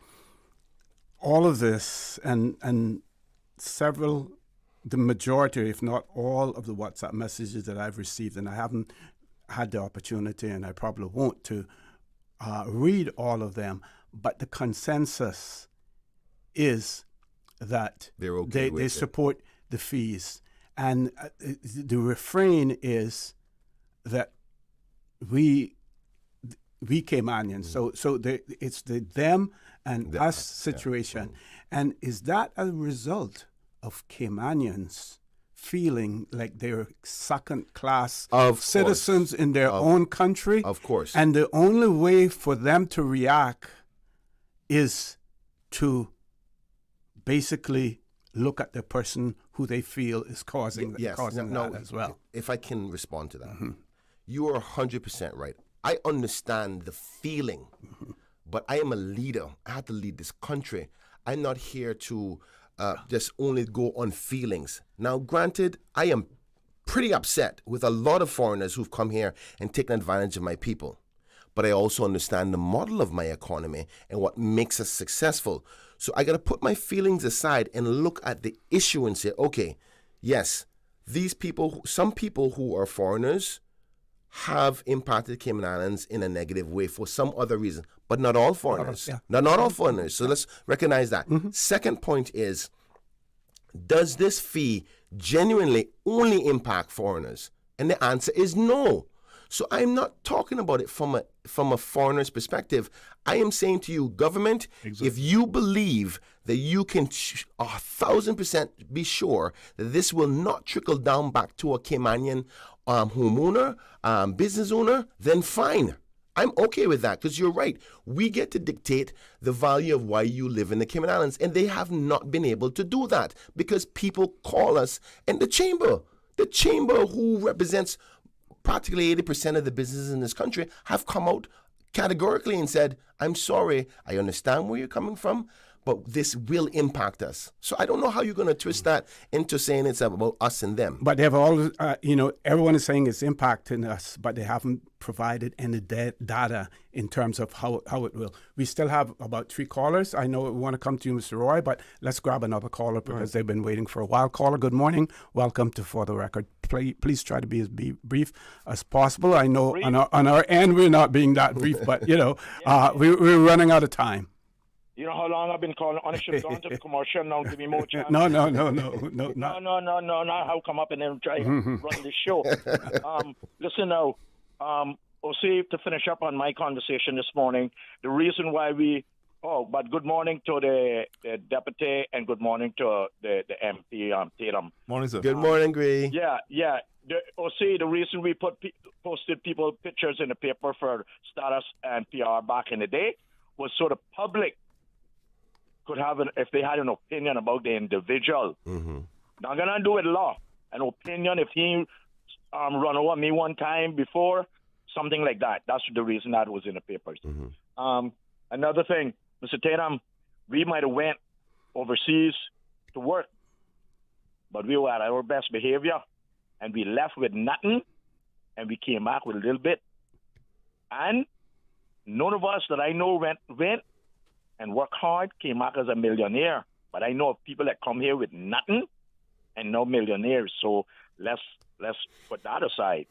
all of this and several, the majority, if not all, of the WhatsApp messages that I've received, and I haven't had the opportunity, and I probably won't, to read all of them, but the consensus is that they support the fees. And the refrain is that we Caymanians, so it's the them and us situation. And is that a result of Caymanians feeling like they're second-class citizens in their own country? Of course. And the only way for them to react is to basically look at the person who they feel is causing Yes. that as well. If I can respond to that. You are 100% right. I understand the feeling, but I am a leader. I have to lead this country. I'm not here to just only go on feelings. Now, granted, I am pretty upset with a lot of foreigners who've come here and taken advantage of my people. But I also understand the model of my economy and what makes us successful. So I got to put my feelings aside and look at the issue and say, okay, yes, these people, some people who are foreigners have impacted Cayman Islands in a negative way for some other reason, but not all foreigners. Not all foreigners. So let's recognize that. Second point is, does this fee genuinely only impact foreigners? And the answer is no. So I'm not talking about it from a foreigner's perspective. I am saying to you, government, if you believe that you can 1,000% be sure that this will not trickle down back to a Caymanian homeowner, business owner, then fine. I'm okay with that because you're right. We get to dictate the value of why you live in the Cayman Islands, and they have not been able to do that because people call us, and the chamber who represents practically 80% of the businesses in this country have come out categorically and said, I'm sorry, I understand where you're coming from, but this will impact us. So I don't know how you're going to twist that into saying it's about us and them. But they've always, everyone is saying it's impacting us, but they haven't provided any data in terms of how it will. We still have about 3 callers. I know we want to come to you, Mr. Roy, but let's grab another caller because they've been waiting for a while. Caller, good morning. Welcome to For the Record. Please try to be as brief as possible. I know on our end we're not being that brief, but, we're running out of time. You know how long I've been calling? I should have gone to the commercial now. Give me more chance. No. Not how come up and then try to run this show. Listen now. To finish up on my conversation this morning, the reason why but good morning to the deputy and good morning to the MP, Tatum. Morning, sir. Good morning, Gree. Yeah. The reason we posted pictures in the paper for status and PR back in the day was so the public could have if they had an opinion about the individual. Not gonna do it law. An opinion if he run over me one time before, something like that. That's the reason that was in the papers. Another thing, Mr. Tatum, we might have went overseas to work, but we were at our best behavior, and we left with nothing, and we came back with a little bit. And none of us that I know went and worked hard, came back as a millionaire. But I know of people that come here with nothing and no millionaires. So let's put that aside,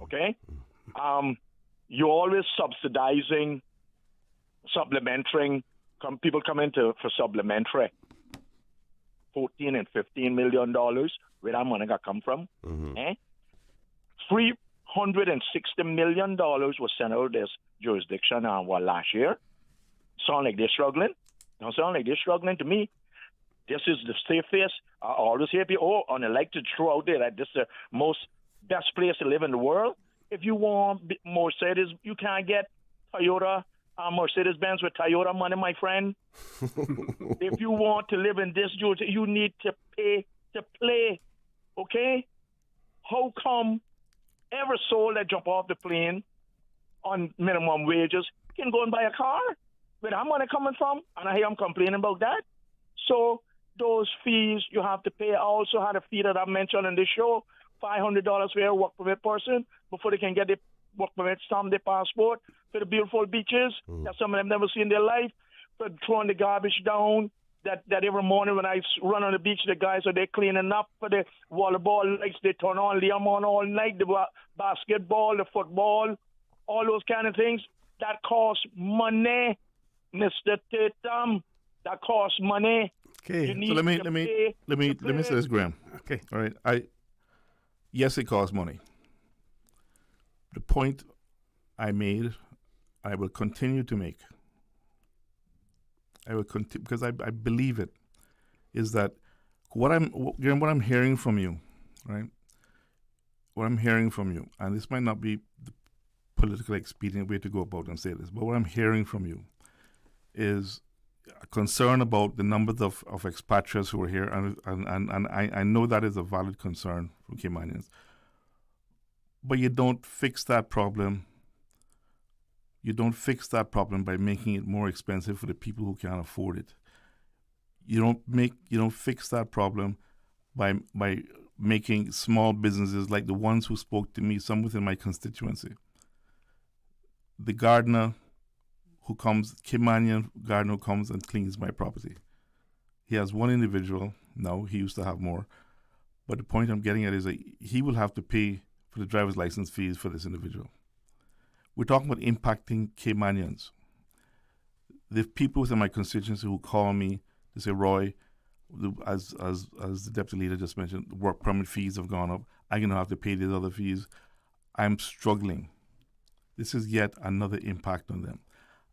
okay? You're always subsidizing, supplementary. People come into for supplementary, $14 and $15 million. Where that money got come from? $360 million was sent out of this jurisdiction last year. Sound like they're struggling? Don't sound like they're struggling to me. This is the safest. I always hear people, and I like to throw out there that this is the best place to live in the world. If you want Mercedes, you can't get Toyota, Mercedes-Benz with Toyota money, my friend. If you want to live in this jurisdiction, you need to pay to play, okay? How come every soul that jump off the plane on minimum wages can go and buy a car? Where that money coming from? And I hear them complaining about that. So those fees you have to pay. I also had a fee that I mentioned in this show, $500 for a work permit person before they can get their work permit, stamp their passport for the beautiful beaches that some of them never seen in their life, for throwing the garbage down. That every morning when I run on the beach, the guys are there cleaning up for the volleyball lights. They turn on, leave them on all night. The basketball, the football, all those kind of things. That costs money, Mr. Tatum. That costs money. Okay, so let me say this, Graham. Okay, all right. Yes, it costs money. The point I made, I will continue to make. I will continue because I believe it. Is that what I'm hearing from you, right? What I'm hearing from you, and this might not be the politically expedient way to go about and say this, but what I'm hearing from you is concern about the numbers of expatriates who are here, and I know that is a valid concern from Caymanians. But you don't fix that problem. You don't fix that problem by making it more expensive for the people who can't afford it. You don't fix that problem by making small businesses like the ones who spoke to me, some within my constituency. The gardener who comes, Caymanian gardener who comes and cleans my property. He has one individual now. He used to have more. But the point I'm getting at is that he will have to pay for the driver's license fees for this individual. We're talking about impacting Caymanians. The people within my constituency who call me to say, Roy, as the deputy leader just mentioned, the work permit fees have gone up. I'm going to have to pay these other fees. I'm struggling. This is yet another impact on them.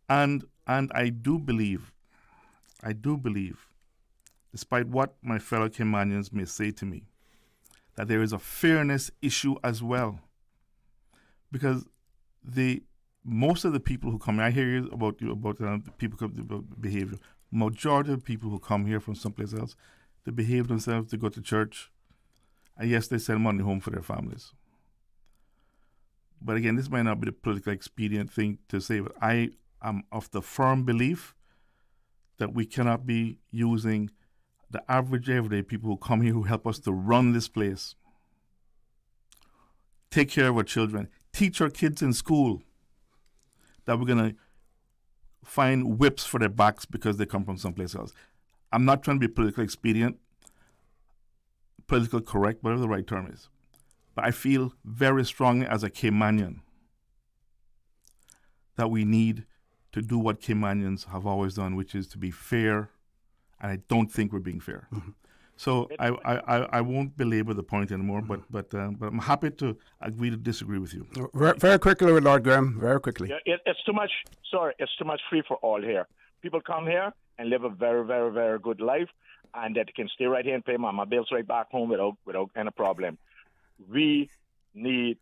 And I do believe, despite what my fellow Caymanians may say to me, that there is a fairness issue as well. Because most of the people who come, I hear about people behavior. Majority of people who come here from someplace else, they behave themselves, they go to church, and yes, they send money home for their families. But again, this might not be the politically expedient thing to say, but I am of the firm belief that we cannot be using the average everyday people who come here, who help us to run this place, take care of our children, teach our kids in school, that we're going to find whips for their backs because they come from someplace else. I'm not trying to be politically expedient, politically correct, whatever the right term is. But I feel very strongly as a Caymanian that we need to do what Caymanians have always done, which is to be fair, and I don't think we're being fair. Mm-hmm. So I won't belabor the point anymore, but I'm happy to agree to disagree with you. Very quickly with Lord Graham, very quickly. Yeah, it's too much. Sorry, it's too much free for all here. People come here and live a very, very, very good life, and that can stay right here and pay my bills right back home without any problem. We need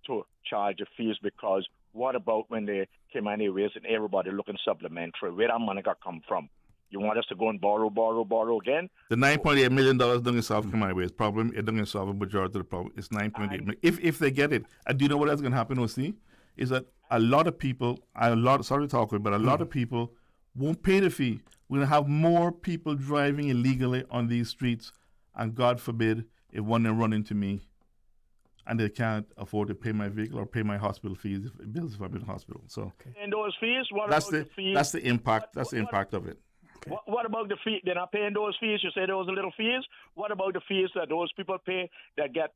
to charge the fees, because what about when they came on Airways and everybody looking supplementary? Where that money got come from? You want us to go and borrow again? The $9.8 million doesn't solve Cayman Airways problem. It doesn't solve a majority of the problem. It's $9.8 million. If they get it, and do you know what else is going to happen, OC? Is that a lot of people, sorry to talk with, but a lot of people won't pay the fee. We're going to have more people driving illegally on these streets, and God forbid if one of them run into me and they can't afford to pay my vehicle or pay my hospital fees, bills if I'm in the hospital. So, and those fees, that's the impact. That's the impact of it. Okay. What about the fee? They're not paying those fees. You say those little fees. What about the fees that those people pay that get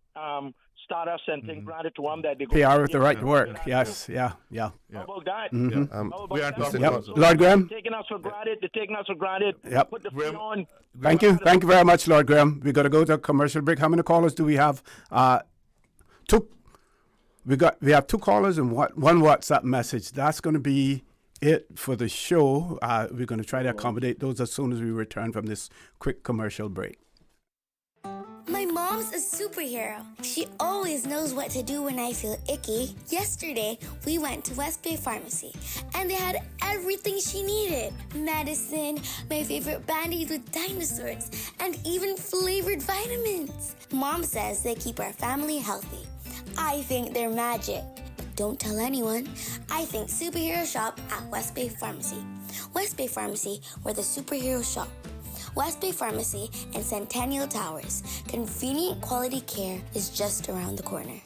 status and things granted to them that they go PR with the right to work? Yes, yeah. How about that? Mm-hmm. We aren't talking about Lord Graham. They're taking us for granted. Yep. Put the fee on. Thank you very much, Lord Graham. We're going to go to a commercial break. How many callers do we have? Two. We have two callers and one WhatsApp message. That's going to be it for the show. We're going to try to accommodate those as soon as we return from this quick commercial break. My mom's a superhero. She always knows what to do when I feel icky. Yesterday, we went to West Bay Pharmacy, and they had everything she needed. Medicine, my favorite Band-Aid with dinosaurs, and even flavored vitamins. Mom says they keep our family healthy. I think they're magic. Don't tell anyone. I think superhero shop at West Bay Pharmacy. West Bay Pharmacy, where the superheroes shop. West Bay Pharmacy and Centennial Towers. Convenient quality care is just around the corner.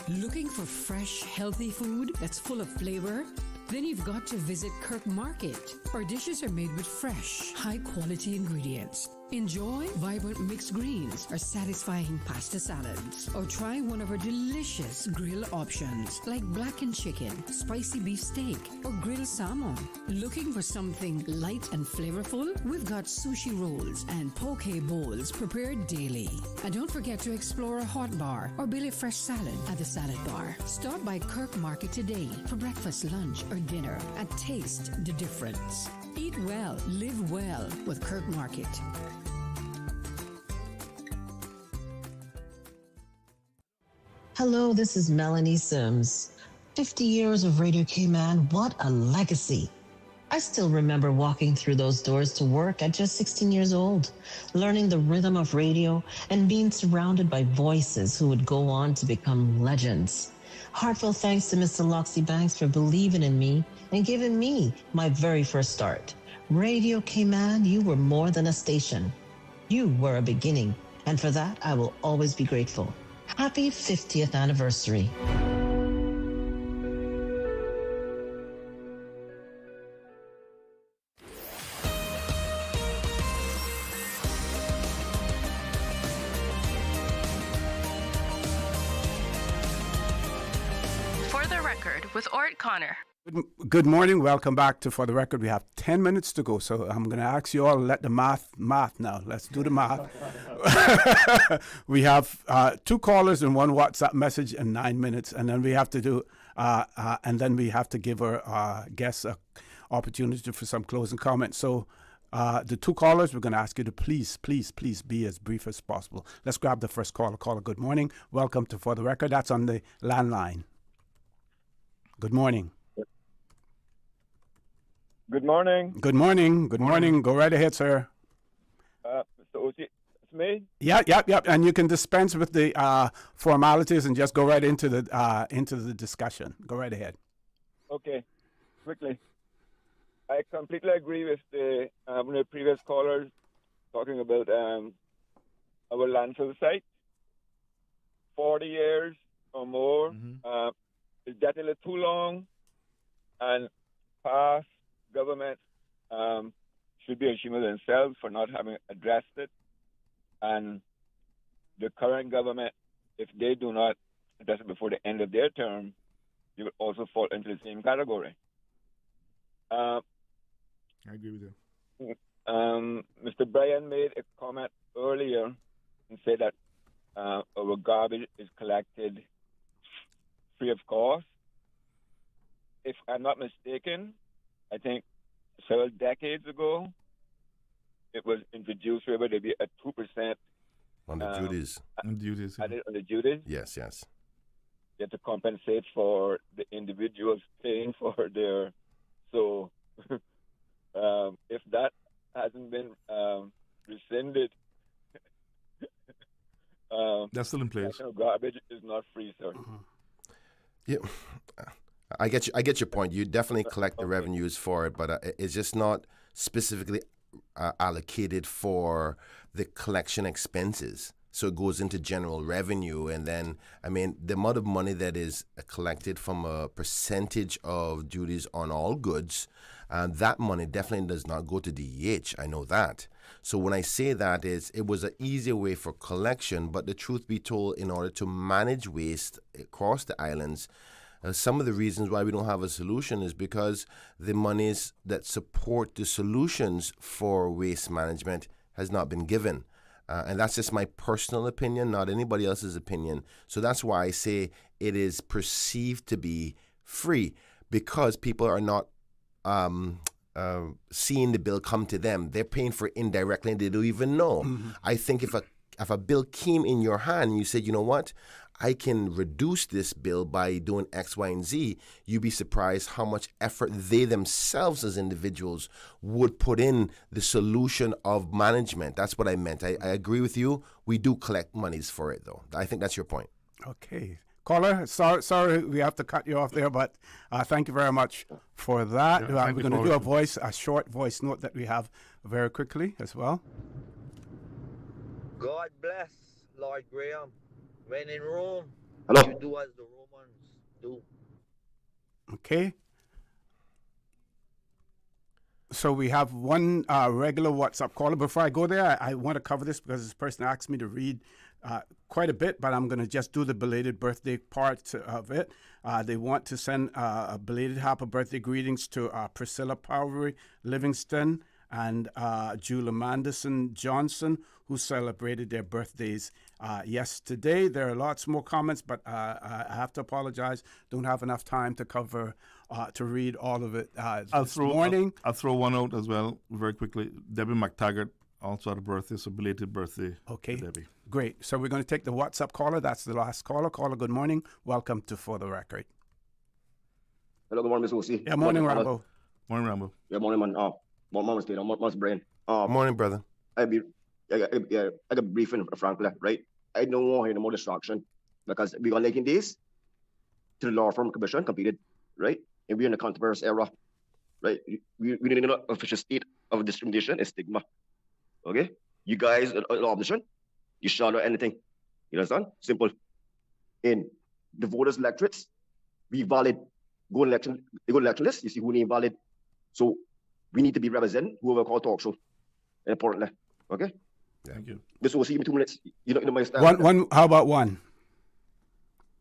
Looking for fresh, healthy food that's full of flavor? Then you've got to visit Kirk Market. Our dishes are made with fresh, high-quality ingredients. Enjoy vibrant mixed greens or satisfying pasta salads. Or try one of our delicious grill options like blackened chicken, spicy beef steak, or grilled salmon. Looking for something light and flavorful? We've got sushi rolls and poke bowls prepared daily. And don't forget to explore a hot bar or Billy Fresh salad at the salad bar. Stop by Kirk Market today for breakfast, lunch, or dinner and taste the difference. Eat well, live well with Kirk Market. Hello, this is Melanie Sims. 50 years of Radio Cayman, what a legacy. I still remember walking through those doors to work at just 16 years old, learning the rhythm of radio and being surrounded by voices who would go on to become legends. Heartfelt thanks to Mr. Loxley Banks for believing in me and giving me my very first start. Radio Cayman, you were more than a station. You were a beginning, and for that, I will always be grateful. Happy 50th anniversary. For the Record with Orrett Connor. Good morning. Welcome back to For the Record. We have 10 minutes to go, so I'm going to ask you all to let the math now. Let's do the math. We have 2 callers and 1 WhatsApp message in 9 minutes, and then we have to do, and then we have to give our guests an opportunity for some closing comments. So the 2 callers, we're going to ask you to please be as brief as possible. Let's grab the first caller. Caller, good morning. Welcome to For the Record. That's on the landline. Good morning. Good morning. Good morning. Good morning. Go right ahead, sir. Mr. Ochi, it's me. Yeah. And you can dispense with the formalities and just go right into the discussion. Go right ahead. Okay. Quickly. I completely agree with the previous callers talking about our landfill site. 40 years or more. It's getting a little too long, and past government should be ashamed of themselves for not having addressed it. And the current government, if they do not address it before the end of their term, you will also fall into the same category. I agree with you. Mr. Bryan made a comment earlier and said that our garbage is collected free of cost. If I'm not mistaken, I think several decades ago, it was introduced where there be a 2% on the duties. Added on the duties. Yes. You have to compensate for the individuals paying for their. So, if that hasn't been rescinded, that's still in place. Garbage is not free, sir. Yeah, I get your point. You definitely collect the revenues for it, but it's just not specifically allocated for the collection expenses. So it goes into general revenue, and then, the amount of money that is collected from a percentage of duties on all goods, that money definitely does not go to DEH. I know that. So when I say that, it was an easier way for collection, but the truth be told, in order to manage waste across the islands, some of the reasons why we don't have a solution is because the monies that support the solutions for waste management has not been given. And that's just my personal opinion, not anybody else's opinion. So that's why I say it is perceived to be free, because people are not seeing the bill come to them. They're paying for it indirectly and they don't even know. I think if a bill came in your hand and you said, you know what, I can reduce this bill by doing X, Y, and Z, you'd be surprised how much effort they themselves as individuals would put in the solution of management. That's what I meant. I agree with you. We do collect monies for it, though. I think that's your point. Okay. Caller, sorry we have to cut you off there, but thank you very much for that. We're going to do a short voice note that we have very quickly as well. God bless Lord Graham. When in Rome, you do as the Romans do. Okay. So we have one regular WhatsApp caller. Before I go there, I want to cover this because this person asked me to read quite a bit, but I'm going to just do the belated birthday part of it. They want to send a belated happy birthday greetings to Priscilla Powry Livingston and Julia Manderson Johnson, who celebrated their birthdays yesterday. There are lots more comments, but I have to apologize. Don't have enough time to cover, to read all of it this morning. I'll throw one out as well very quickly. Debbie McTaggart also had a birthday, so belated birthday to Debbie. Great. So we're going to take the WhatsApp caller. That's the last caller. Caller, good morning. Welcome to For the Record. Hello, good morning, Ms. Usi. Yeah, morning, Rambo. Morning, Rambo. Yeah, morning, man. Mama's Tatum, Mama's Bryan. Morning, brother. I got a briefing, frankly, right? I don't want any more distraction because we are making this to the law firm commission completed, right? And we're in a controversial era, right? We need an official state of discrimination and stigma. Okay? You guys are the opposition, you shall do anything. You understand? Simple. In the voters' electorates, be valid. Go election list, you see who ain't valid. So we need to be representing whoever call talk show. Importantly. Okay? Thank you. This will see me 2 minutes. You know my style. One. How about one?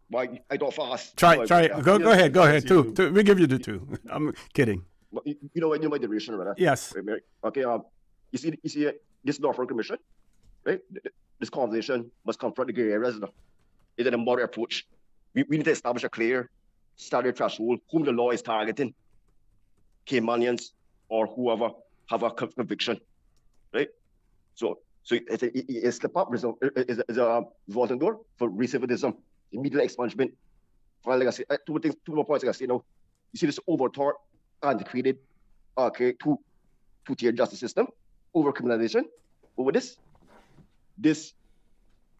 Why I don't fast. Try. Go ahead. Two. We give you the two. I'm kidding. But you know my duration, right? Yes. Okay. You see this law firm commission, right? This conversation must confront the gray areas. It's a moderate approach. We need to establish a clear standard threshold whom the law is targeting. Caymanians or whoever have a conviction, right? So it's a slip up. It's a revolving door for recidivism, immediate expungement. Well, like I said, two more points. Like I say now, you see this overthought, antiquated, two-tier justice system, over criminalization, over this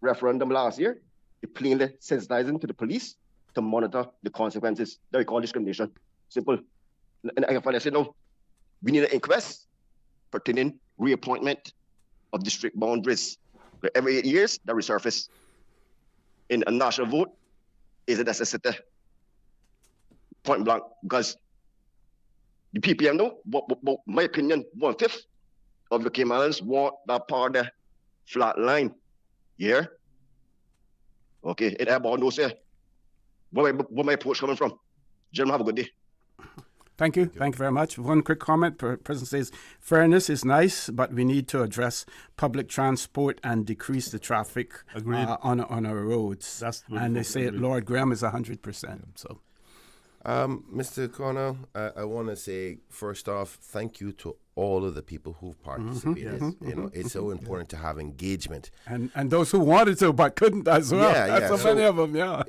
referendum last year, it plainly sensitizing to the police to monitor the consequences that we call discrimination. Simple. And I can finally say no. We need an inquest pertaining reappointment of district boundaries. Where every 8 years, that resurface. In a national vote, is a necessity. Point blank, because the PPM know, but my opinion, 1/5 of the Caymanians want that part of the flat line. Yeah? Okay, it about no say. Where my approach coming from? Gentlemen, have a good day. Thank you. Thank you very much. One quick comment. President says, fairness is nice, but we need to address public transport and decrease the traffic on our roads. And they say Lord Graham is 100%. So, Mr. Connor, I want to say, first off, thank you to all of the people who've participated. You know, it's so important to have engagement. And those who wanted to but couldn't as well. Yeah. So many of them, yeah.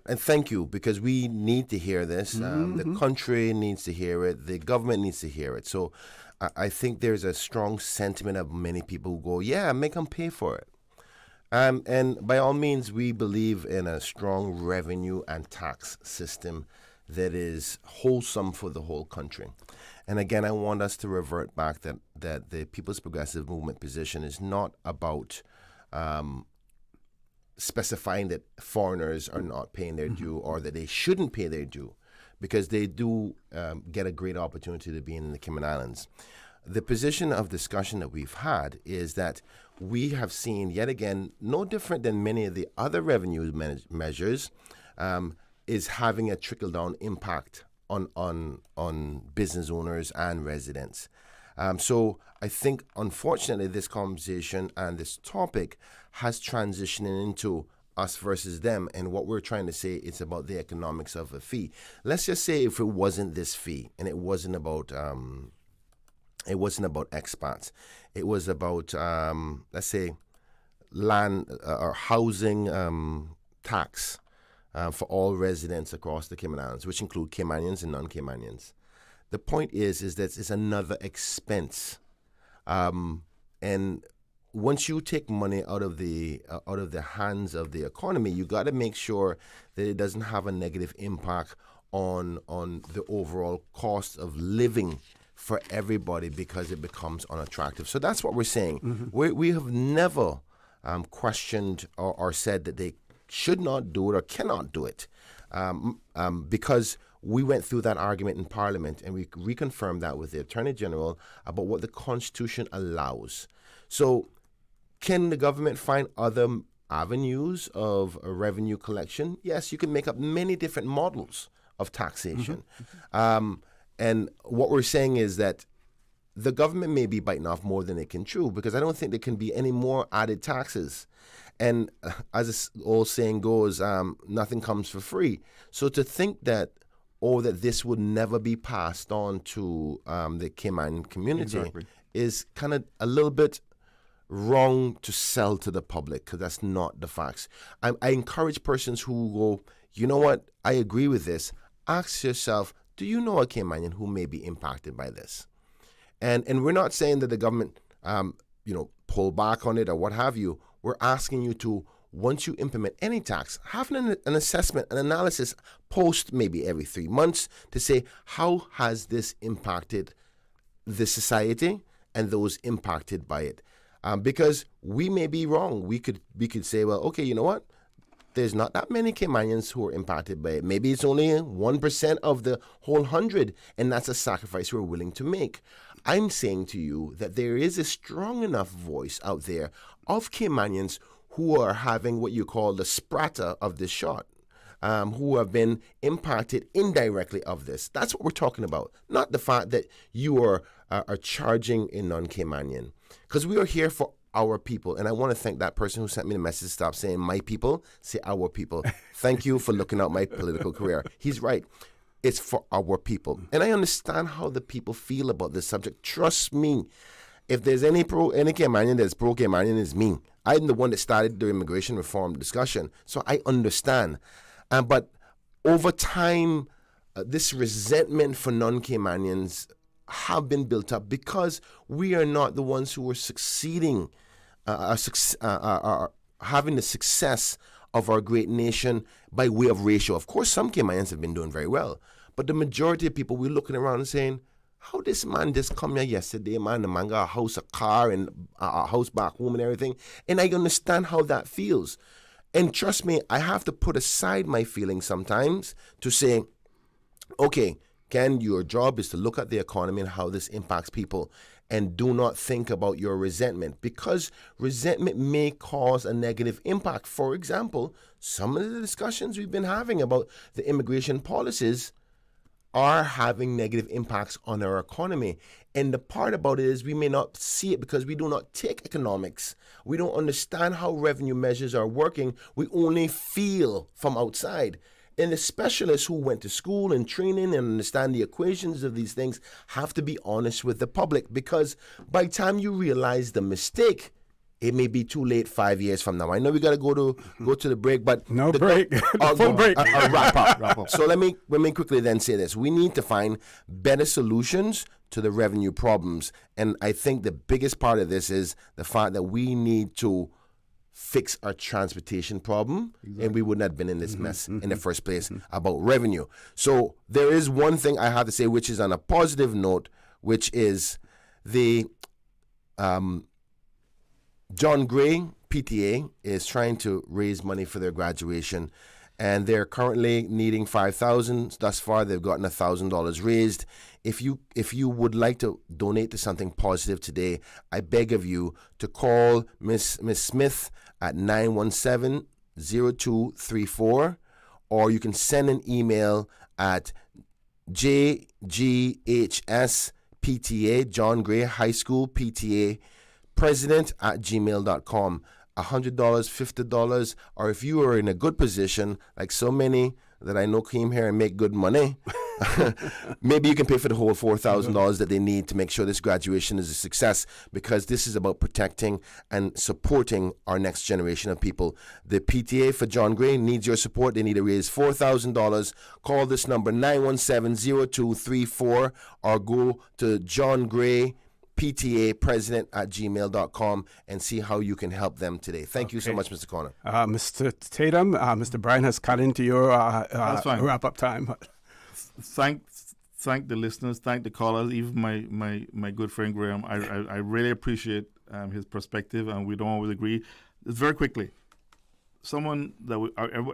And thank you, because we need to hear this. The country needs to hear it. The government needs to hear it. So I think there's a strong sentiment of many people who go, yeah, make them pay for it. And by all means, we believe in a strong revenue and tax system that is wholesome for the whole country. And again, I want us to revert back that the People's Progressive Movement position is not about specifying that foreigners are not paying their due or that they shouldn't pay their due, because they do get a great opportunity to be in the Cayman Islands. The position of discussion that we've had is that we have seen, yet again, no different than many of the other revenue measures, is having a trickle-down impact on business owners and residents. So I think, unfortunately, this conversation and this topic has transitioned into us versus them, and what we're trying to say is about the economics of a fee. Let's just say if it wasn't this fee and it wasn't about expats, it was about let's say land or housing tax. For all residents across the Cayman Islands, which include Caymanians and non-Caymanians. The point is that it's another expense, and once you take money out of the hands of the economy, you got to make sure that it doesn't have a negative impact on the overall cost of living for everybody, because it becomes unattractive. So that's what we're saying. We have never questioned or said that they should not do it or cannot do it, because we went through that argument in Parliament and we reconfirmed that with the Attorney General about what the Constitution allows. So can the government find other avenues of revenue collection? Yes, you can make up many different models of taxation. And what we're saying is that the government may be biting off more than it can chew, because I don't think there can be any more added taxes. And as this old saying goes, nothing comes for free. So to think that this would never be passed on to the Cayman community is kind of a little bit wrong to sell to the public, because that's not the facts. I encourage persons who go, you know what, I agree with this. Ask yourself, do you know a Caymanian who may be impacted by this? And we're not saying that the government, pull back on it or what have you. We're asking you to, once you implement any tax, have an assessment, an analysis post maybe every 3 months to say, how has this impacted the society and those impacted by it? Because we may be wrong. We could say, well, okay, you know what? There's not that many Caymanians who are impacted by it. Maybe it's only 1% of the whole 100, and that's a sacrifice we're willing to make. I'm saying to you that there is a strong enough voice out there of Caymanians who are having what you call the sprata of this shot, who have been impacted indirectly of this. That's what we're talking about, not the fact that you are charging a non-Caymanian. Because we are here for our people. And I want to thank that person who sent me the message, stop saying my people, say our people. Thank you for looking out my political career. He's right. It's for our people. And I understand how the people feel about this subject. Trust me. If there's any Caymanian that's pro-Caymanian, it's me. I'm the one that started the immigration reform discussion. So I understand. But over time, this resentment for non-Caymanians have been built up because we are not the ones who are succeeding, having the success of our great nation by way of ratio. Of course, some Caymanians have been doing very well, but the majority of people, we're looking around and saying, how this man just come here yesterday, man, the man got a house, a car, and a house back home and everything. And I understand how that feels. And trust me, I have to put aside my feelings sometimes to say, okay, Ken, your job is to look at the economy and how this impacts people, and do not think about your resentment, because resentment may cause a negative impact. For example, some of the discussions we've been having about the immigration policies are having negative impacts on our economy. And the part about it is we may not see it because we do not take economics. We don't understand how revenue measures are working. We only feel from outside. And the specialists who went to school and training and understand the equations of these things have to be honest with the public, because by the time you realize the mistake, it may be too late 5 years from now. I know we got to go to the break, but no break, full break. I'll wrap up. So let me quickly then say this: we need to find better solutions to the revenue problems, and I think the biggest part of this is the fact that we need to fix our transportation problem, and we wouldn't have been in this mess in the first place about revenue. So there is one thing I have to say, which is on a positive note, which is the John Gray PTA is trying to raise money for their graduation, and they're currently needing $5,000. Thus far, they've gotten $1,000 raised. If you would like to donate to something positive today, I beg of you to call Miss Smith at 917-0234, or you can send an email at jghspta, John Gray High School PTA, president at gmail.com. $100, $50, or if you are in a good position, like so many that I know came here and make good money, maybe you can pay for the whole $4,000 that they need to make sure this graduation is a success, because this is about protecting and supporting our next generation of people. The PTA for John Gray needs your support. They need to raise $4,000. Call this number 917-0234, or go to John Gray PTA president at gmail.com and see how you can help them today. Thank you so much, Mr. Connor. Mr. Tatum, Mr. Bryan has cut into your wrap-up time. Thank the listeners, thank the callers, even my good friend Graham. I really appreciate his perspective, and we don't always agree. It's very quickly. Someone that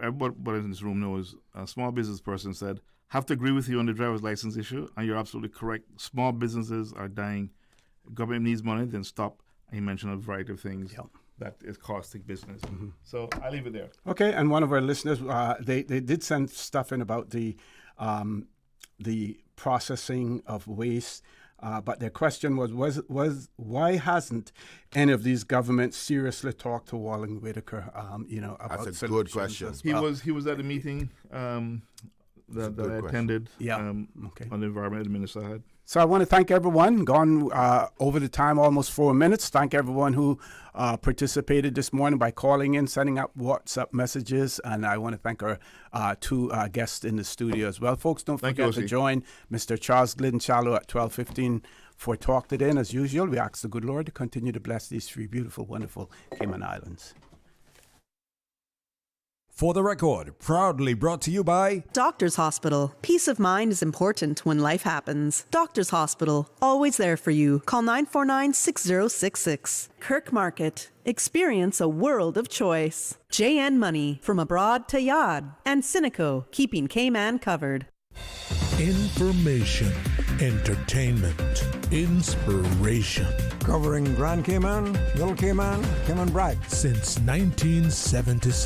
everybody in this room knows, a small business person said, have to agree with you on the driver's license issue, and you're absolutely correct. Small businesses are dying. Government needs money, then stop. He mentioned a variety of things that is costing business. So I'll leave it there. Okay, and one of our listeners, they did send stuff in about the processing of waste, but their question was why hasn't any of these governments seriously talked to Walling Whitaker? About that's a good question. He was at the meeting that good I question. attended Okay. on the environmental minister had. So I want to thank everyone. Gone over the time, almost 4 minutes. Thank everyone who participated this morning by calling in, sending out WhatsApp messages. And I want to thank our two guests in the studio as well. Folks, don't forget to join Mr. Charles Glidden Shallow at 12:15 for Talk Today. And as usual, we ask the good Lord to continue to bless these three beautiful, wonderful Cayman Islands. For the Record, proudly brought to you by Doctors Hospital. Peace of mind is important when life happens. Doctors Hospital, always there for you. Call 949-6066. Kirk Market. Experience a world of choice. JN Money, from abroad to Yad. And Cineco, keeping Cayman covered. Information, entertainment, inspiration. Covering Grand Cayman, Little Cayman, Cayman Bragg. Since 1976.